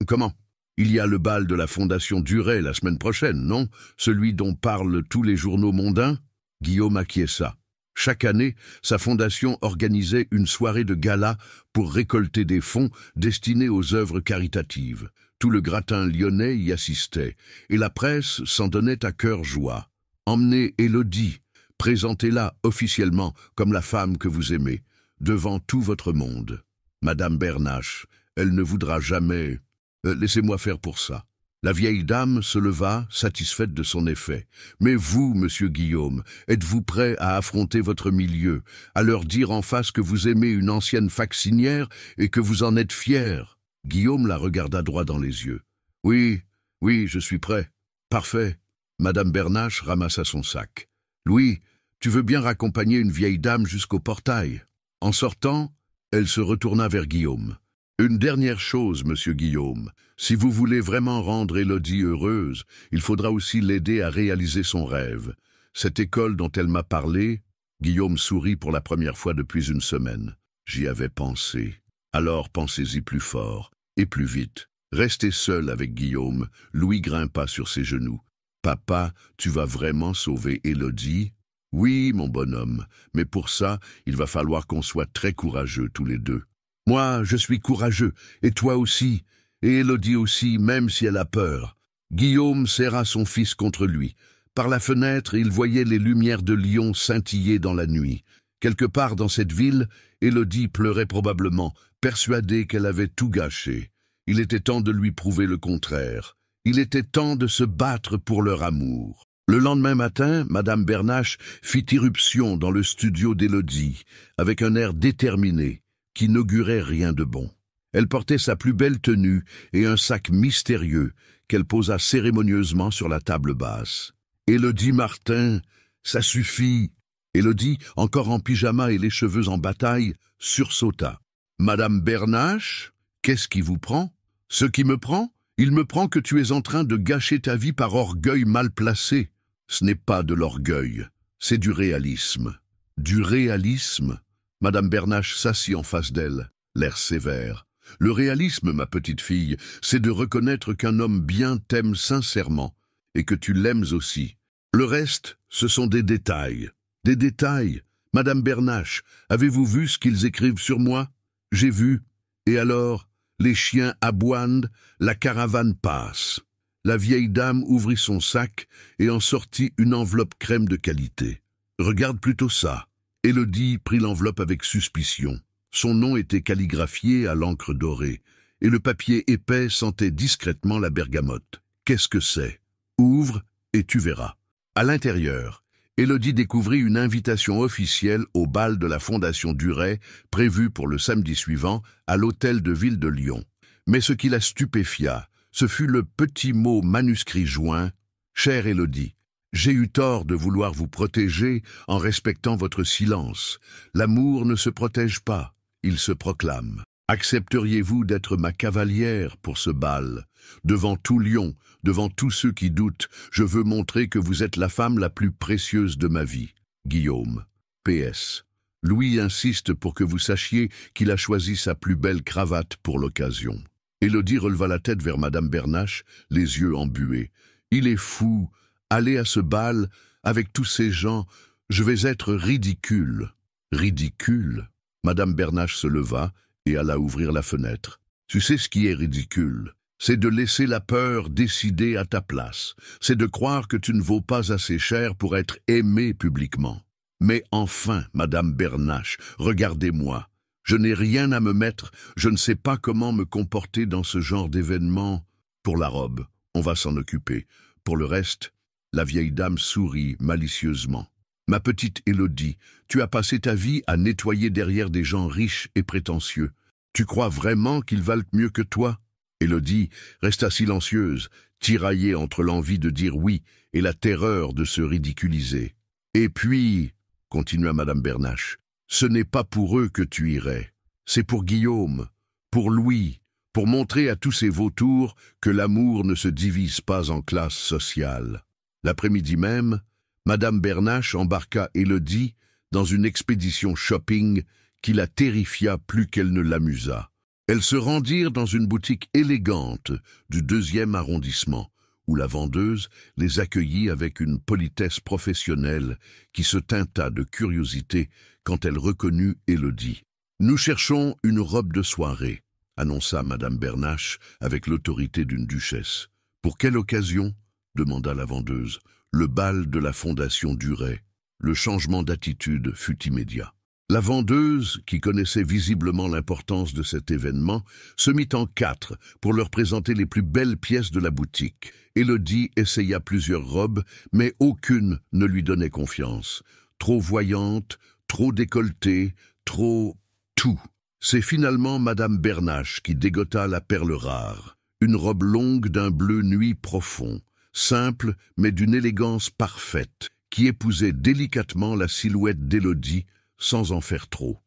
Comment ? Il y a le bal de la Fondation Duret la semaine prochaine, non? Celui dont parlent tous les journaux mondains ?» Guillaume acquiesça. Chaque année, sa fondation organisait une soirée de gala pour récolter des fonds destinés aux œuvres caritatives. Tout le gratin lyonnais y assistait, et la presse s'en donnait à cœur joie. Emmenez Élodie, présentez-la officiellement comme la femme que vous aimez, devant tout votre monde. Madame Bernache, elle ne voudra jamais... Laissez-moi faire pour ça. La vieille dame se leva, satisfaite de son effet. « Mais vous, monsieur Guillaume, êtes-vous prêt à affronter votre milieu, à leur dire en face que vous aimez une ancienne facsinière et que vous en êtes fier ?» Guillaume la regarda droit dans les yeux. « Oui, je suis prêt. Parfait. » Madame Bernache ramassa son sac. « Louis, tu veux bien raccompagner une vieille dame jusqu'au portail ?» En sortant, elle se retourna vers Guillaume. « Une dernière chose, monsieur Guillaume. Si vous voulez vraiment rendre Élodie heureuse, il faudra aussi l'aider à réaliser son rêve. Cette école dont elle m'a parlé... » Guillaume sourit pour la première fois depuis une semaine. « J'y avais pensé. Alors pensez-y plus fort et plus vite. Restez seul avec Guillaume. » Louis grimpa sur ses genoux. « Papa, tu vas vraiment sauver Élodie ? » « Oui, mon bonhomme, mais pour ça, il va falloir qu'on soit très courageux tous les deux. » « Moi, je suis courageux, et toi aussi, et Élodie aussi, même si elle a peur. » Guillaume serra son fils contre lui. Par la fenêtre, il voyait les lumières de Lyon scintiller dans la nuit. Quelque part dans cette ville, Élodie pleurait probablement, persuadée qu'elle avait tout gâché. Il était temps de lui prouver le contraire. Il était temps de se battre pour leur amour. Le lendemain matin, Madame Bernache fit irruption dans le studio d'Élodie, avec un air déterminé, qui n'augurait rien de bon. Elle portait sa plus belle tenue et un sac mystérieux qu'elle posa cérémonieusement sur la table basse. « Élodie Martin, ça suffit !» Élodie, encore en pyjama et les cheveux en bataille, sursauta. « Madame Bernache, qu'est-ce qui vous prend ?»« Ce qui me prend ? Il me prend que tu es en train de gâcher ta vie par orgueil mal placé. Ce n'est pas de l'orgueil, c'est du réalisme. » « Du réalisme ?» Madame Bernache s'assit en face d'elle, l'air sévère. « Le réalisme, ma petite fille, c'est de reconnaître qu'un homme bien t'aime sincèrement et que tu l'aimes aussi. Le reste, ce sont des détails. Des détails. Madame Bernache, avez-vous vu ce qu'ils écrivent sur moi? J'ai vu. Et alors, les chiens aboinent, la caravane passe. » La vieille dame ouvrit son sac et en sortit une enveloppe crème de qualité. « Regarde plutôt ça. » Élodie prit l'enveloppe avec suspicion. Son nom était calligraphié à l'encre dorée, et le papier épais sentait discrètement la bergamote. Qu'est-ce que c'est? Ouvre et tu verras. À l'intérieur, Élodie découvrit une invitation officielle au bal de la Fondation Duret, prévue pour le samedi suivant à l'hôtel de ville de Lyon. Mais ce qui la stupéfia, ce fut le petit mot manuscrit joint « Chère Élodie, j'ai eu tort de vouloir vous protéger en respectant votre silence. L'amour ne se protège pas, il se proclame. » Accepteriez-vous d'être ma cavalière pour ce bal? Devant tout Lyon, devant tous ceux qui doutent, je veux montrer que vous êtes la femme la plus précieuse de ma vie. Guillaume. PS. Louis insiste pour que vous sachiez qu'il a choisi sa plus belle cravate pour l'occasion. Élodie releva la tête vers Madame Bernache, les yeux embués. Il est fou. Aller à ce bal, avec tous ces gens, je vais être ridicule. Ridicule? Madame Bernache se leva et alla ouvrir la fenêtre. Tu sais ce qui est ridicule? C'est de laisser la peur décider à ta place. C'est de croire que tu ne vaux pas assez cher pour être aimé publiquement. Mais enfin, Madame Bernache, regardez-moi. Je n'ai rien à me mettre, je ne sais pas comment me comporter dans ce genre d'événement. Pour la robe, on va s'en occuper. Pour le reste, la vieille dame sourit malicieusement. Ma petite Élodie, tu as passé ta vie à nettoyer derrière des gens riches et prétentieux. Tu crois vraiment qu'ils valent mieux que toi? Élodie resta silencieuse, tiraillée entre l'envie de dire oui et la terreur de se ridiculiser. Et puis, continua Madame Bernache, ce n'est pas pour eux que tu irais. C'est pour Guillaume, pour Louis, pour montrer à tous ces vautours que l'amour ne se divise pas en classes sociales. L'après-midi même, Madame Bernache embarqua Élodie dans une expédition shopping qui la terrifia plus qu'elle ne l'amusa. Elles se rendirent dans une boutique élégante du 2e arrondissement, où la vendeuse les accueillit avec une politesse professionnelle qui se teinta de curiosité quand elle reconnut Élodie. « Nous cherchons une robe de soirée », annonça Madame Bernache avec l'autorité d'une duchesse. « Pour quelle occasion ?» demanda la vendeuse. Le bal de la Fondation durait. Le changement d'attitude fut immédiat. La vendeuse, qui connaissait visiblement l'importance de cet événement, se mit en 4 pour leur présenter les plus belles pièces de la boutique. Élodie essaya plusieurs robes, mais aucune ne lui donnait confiance. Trop voyante, trop décolletée, trop... tout. C'est finalement Madame Bernache qui dégota la perle rare. Une robe longue d'un bleu nuit profond, simple mais d'une élégance parfaite, qui épousait délicatement la silhouette d'Élodie sans en faire trop.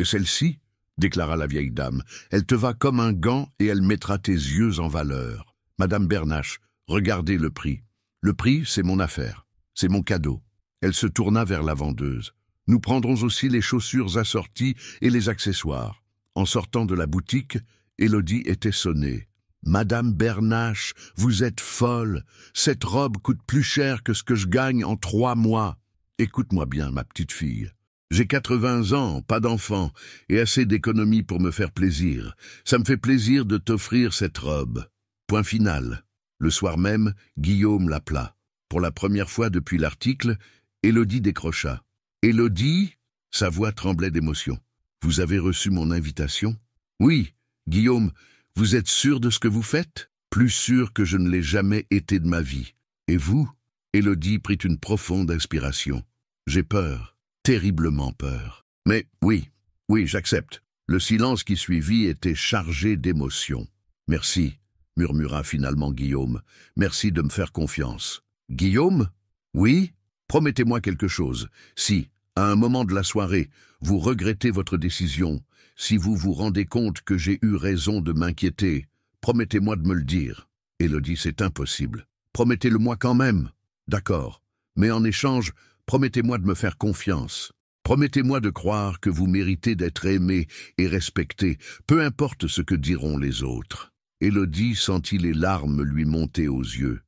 Celle-ci, déclara la vieille dame, elle te va comme un gant et elle mettra tes yeux en valeur. Madame Bernache, regardez le prix. Le prix, c'est mon affaire, c'est mon cadeau. Elle se tourna vers la vendeuse. Nous prendrons aussi les chaussures assorties et les accessoires. En sortant de la boutique, Élodie était sonnée. Madame Bernache, vous êtes folle. Cette robe coûte plus cher que ce que je gagne en 3 mois. Écoute-moi bien, ma petite fille. J'ai 80 ans, pas d'enfant, et assez d'économies pour me faire plaisir. Ça me fait plaisir de t'offrir cette robe. Point final. Le soir même, Guillaume l'appela. Pour la première fois depuis l'article, Élodie décrocha. « Élodie ?» Sa voix tremblait d'émotion. « Vous avez reçu mon invitation ?»« Oui, Guillaume, vous êtes sûr de ce que vous faites ?»« Plus sûr que je ne l'ai jamais été de ma vie. »« Et vous ?» Élodie prit une profonde inspiration. « J'ai peur, terriblement peur. Mais oui, j'accepte. » Le silence qui suivit était chargé d'émotion. « Merci, » murmura finalement Guillaume. « Merci de me faire confiance. »« Guillaume ? Oui ? Promettez-moi quelque chose. Si, à un moment de la soirée, vous regrettez votre décision, si vous vous rendez compte que j'ai eu raison de m'inquiéter, promettez-moi de me le dire. » Élodie, c'est impossible. Promettez-le-moi quand même. D'accord. Mais en échange, promettez-moi de me faire confiance. Promettez-moi de croire que vous méritez d'être aimé et respecté, peu importe ce que diront les autres. Élodie sentit les larmes lui monter aux yeux.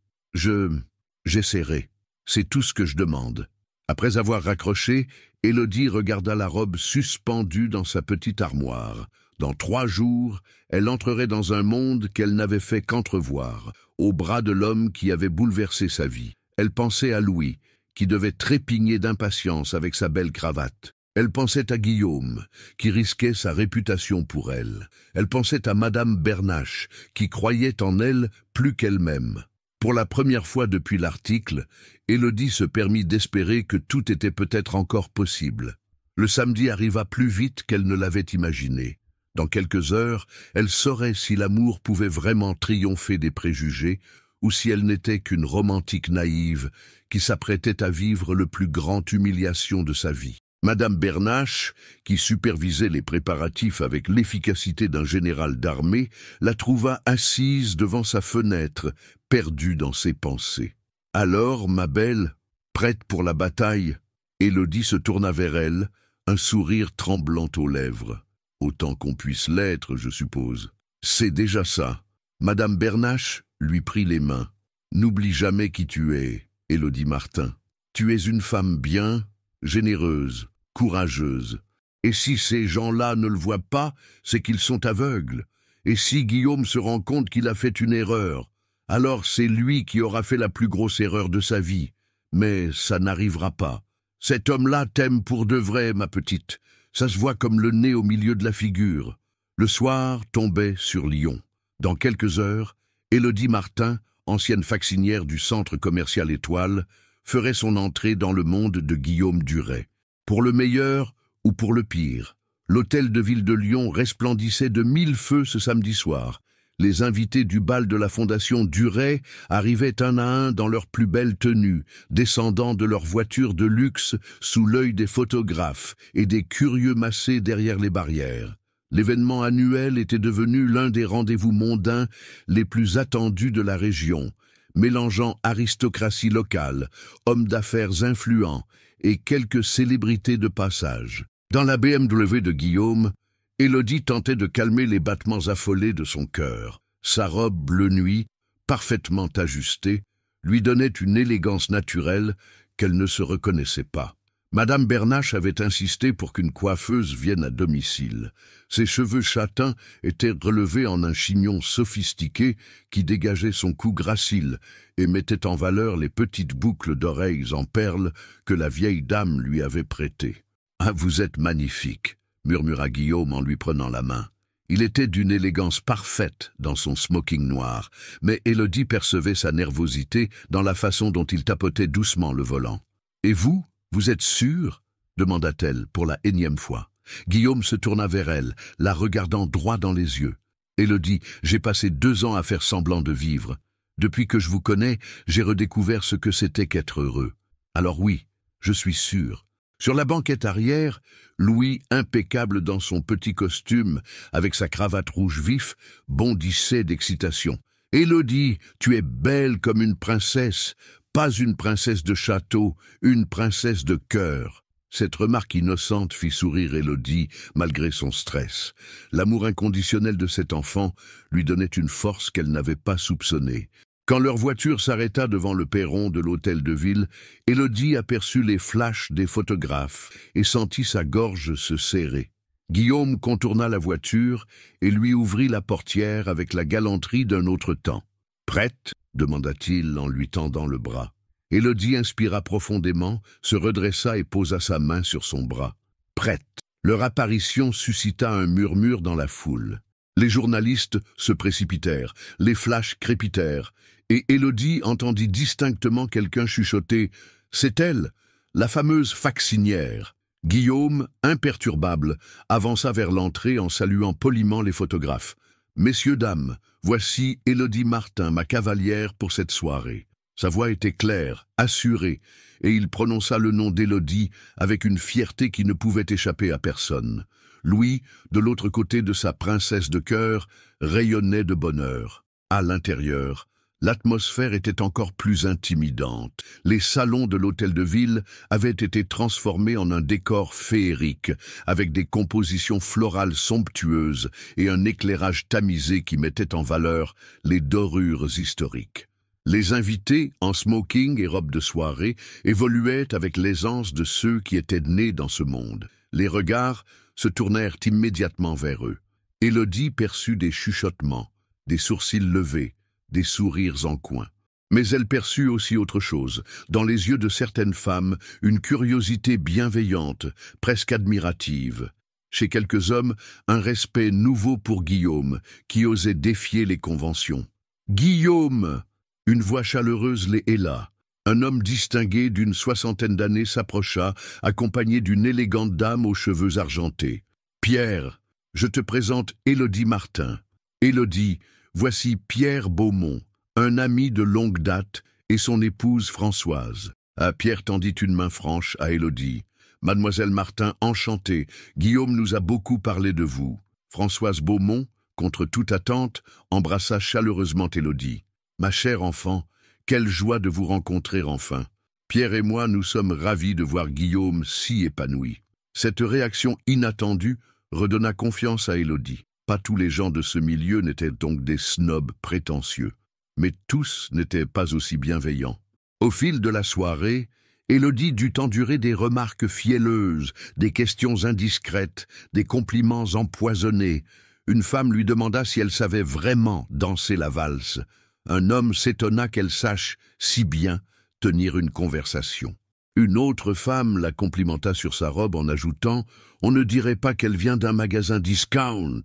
J'essaierai. C'est tout ce que je demande. Après avoir raccroché, Élodie regarda la robe suspendue dans sa petite armoire. Dans 3 jours, elle entrerait dans un monde qu'elle n'avait fait qu'entrevoir, au bras de l'homme qui avait bouleversé sa vie. Elle pensait à Louis, qui devait trépigner d'impatience avec sa belle cravate. Elle pensait à Guillaume, qui risquait sa réputation pour elle. Elle pensait à Madame Bernache, qui croyait en elle plus qu'elle-même. Pour la première fois depuis l'article, Élodie se permit d'espérer que tout était peut-être encore possible. Le samedi arriva plus vite qu'elle ne l'avait imaginé. Dans quelques heures, elle saurait si l'amour pouvait vraiment triompher des préjugés ou si elle n'était qu'une romantique naïve qui s'apprêtait à vivre le plus grand humiliation de sa vie. Madame Bernache, qui supervisait les préparatifs avec l'efficacité d'un général d'armée, la trouva assise devant sa fenêtre, perdue dans ses pensées. Alors, ma belle, prête pour la bataille, Élodie se tourna vers elle, un sourire tremblant aux lèvres. Autant qu'on puisse l'être, je suppose. C'est déjà ça. Madame Bernache lui prit les mains. N'oublie jamais qui tu es, Élodie Martin. Tu es une femme bien, généreuse, courageuse. Et si ces gens-là ne le voient pas, c'est qu'ils sont aveugles. Et si Guillaume se rend compte qu'il a fait une erreur, alors c'est lui qui aura fait la plus grosse erreur de sa vie. Mais ça n'arrivera pas. Cet homme-là t'aime pour de vrai, ma petite. Ça se voit comme le nez au milieu de la figure. Le soir tombait sur Lyon. Dans quelques heures, Élodie Martin, ancienne vaccinière du centre commercial Étoile, ferait son entrée dans le monde de Guillaume Duret. Pour le meilleur ou pour le pire, l'hôtel de ville de Lyon resplendissait de 1000 feux ce samedi soir. Les invités du bal de la fondation Duret arrivaient un à un dans leurs plus belles tenues, descendant de leurs voitures de luxe sous l'œil des photographes et des curieux massés derrière les barrières. L'événement annuel était devenu l'un des rendez-vous mondains les plus attendus de la région, mélangeant aristocratie locale, hommes d'affaires influents et quelques célébrités de passage. Dans la BMW de Guillaume, Élodie tentait de calmer les battements affolés de son cœur. Sa robe bleu nuit, parfaitement ajustée, lui donnait une élégance naturelle qu'elle ne se reconnaissait pas. Madame Bernache avait insisté pour qu'une coiffeuse vienne à domicile. Ses cheveux châtains étaient relevés en un chignon sophistiqué qui dégageait son cou gracile et mettait en valeur les petites boucles d'oreilles en perles que la vieille dame lui avait prêtées. « Ah, vous êtes magnifique !» murmura Guillaume en lui prenant la main. Il était d'une élégance parfaite dans son smoking noir, mais Élodie percevait sa nervosité dans la façon dont il tapotait doucement le volant. « Et vous ? Vous êtes sûre ?» demanda-t-elle pour la énième fois. Guillaume se tourna vers elle, la regardant droit dans les yeux. « Élodie, j'ai passé 2 ans à faire semblant de vivre. Depuis que je vous connais, j'ai redécouvert ce que c'était qu'être heureux. Alors oui, je suis sûre. » Sur la banquette arrière, Louis, impeccable dans son petit costume, avec sa cravate rouge vif, bondissait d'excitation. « Élodie, tu es belle comme une princesse. Pas une princesse de château, une princesse de cœur. » Cette remarque innocente fit sourire Élodie, malgré son stress. L'amour inconditionnel de cet enfant lui donnait une force qu'elle n'avait pas soupçonnée. Quand leur voiture s'arrêta devant le perron de l'hôtel de ville, Élodie aperçut les flashs des photographes et sentit sa gorge se serrer. Guillaume contourna la voiture et lui ouvrit la portière avec la galanterie d'un autre temps. « Prête ?» demanda-t-il en lui tendant le bras. Élodie inspira profondément, se redressa et posa sa main sur son bras. « Prête !» Leur apparition suscita un murmure dans la foule. Les journalistes se précipitèrent, les flashs crépitèrent, et Élodie entendit distinctement quelqu'un chuchoter « C'est elle, la fameuse vaccinière !» Guillaume, imperturbable, avança vers l'entrée en saluant poliment les photographes. « Messieurs, dames, voici Élodie Martin, ma cavalière pour cette soirée. » Sa voix était claire, assurée, et il prononça le nom d'Élodie avec une fierté qui ne pouvait échapper à personne. Louis, de l'autre côté de sa princesse de cœur, rayonnait de bonheur. À l'intérieur, l'atmosphère était encore plus intimidante. Les salons de l'hôtel de ville avaient été transformés en un décor féerique, avec des compositions florales somptueuses et un éclairage tamisé qui mettait en valeur les dorures historiques. Les invités, en smoking et robe de soirée, évoluaient avec l'aisance de ceux qui étaient nés dans ce monde. Les regards se tournèrent immédiatement vers eux. Élodie perçut des chuchotements, des sourcils levés, des sourires en coin. Mais elle perçut aussi autre chose, dans les yeux de certaines femmes, une curiosité bienveillante, presque admirative. Chez quelques hommes, un respect nouveau pour Guillaume, qui osait défier les conventions. « Guillaume !» Une voix chaleureuse les héla. Un homme distingué d'une 60aine d'années s'approcha, accompagné d'une élégante dame aux cheveux argentés. « Pierre, je te présente Élodie Martin. Élodie, voici Pierre Beaumont, un ami de longue date, et son épouse Françoise. » Pierre tendit une main franche à Élodie. « Mademoiselle Martin, enchantée, Guillaume nous a beaucoup parlé de vous. Françoise Beaumont, contre toute attente, embrassa chaleureusement Élodie. Ma chère enfant, quelle joie de vous rencontrer enfin. Pierre et moi, nous sommes ravis de voir Guillaume si épanoui. Cette réaction inattendue redonna confiance à Élodie. Pas tous les gens de ce milieu n'étaient donc des snobs prétentieux, mais tous n'étaient pas aussi bienveillants. Au fil de la soirée, Élodie dut endurer des remarques fielleuses, des questions indiscrètes, des compliments empoisonnés. Une femme lui demanda si elle savait vraiment danser la valse. Un homme s'étonna qu'elle sache si bien tenir une conversation. Une autre femme la complimenta sur sa robe en ajoutant « On ne dirait pas qu'elle vient d'un magasin discount ».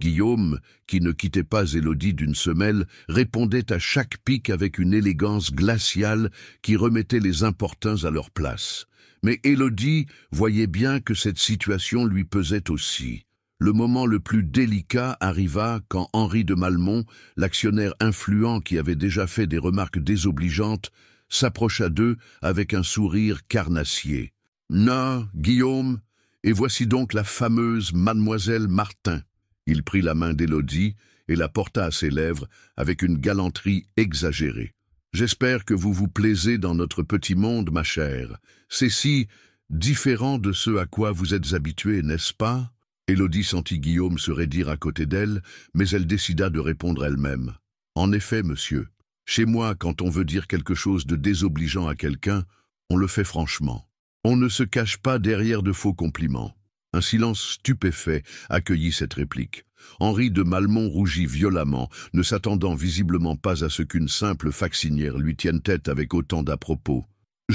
Guillaume, qui ne quittait pas Élodie d'une semelle, répondait à chaque pique avec une élégance glaciale qui remettait les importuns à leur place. Mais Élodie voyait bien que cette situation lui pesait aussi. Le moment le plus délicat arriva quand Henri de Malmont, l'actionnaire influent qui avait déjà fait des remarques désobligeantes, s'approcha d'eux avec un sourire carnassier. « Non, Guillaume, et voici donc la fameuse Mademoiselle Martin. » Il prit la main d'Élodie et la porta à ses lèvres avec une galanterie exagérée. « J'espère que vous vous plaisez dans notre petit monde, ma chère. C'est si différent de ce à quoi vous êtes habituée, n'est-ce pas ?» Élodie sentit Guillaume se raidir à côté d'elle, mais elle décida de répondre elle-même. « En effet, monsieur, chez moi, quand on veut dire quelque chose de désobligeant à quelqu'un, on le fait franchement. On ne se cache pas derrière de faux compliments. » Un silence stupéfait accueillit cette réplique. Henri de Malmont rougit violemment, ne s'attendant visiblement pas à ce qu'une simple facsinière lui tienne tête avec autant d'à-propos. «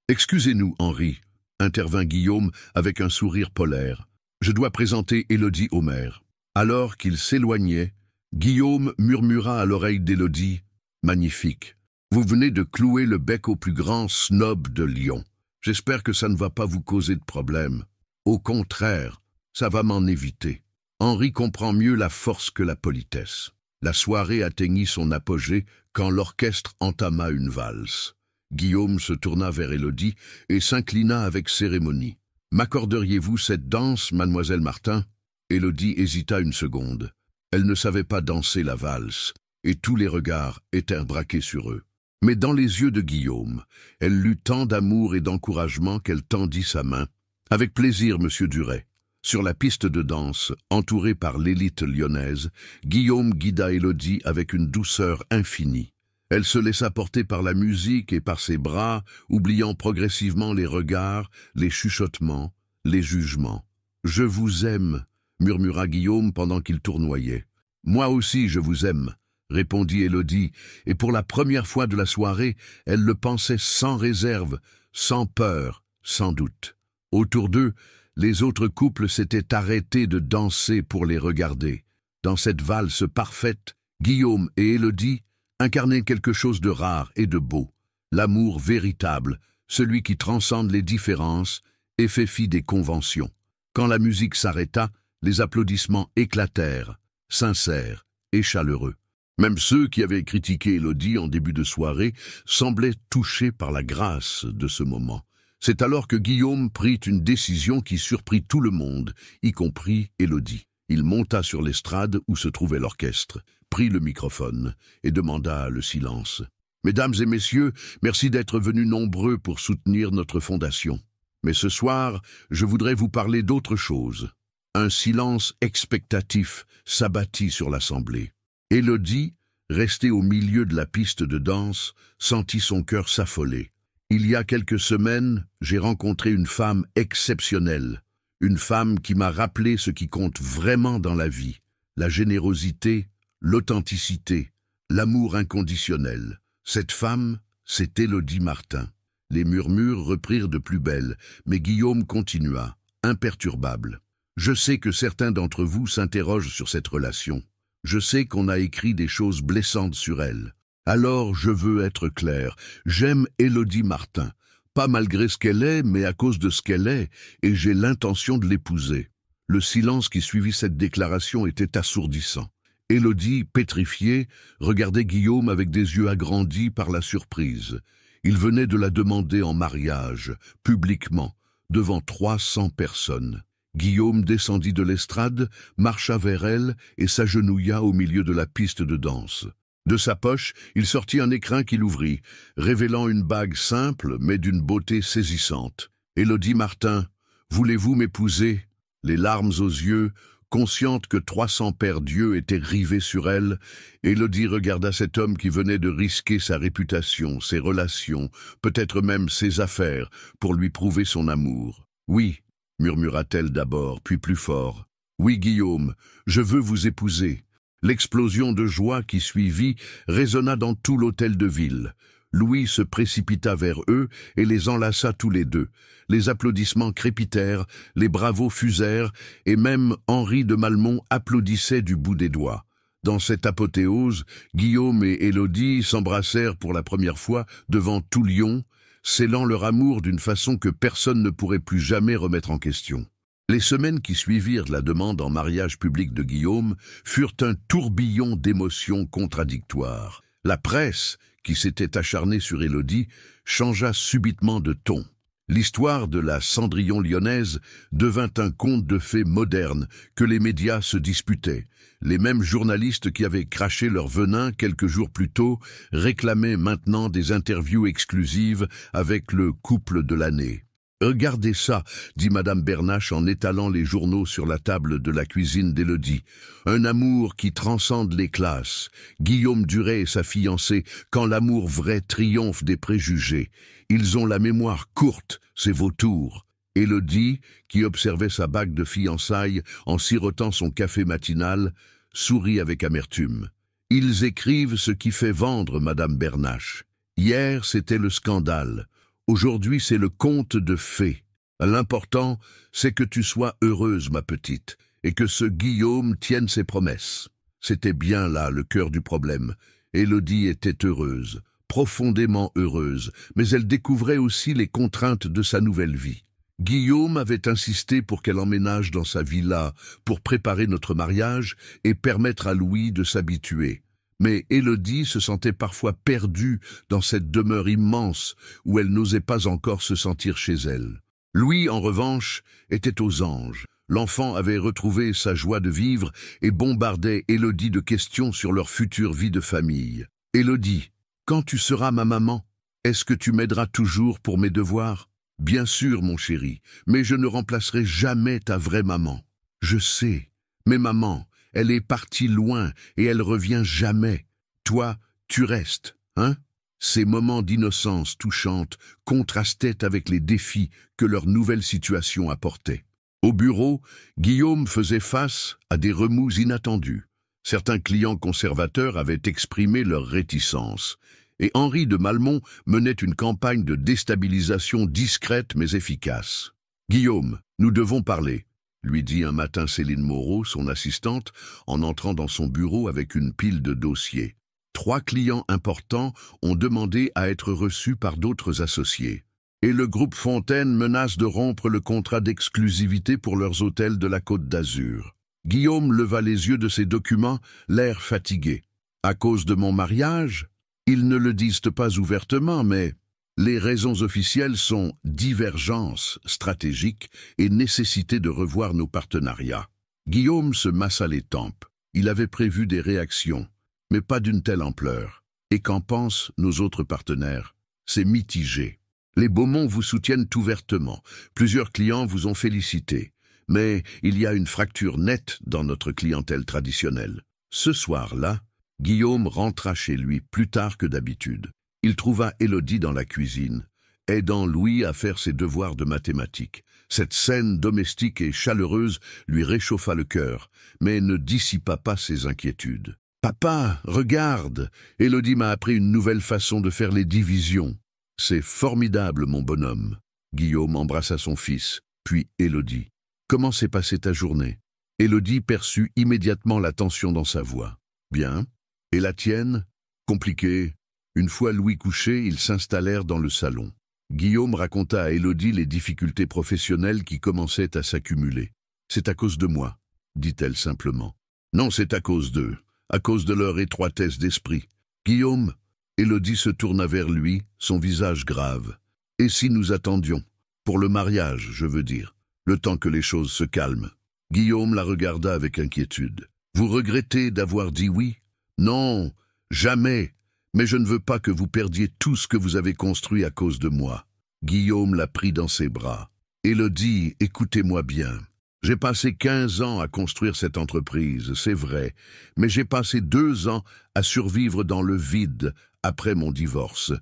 Excusez-nous, Henri, » intervint Guillaume avec un sourire polaire. « Je dois présenter Élodie au maire. » Alors qu'il s'éloignait, Guillaume murmura à l'oreille d'Élodie « Magnifique. Vous venez de clouer le bec au plus grand snob de Lyon. J'espère que ça ne va pas vous causer de problème. Au contraire, ça va m'en éviter. » Henri comprend mieux la force que la politesse. La soirée atteignit son apogée quand l'orchestre entama une valse. Guillaume se tourna vers Élodie et s'inclina avec cérémonie. « M'accorderiez-vous cette danse, mademoiselle Martin ?» Élodie hésita une seconde. Elle ne savait pas danser la valse, et tous les regards étaient braqués sur eux. Mais dans les yeux de Guillaume, elle lut tant d'amour et d'encouragement qu'elle tendit sa main. « Avec plaisir, monsieur Duret. » Sur la piste de danse, entourée par l'élite lyonnaise, Guillaume guida Élodie avec une douceur infinie. Elle se laissa porter par la musique et par ses bras, oubliant progressivement les regards, les chuchotements, les jugements. « Je vous aime », murmura Guillaume pendant qu'il tournoyait. « Moi aussi, je vous aime », répondit Élodie, et pour la première fois de la soirée, elle le pensait sans réserve, sans peur, sans doute. Autour d'eux, les autres couples s'étaient arrêtés de danser pour les regarder. Dans cette valse parfaite, Guillaume et Élodie incarnaient quelque chose de rare et de beau, l'amour véritable, celui qui transcende les différences et fait fi des conventions. Quand la musique s'arrêta, les applaudissements éclatèrent, sincères et chaleureux. Même ceux qui avaient critiqué Élodie en début de soirée semblaient touchés par la grâce de ce moment. C'est alors que Guillaume prit une décision qui surprit tout le monde, y compris Élodie. Il monta sur l'estrade où se trouvait l'orchestre, prit le microphone et demanda le silence. « Mesdames et messieurs, merci d'être venus nombreux pour soutenir notre fondation. Mais ce soir, je voudrais vous parler d'autre chose. » Un silence expectatif s'abattit sur l'assemblée. Élodie, restée au milieu de la piste de danse, sentit son cœur s'affoler. « Il y a quelques semaines, j'ai rencontré une femme exceptionnelle, une femme qui m'a rappelé ce qui compte vraiment dans la vie, la générosité, l'authenticité, l'amour inconditionnel. Cette femme, c'est Élodie Martin. » Les murmures reprirent de plus belle, mais Guillaume continua, imperturbable. « Je sais que certains d'entre vous s'interrogent sur cette relation. Je sais qu'on a écrit des choses blessantes sur elle. Alors je veux être clair, j'aime Élodie Martin, pas malgré ce qu'elle est, mais à cause de ce qu'elle est, et j'ai l'intention de l'épouser. » Le silence qui suivit cette déclaration était assourdissant. Élodie, pétrifiée, regardait Guillaume avec des yeux agrandis par la surprise. Il venait de la demander en mariage, publiquement, devant 300 personnes. Guillaume descendit de l'estrade, marcha vers elle et s'agenouilla au milieu de la piste de danse. De sa poche, il sortit un écrin qu'il ouvrit, révélant une bague simple mais d'une beauté saisissante. « Élodie Martin, voulez-vous m'épouser ?» Les larmes aux yeux, consciente que 300 pères dieux étaient rivés sur elle, Élodie regarda cet homme qui venait de risquer sa réputation, ses relations, peut-être même ses affaires, pour lui prouver son amour. « Oui », murmura-t-elle d'abord, puis plus fort. « Oui, Guillaume, je veux vous épouser. » L'explosion de joie qui suivit résonna dans tout l'hôtel de ville. Louis se précipita vers eux et les enlaça tous les deux. Les applaudissements crépitèrent, les bravos fusèrent, et même Henri de Malmont applaudissait du bout des doigts. Dans cette apothéose, Guillaume et Élodie s'embrassèrent pour la première fois devant tout Lyon, scellant leur amour d'une façon que personne ne pourrait plus jamais remettre en question. Les semaines qui suivirent la demande en mariage public de Guillaume furent un tourbillon d'émotions contradictoires. La presse, qui s'était acharnée sur Élodie, changea subitement de ton. L'histoire de la Cendrillon lyonnaise devint un conte de fées moderne que les médias se disputaient. Les mêmes journalistes qui avaient craché leur venin quelques jours plus tôt réclamaient maintenant des interviews exclusives avec le couple de l'année. « Regardez ça », dit Madame Bernache en étalant les journaux sur la table de la cuisine d'Élodie. « Un amour qui transcende les classes. Guillaume Duret et sa fiancée, quand l'amour vrai triomphe des préjugés. Ils ont la mémoire courte, c'est vautours. » Élodie, qui observait sa bague de fiançailles en sirotant son café matinal, sourit avec amertume. « Ils écrivent ce qui fait vendre, Madame Bernache. Hier, c'était le scandale. Aujourd'hui, c'est le conte de fées. L'important, c'est que tu sois heureuse, ma petite, et que ce Guillaume tienne ses promesses. » C'était bien là le cœur du problème. Élodie était heureuse, profondément heureuse, mais elle découvrait aussi les contraintes de sa nouvelle vie. Guillaume avait insisté pour qu'elle emménage dans sa villa pour préparer notre mariage et permettre à Louis de s'habituer. Mais Élodie se sentait parfois perdue dans cette demeure immense où elle n'osait pas encore se sentir chez elle. Louis, en revanche, était aux anges. L'enfant avait retrouvé sa joie de vivre et bombardait Élodie de questions sur leur future vie de famille. « Élodie, quand tu seras ma maman, est-ce que tu m'aideras toujours pour mes devoirs ? » « Bien sûr, mon chéri, mais je ne remplacerai jamais ta vraie maman. »« Je sais, mais maman, elle est partie loin et elle revient jamais. Toi, tu restes, hein ?» Ces moments d'innocence touchante contrastaient avec les défis que leur nouvelle situation apportait. Au bureau, Guillaume faisait face à des remous inattendus. Certains clients conservateurs avaient exprimé leur réticence. Et Henri de Malmont menait une campagne de déstabilisation discrète mais efficace. « Guillaume, nous devons parler », lui dit un matin Céline Moreau, son assistante, en entrant dans son bureau avec une pile de dossiers. 3 clients importants ont demandé à être reçus par d'autres associés. Et le groupe Fontaine menace de rompre le contrat d'exclusivité pour leurs hôtels de la Côte d'Azur. Guillaume leva les yeux de ses documents, l'air fatigué. « À cause de mon mariage ?» Ils ne le disent pas ouvertement, mais les raisons officielles sont divergence stratégique et nécessité de revoir nos partenariats. Guillaume se massa les tempes. Il avait prévu des réactions, mais pas d'une telle ampleur. Et qu'en pensent nos autres partenaires? C'est mitigé. Les Beaumont vous soutiennent ouvertement. Plusieurs clients vous ont félicité. Mais il y a une fracture nette dans notre clientèle traditionnelle. Ce soir-là, Guillaume rentra chez lui plus tard que d'habitude. Il trouva Élodie dans la cuisine, aidant Louis à faire ses devoirs de mathématiques. Cette scène domestique et chaleureuse lui réchauffa le cœur, mais ne dissipa pas ses inquiétudes. « Papa, regarde, Élodie m'a appris une nouvelle façon de faire les divisions. »« C'est formidable, mon bonhomme. » Guillaume embrassa son fils, puis Élodie. « Comment s'est passée ta journée ?» Élodie perçut immédiatement la tension dans sa voix. « Bien. Et la tienne ? Compliqué. » Une fois Louis couché, ils s'installèrent dans le salon. Guillaume raconta à Élodie les difficultés professionnelles qui commençaient à s'accumuler. « C'est à cause de moi, » dit-elle simplement. « Non, c'est à cause d'eux, à cause de leur étroitesse d'esprit. Guillaume, Élodie se tourna vers lui, son visage grave. « Et si nous attendions? Pour le mariage, je veux dire, le temps que les choses se calment. » Guillaume la regarda avec inquiétude. « Vous regrettez d'avoir dit oui? » ?»« Non, jamais. Mais je ne veux pas que vous perdiez tout ce que vous avez construit à cause de moi. » Guillaume la prit dans ses bras. « Élodie, écoutez-moi bien. J'ai passé 15 ans à construire cette entreprise, c'est vrai, mais j'ai passé 2 ans à survivre dans le vide après mon divorce.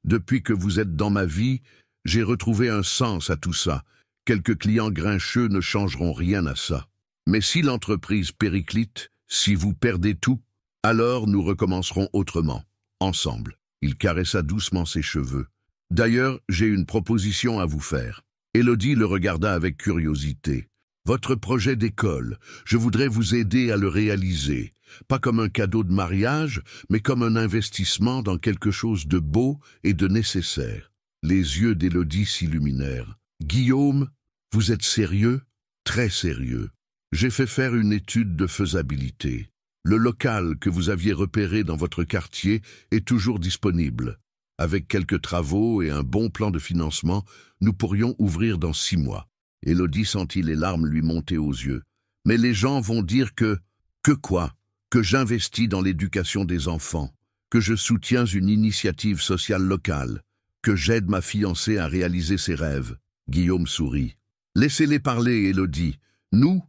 Depuis que vous êtes dans ma vie, j'ai retrouvé un sens à tout ça. Quelques clients grincheux ne changeront rien à ça. Mais si l'entreprise périclite, si vous perdez tout, alors nous recommencerons autrement, ensemble. » Il caressa doucement ses cheveux. « D'ailleurs, j'ai une proposition à vous faire. » Élodie le regarda avec curiosité. « Votre projet d'école, je voudrais vous aider à le réaliser. Pas comme un cadeau de mariage, mais comme un investissement dans quelque chose de beau et de nécessaire. » Les yeux d'Élodie s'illuminèrent. « Guillaume, vous êtes sérieux? Très sérieux. J'ai fait faire une étude de faisabilité. Le local que vous aviez repéré dans votre quartier est toujours disponible. Avec quelques travaux et un bon plan de financement, nous pourrions ouvrir dans 6 mois. » Élodie sentit les larmes lui monter aux yeux. « Mais les gens vont dire que... » « Que quoi? Que j'investis dans l'éducation des enfants, que je soutiens une initiative sociale locale, que j'aide ma fiancée à réaliser ses rêves. » Guillaume sourit. « Laissez-les parler, Élodie. Nous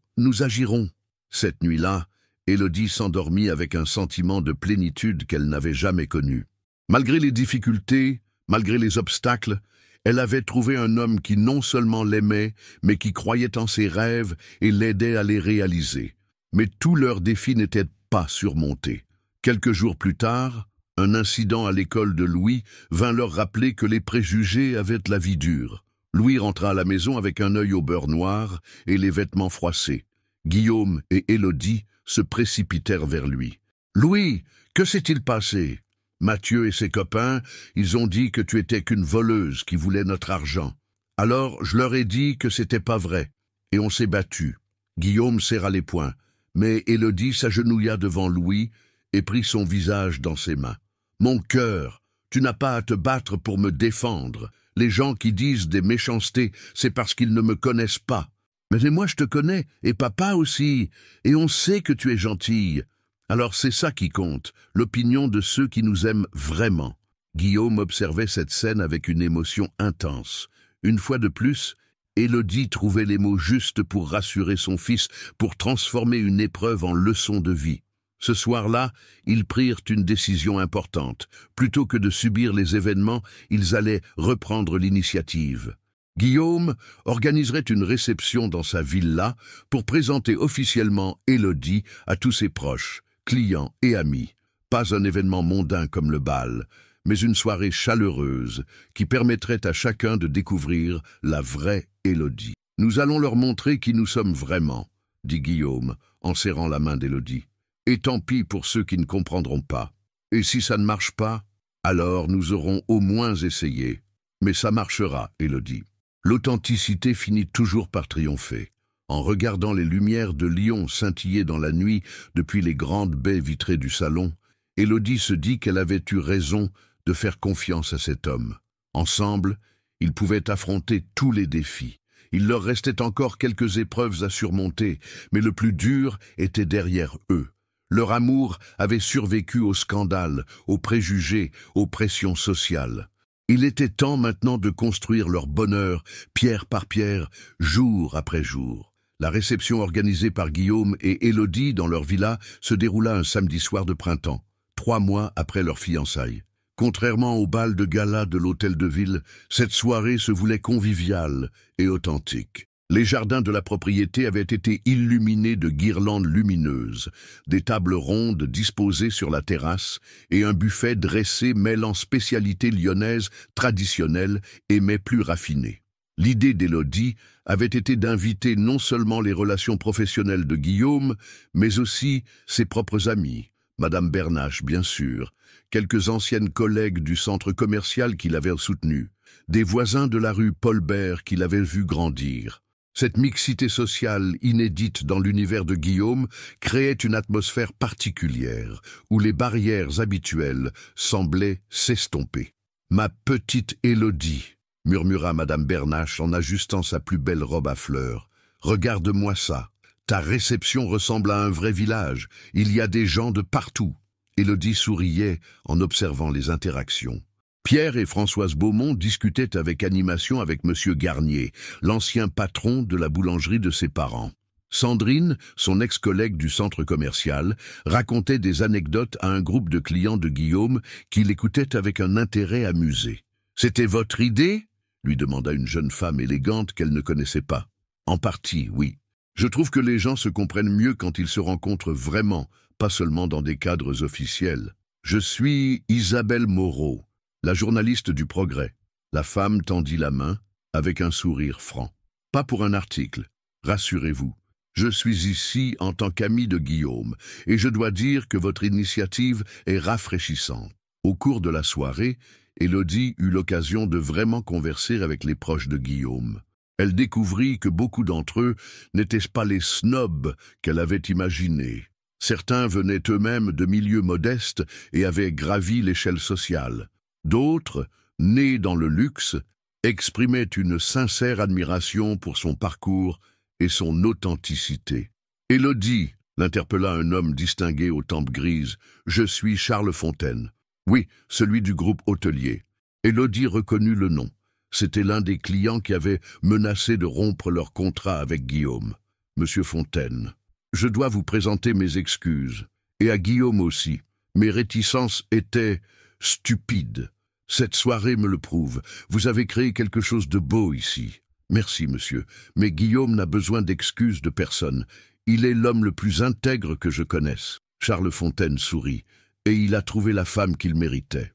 agirons. » Cette nuit-là, Élodie s'endormit avec un sentiment de plénitude qu'elle n'avait jamais connu. Malgré les difficultés, malgré les obstacles, elle avait trouvé un homme qui non seulement l'aimait, mais qui croyait en ses rêves et l'aidait à les réaliser. Mais tous leurs défis n'étaient pas surmontés. Quelques jours plus tard, un incident à l'école de Louis vint leur rappeler que les préjugés avaient la vie dure. Louis rentra à la maison avec un œil au beurre noir et les vêtements froissés. Guillaume et Élodie se précipitèrent vers lui. « Louis, que s'est-il passé? Mathieu et ses copains, ils ont dit que tu étais qu'une voleuse qui voulait notre argent. Alors je leur ai dit que c'était pas vrai, et on s'est battu. » Guillaume serra les poings, mais Élodie s'agenouilla devant Louis et prit son visage dans ses mains. « Mon cœur, tu n'as pas à te battre pour me défendre. Les gens qui disent des méchancetés, c'est parce qu'ils ne me connaissent pas. Mais moi je te connais, et papa aussi, et on sait que tu es gentille. Alors c'est ça qui compte, l'opinion de ceux qui nous aiment vraiment. » Guillaume observait cette scène avec une émotion intense. Une fois de plus, Élodie trouvait les mots justes pour rassurer son fils, pour transformer une épreuve en leçon de vie. Ce soir-là, ils prirent une décision importante. Plutôt que de subir les événements, ils allaient reprendre l'initiative. Guillaume organiserait une réception dans sa villa pour présenter officiellement Élodie à tous ses proches, clients et amis. Pas un événement mondain comme le bal, mais une soirée chaleureuse qui permettrait à chacun de découvrir la vraie Élodie. « Nous allons leur montrer qui nous sommes vraiment, » dit Guillaume en serrant la main d'Élodie. « Et tant pis pour ceux qui ne comprendront pas. Et si ça ne marche pas, alors nous aurons au moins essayé. Mais ça marchera, Élodie. » L'authenticité finit toujours par triompher. En regardant les lumières de Lyon scintiller dans la nuit depuis les grandes baies vitrées du salon, Élodie se dit qu'elle avait eu raison de faire confiance à cet homme. Ensemble, ils pouvaient affronter tous les défis. Il leur restait encore quelques épreuves à surmonter, mais le plus dur était derrière eux. Leur amour avait survécu aux scandales, aux préjugés, aux pressions sociales. Il était temps maintenant de construire leur bonheur, pierre par pierre, jour après jour. La réception organisée par Guillaume et Élodie dans leur villa se déroula un samedi soir de printemps, 3 mois après leur fiançailles. Contrairement au bal de gala de l'hôtel de ville, cette soirée se voulait conviviale et authentique. Les jardins de la propriété avaient été illuminés de guirlandes lumineuses, des tables rondes disposées sur la terrasse et un buffet dressé mêlant spécialités lyonnaises traditionnelles et mets plus raffinés. L'idée d'Élodie avait été d'inviter non seulement les relations professionnelles de Guillaume, mais aussi ses propres amis, Madame Bernache bien sûr, quelques anciennes collègues du centre commercial qui l'avaient soutenu, des voisins de la rue Paul Bert qui l'avaient vu grandir. Cette mixité sociale inédite dans l'univers de Guillaume créait une atmosphère particulière, où les barrières habituelles semblaient s'estomper. « Ma petite Élodie !» murmura Madame Bernache en ajustant sa plus belle robe à fleurs. « Regarde-moi ça. Ta réception ressemble à un vrai village. Il y a des gens de partout. » Élodie souriait en observant les interactions. Pierre et Françoise Beaumont discutaient avec animation avec Monsieur Garnier, l'ancien patron de la boulangerie de ses parents. Sandrine, son ex-collègue du centre commercial, racontait des anecdotes à un groupe de clients de Guillaume qui l'écoutaient avec un intérêt amusé. « C'était votre idée ?» lui demanda une jeune femme élégante qu'elle ne connaissait pas. « En partie, oui. Je trouve que les gens se comprennent mieux quand ils se rencontrent vraiment, pas seulement dans des cadres officiels. Je suis Isabelle Moreau, la journaliste du Progrès. » La femme tendit la main avec un sourire franc. « Pas pour un article, rassurez-vous. Je suis ici en tant qu'ami de Guillaume, et je dois dire que votre initiative est rafraîchissante. » Au cours de la soirée, Élodie eut l'occasion de vraiment converser avec les proches de Guillaume. Elle découvrit que beaucoup d'entre eux n'étaient pas les snobs qu'elle avait imaginés. Certains venaient eux-mêmes de milieux modestes et avaient gravi l'échelle sociale. D'autres, nés dans le luxe, exprimaient une sincère admiration pour son parcours et son authenticité. « Élodie !» l'interpella un homme distingué aux tempes grises. « Je suis Charles Fontaine. » « Oui, celui du groupe hôtelier. » Élodie reconnut le nom. C'était l'un des clients qui avait menacé de rompre leur contrat avec Guillaume. « Monsieur Fontaine, je dois vous présenter mes excuses. Et à Guillaume aussi. Mes réticences étaient stupides. Cette soirée me le prouve. Vous avez créé quelque chose de beau ici. Merci, monsieur. Mais Guillaume n'a besoin d'excuses de personne. Il est l'homme le plus intègre que je connaisse. » Charles Fontaine sourit. « Et il a trouvé la femme qu'il méritait.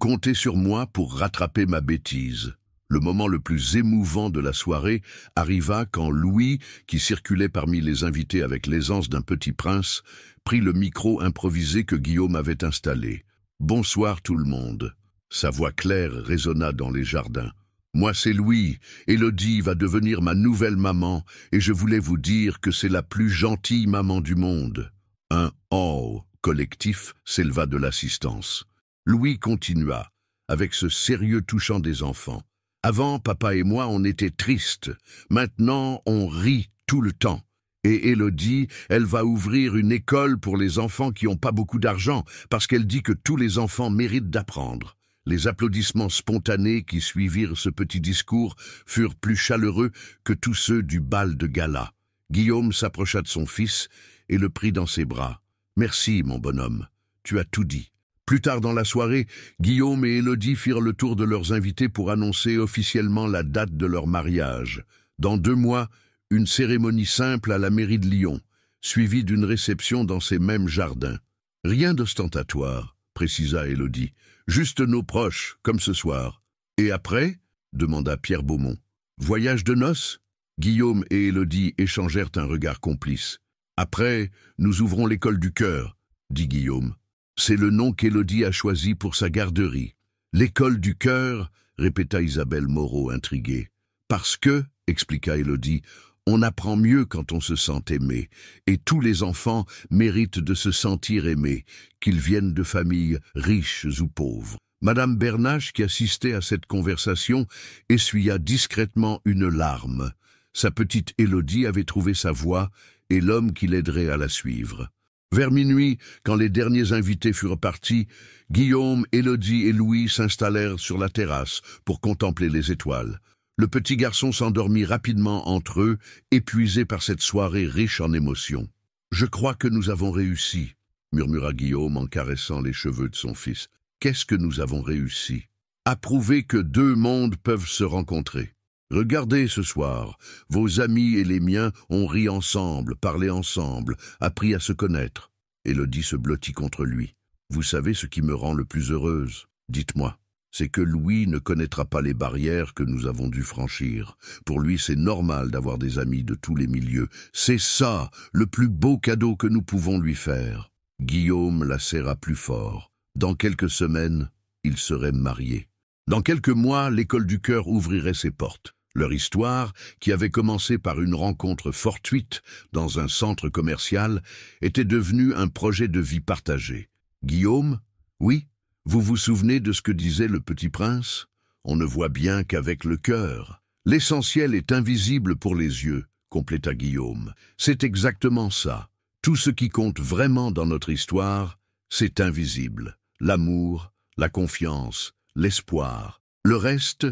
Comptez sur moi pour rattraper ma bêtise. » Le moment le plus émouvant de la soirée arriva quand Louis, qui circulait parmi les invités avec l'aisance d'un petit prince, prit le micro improvisé que Guillaume avait installé. « Bonsoir tout le monde. » Sa voix claire résonna dans les jardins. « Moi c'est Louis. Élodie va devenir ma nouvelle maman et je voulais vous dire que c'est la plus gentille maman du monde. » Un « oh » collectif s'éleva de l'assistance. Louis continua, avec ce sérieux touchant des enfants. « Avant, papa et moi, on était tristes. Maintenant, on rit tout le temps. Et Élodie, elle va ouvrir une école pour les enfants qui n'ont pas beaucoup d'argent, parce qu'elle dit que tous les enfants méritent d'apprendre. » Les applaudissements spontanés qui suivirent ce petit discours furent plus chaleureux que tous ceux du bal de gala. Guillaume s'approcha de son fils et le prit dans ses bras. « Merci, mon bonhomme, tu as tout dit. » Plus tard dans la soirée, Guillaume et Élodie firent le tour de leurs invités pour annoncer officiellement la date de leur mariage. Dans 2 mois, une cérémonie simple à la mairie de Lyon, suivie d'une réception dans ces mêmes jardins. « Rien d'ostentatoire, » précisa Élodie. « Juste nos proches, comme ce soir. »« Et après ?» demanda Pierre Beaumont. « Voyage de noces ?» Guillaume et Élodie échangèrent un regard complice. « Après, nous ouvrons l'école du cœur, » dit Guillaume. C'est le nom qu'Élodie a choisi pour sa garderie. « L'école du cœur » répéta Isabelle Moreau intriguée. « Parce que, » expliqua Élodie, « on apprend mieux quand on se sent aimé, et tous les enfants méritent de se sentir aimés, qu'ils viennent de familles riches ou pauvres. » Madame Bernache, qui assistait à cette conversation, essuya discrètement une larme. Sa petite Élodie avait trouvé sa voie et l'homme qui l'aiderait à la suivre. Vers minuit, quand les derniers invités furent partis, Guillaume, Élodie et Louis s'installèrent sur la terrasse pour contempler les étoiles. Le petit garçon s'endormit rapidement entre eux, épuisé par cette soirée riche en émotions. « Je crois que nous avons réussi, » murmura Guillaume en caressant les cheveux de son fils. « Qu'est-ce que nous avons réussi ? À prouver que 2 mondes peuvent se rencontrer. Regardez ce soir, vos amis et les miens ont ri ensemble, parlé ensemble, appris à se connaître. » Élodie se blottit contre lui. « Vous savez ce qui me rend le plus heureuse ? Dites-moi. C'est que Louis ne connaîtra pas les barrières que nous avons dû franchir. Pour lui, c'est normal d'avoir des amis de tous les milieux. C'est ça, le plus beau cadeau que nous pouvons lui faire. » Guillaume la serra plus fort. Dans quelques semaines, il serait marié. Dans quelques mois, l'école du cœur ouvrirait ses portes. Leur histoire, qui avait commencé par une rencontre fortuite dans un centre commercial, était devenue un projet de vie partagé. Guillaume? Oui? Vous vous souvenez de ce que disait le Petit Prince? On ne voit bien qu'avec le cœur. L'essentiel est invisible pour les yeux, compléta Guillaume. C'est exactement ça. Tout ce qui compte vraiment dans notre histoire, c'est invisible. L'amour, la confiance, l'espoir. Le reste,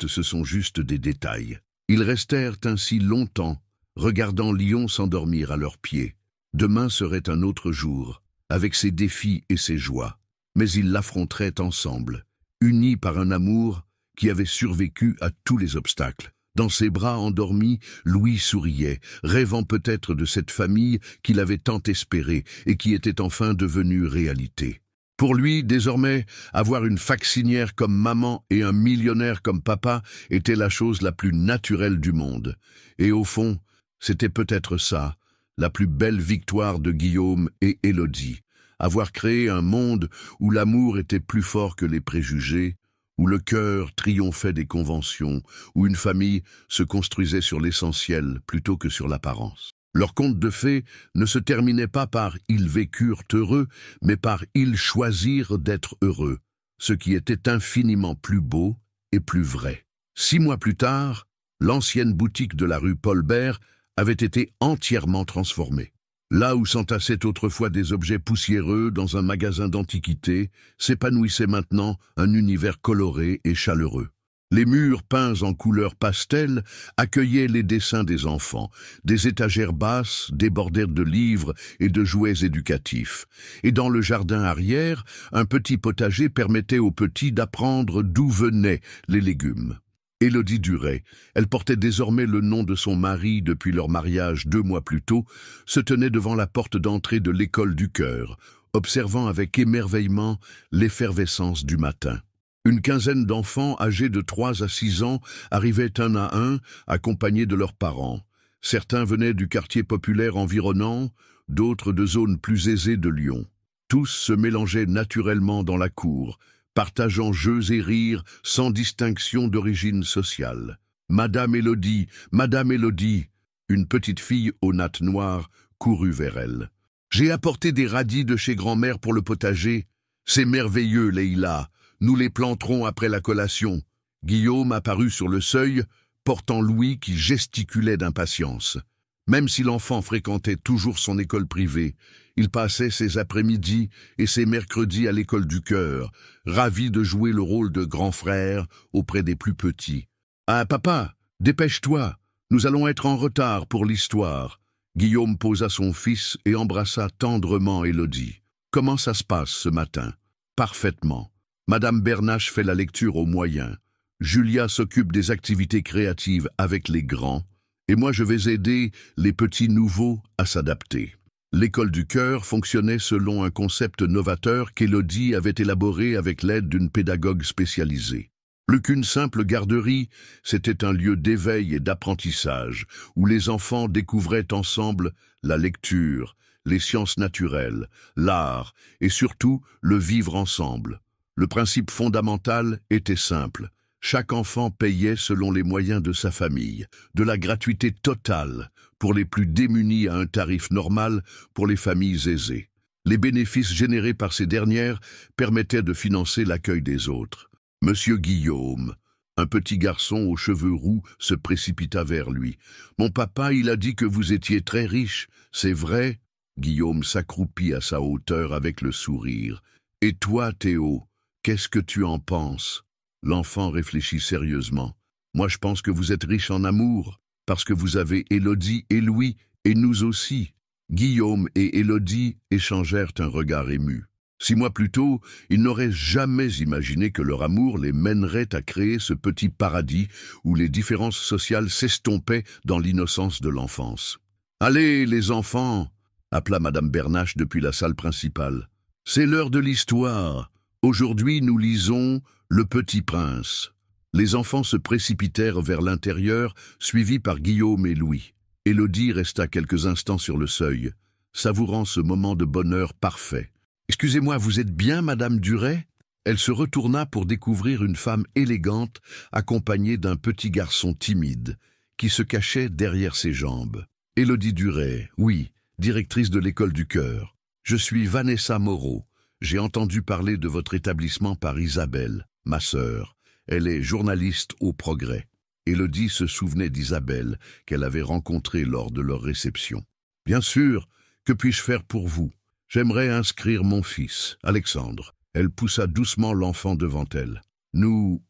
ce sont juste des détails. Ils restèrent ainsi longtemps, regardant Lion s'endormir à leurs pieds. Demain serait un autre jour, avec ses défis et ses joies. Mais ils l'affronteraient ensemble, unis par un amour qui avait survécu à tous les obstacles. Dans ses bras endormis, Louis souriait, rêvant peut-être de cette famille qu'il avait tant espérée et qui était enfin devenue réalité. Pour lui, désormais, avoir une vaccinière comme maman et un millionnaire comme papa était la chose la plus naturelle du monde. Et au fond, c'était peut-être ça, la plus belle victoire de Guillaume et Élodie. Avoir créé un monde où l'amour était plus fort que les préjugés, où le cœur triomphait des conventions, où une famille se construisait sur l'essentiel plutôt que sur l'apparence. Leur conte de fées ne se terminait pas par « ils vécurent heureux », mais par « ils choisirent d'être heureux », ce qui était infiniment plus beau et plus vrai. 6 mois plus tard, l'ancienne boutique de la rue Paul-Bert avait été entièrement transformée. Là où s'entassaient autrefois des objets poussiéreux dans un magasin d'antiquités, s'épanouissait maintenant un univers coloré et chaleureux. Les murs peints en couleurs pastel accueillaient les dessins des enfants. Des étagères basses débordèrent de livres et de jouets éducatifs. Et dans le jardin arrière, un petit potager permettait aux petits d'apprendre d'où venaient les légumes. Élodie Duret, elle portait désormais le nom de son mari depuis leur mariage 2 mois plus tôt, se tenait devant la porte d'entrée de l'école du cœur, observant avec émerveillement l'effervescence du matin. Une quinzaine d'enfants âgés de 3 à 6 ans arrivaient un à un, accompagnés de leurs parents. Certains venaient du quartier populaire environnant, d'autres de zones plus aisées de Lyon. Tous se mélangeaient naturellement dans la cour, partageant jeux et rires sans distinction d'origine sociale. « Madame Élodie, Madame Élodie !» Une petite fille aux nattes noires courut vers elle. « J'ai apporté des radis de chez grand-mère pour le potager. C'est merveilleux, Leïla. Nous les planterons après la collation. » Guillaume apparut sur le seuil, portant Louis qui gesticulait d'impatience. Même si l'enfant fréquentait toujours son école privée, il passait ses après-midi et ses mercredis à l'école du cœur, ravi de jouer le rôle de grand frère auprès des plus petits. « Ah, papa, dépêche-toi, nous allons être en retard pour l'histoire. » Guillaume posa son fils et embrassa tendrement Élodie. « Comment ça se passe ce matin ?»« Parfaitement. Madame Bernache fait la lecture aux moyens. Julia s'occupe des activités créatives avec les grands. Et moi je vais aider les petits nouveaux à s'adapter. » L'école du cœur fonctionnait selon un concept novateur qu'Élodie avait élaboré avec l'aide d'une pédagogue spécialisée. Plus qu'une simple garderie, c'était un lieu d'éveil et d'apprentissage, où les enfants découvraient ensemble la lecture, les sciences naturelles, l'art et surtout le vivre ensemble. Le principe fondamental était simple. Chaque enfant payait selon les moyens de sa famille, de la gratuité totale pour les plus démunis à un tarif normal pour les familles aisées. Les bénéfices générés par ces dernières permettaient de financer l'accueil des autres. « Monsieur Guillaume », un petit garçon aux cheveux roux se précipita vers lui. « Mon papa, il a dit que vous étiez très riche, c'est vrai ?» Guillaume s'accroupit à sa hauteur avec le sourire. « Et toi, Théo, qu'est-ce que tu en penses ?» L'enfant réfléchit sérieusement. « Moi, je pense que vous êtes riche en amour, parce que vous avez Élodie et Louis, et nous aussi. » Guillaume et Élodie échangèrent un regard ému. 6 mois plus tôt, ils n'auraient jamais imaginé que leur amour les mènerait à créer ce petit paradis où les différences sociales s'estompaient dans l'innocence de l'enfance. « Allez, les enfants !» appela Madame Bernache depuis la salle principale. « C'est l'heure de l'histoire. Aujourd'hui, nous lisons Le Petit Prince. » Les enfants se précipitèrent vers l'intérieur, suivis par Guillaume et Louis. Élodie resta quelques instants sur le seuil, savourant ce moment de bonheur parfait. « Excusez-moi, vous êtes bien Madame Duret ?» Elle se retourna pour découvrir une femme élégante accompagnée d'un petit garçon timide qui se cachait derrière ses jambes. Élodie Duret, oui, directrice de l'école du cœur. Je suis Vanessa Moreau. J'ai entendu parler de votre établissement par Isabelle, ma sœur. Elle est journaliste au Progrès. Élodie se souvenait d'Isabelle, qu'elle avait rencontrée lors de leur réception. « Bien sûr, que puis-je faire pour vous? J'aimerais inscrire mon fils, Alexandre. » Elle poussa doucement l'enfant devant elle. « Nous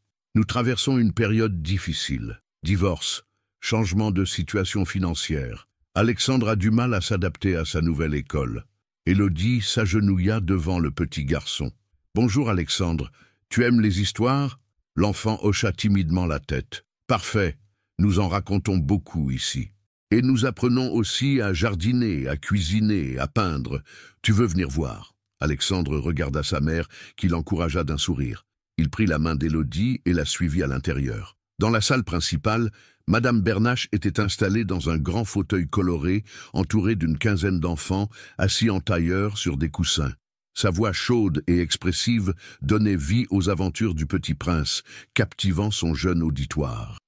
traversons une période difficile. Divorce, changement de situation financière. Alexandre a du mal à s'adapter à sa nouvelle école. » Élodie s'agenouilla devant le petit garçon. « Bonjour Alexandre, tu aimes les histoires ?» L'enfant hocha timidement la tête. « Parfait, nous en racontons beaucoup ici. Et nous apprenons aussi à jardiner, à cuisiner, à peindre. Tu veux venir voir ?» Alexandre regarda sa mère, qui l'encouragea d'un sourire. Il prit la main d'Élodie et la suivit à l'intérieur. Dans la salle principale, Madame Bernache était installée dans un grand fauteuil coloré, entourée d'une quinzaine d'enfants, assis en tailleur sur des coussins. Sa voix chaude et expressive donnait vie aux aventures du petit prince, captivant son jeune auditoire.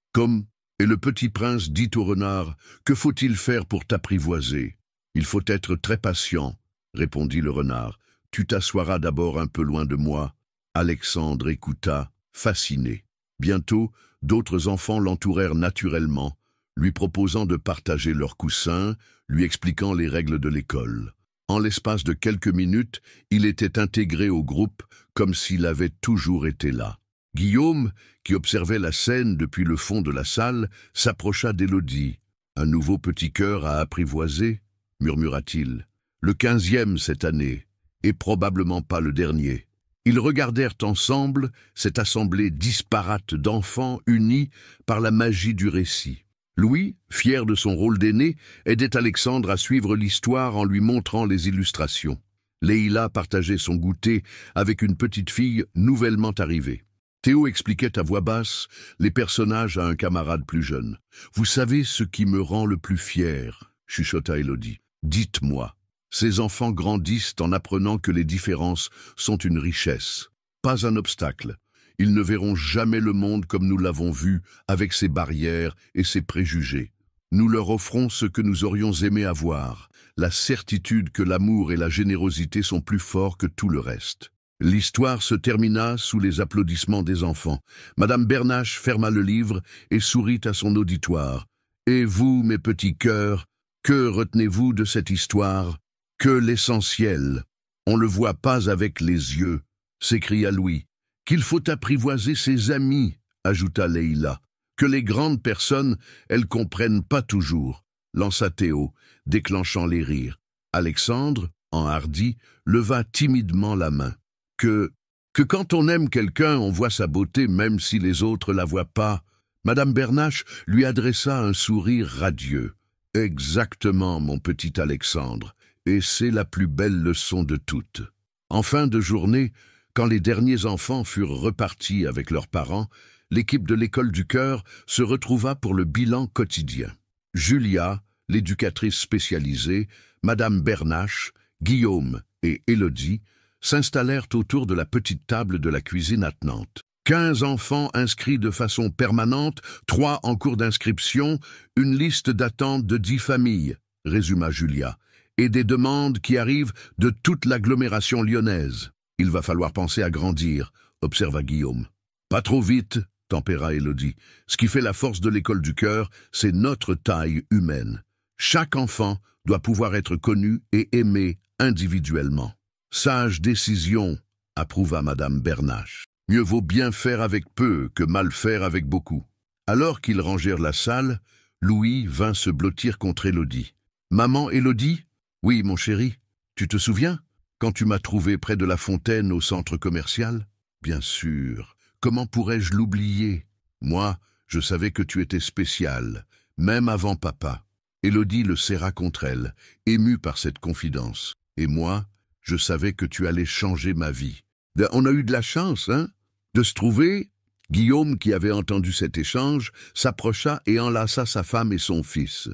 Et le petit prince dit au renard, « Que faut-il faire pour t'apprivoiser ?»« Il faut être très patient, » répondit le renard. « Tu t'assoiras d'abord un peu loin de moi. » Alexandre écouta, fasciné. Bientôt, d'autres enfants l'entourèrent naturellement, lui proposant de partager leurs coussins, lui expliquant les règles de l'école. En l'espace de quelques minutes, il était intégré au groupe comme s'il avait toujours été là. Guillaume, qui observait la scène depuis le fond de la salle, s'approcha d'Élodie. « Un nouveau petit cœur à apprivoiser ?» murmura-t-il. « Le 15e cette année, et probablement pas le dernier. » Ils regardèrent ensemble cette assemblée disparate d'enfants unis par la magie du récit. Louis, fier de son rôle d'aîné, aidait Alexandre à suivre l'histoire en lui montrant les illustrations. Leïla partageait son goûter avec une petite fille nouvellement arrivée. Théo expliquait à voix basse les personnages à un camarade plus jeune. « Vous savez ce qui me rend le plus fier ?» chuchota Élodie. « Dites-moi. » Ces enfants grandissent en apprenant que les différences sont une richesse, pas un obstacle. Ils ne verront jamais le monde comme nous l'avons vu, avec ses barrières et ses préjugés. Nous leur offrons ce que nous aurions aimé avoir, la certitude que l'amour et la générosité sont plus forts que tout le reste. L'histoire se termina sous les applaudissements des enfants. Madame Bernache ferma le livre et sourit à son auditoire. « Et vous, mes petits cœurs, que retenez-vous de cette histoire ? Que l'essentiel, on le voit pas avec les yeux, » s'écria Louis. « Qu'il faut apprivoiser ses amis, » ajouta Leïla. « Que les grandes personnes, elles comprennent pas toujours, » lança Théo, déclenchant les rires. Alexandre, enhardi, leva timidement la main. Que quand on aime quelqu'un, on voit sa beauté même si les autres la voient pas. Madame Bernache lui adressa un sourire radieux. « Exactement, mon petit Alexandre. Et c'est la plus belle leçon de toutes. » En fin de journée, quand les derniers enfants furent repartis avec leurs parents, l'équipe de l'école du cœur se retrouva pour le bilan quotidien. Julia, l'éducatrice spécialisée, Madame Bernache, Guillaume et Élodie s'installèrent autour de la petite table de la cuisine attenante. 15 enfants inscrits de façon permanente, 3 en cours d'inscription, une liste d'attente de 10 familles, résuma Julia. Et des demandes qui arrivent de toute l'agglomération lyonnaise. Il va falloir penser à grandir, observa Guillaume. Pas trop vite, tempéra Élodie. Ce qui fait la force de l'école du cœur, c'est notre taille humaine. Chaque enfant doit pouvoir être connu et aimé individuellement. Sage décision, approuva Madame Bernache. Mieux vaut bien faire avec peu que mal faire avec beaucoup. Alors qu'ils rangèrent la salle, Louis vint se blottir contre Élodie. « Maman Élodie ? » « Oui, mon chéri, tu te souviens, quand tu m'as trouvé près de la fontaine au centre commercial ? » « Bien sûr, comment pourrais-je l'oublier ? Moi, je savais que tu étais spécial, même avant papa. » Élodie le serra contre elle, émue par cette confidence. « Et moi, je savais que tu allais changer ma vie. » On a eu de la chance, hein, de se trouver. Guillaume, qui avait entendu cet échange, s'approcha et enlaça sa femme et son fils.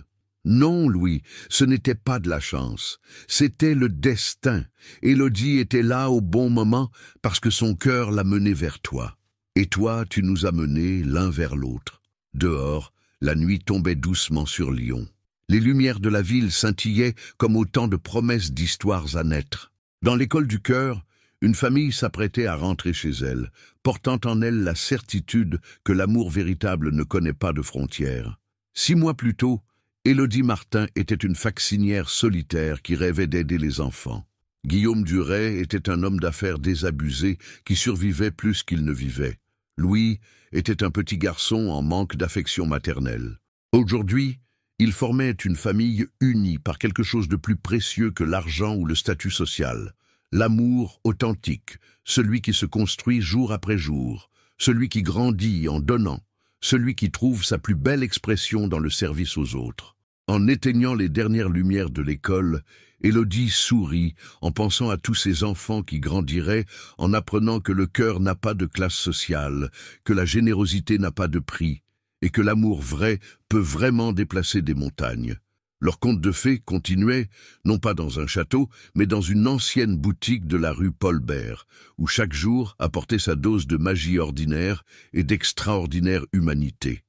Non, Louis, ce n'était pas de la chance, c'était le destin. Élodie était là au bon moment parce que son cœur l'a menée vers toi. Et toi, tu nous as menés l'un vers l'autre. Dehors, la nuit tombait doucement sur Lyon. Les lumières de la ville scintillaient comme autant de promesses d'histoires à naître. Dans l'école du cœur, une famille s'apprêtait à rentrer chez elle, portant en elle la certitude que l'amour véritable ne connaît pas de frontières. 6 mois plus tôt, Élodie Martin était une vaccinière solitaire qui rêvait d'aider les enfants. Guillaume Duret était un homme d'affaires désabusé qui survivait plus qu'il ne vivait. Louis était un petit garçon en manque d'affection maternelle. Aujourd'hui, ils formaient une famille unie par quelque chose de plus précieux que l'argent ou le statut social. L'amour authentique, celui qui se construit jour après jour, celui qui grandit en donnant, celui qui trouve sa plus belle expression dans le service aux autres. En éteignant les dernières lumières de l'école, Élodie sourit en pensant à tous ces enfants qui grandiraient en apprenant que le cœur n'a pas de classe sociale, que la générosité n'a pas de prix, et que l'amour vrai peut vraiment déplacer des montagnes. Leur conte de fées continuait, non pas dans un château, mais dans une ancienne boutique de la rue Paul-Bert, où chaque jour apportait sa dose de magie ordinaire et d'extraordinaire humanité.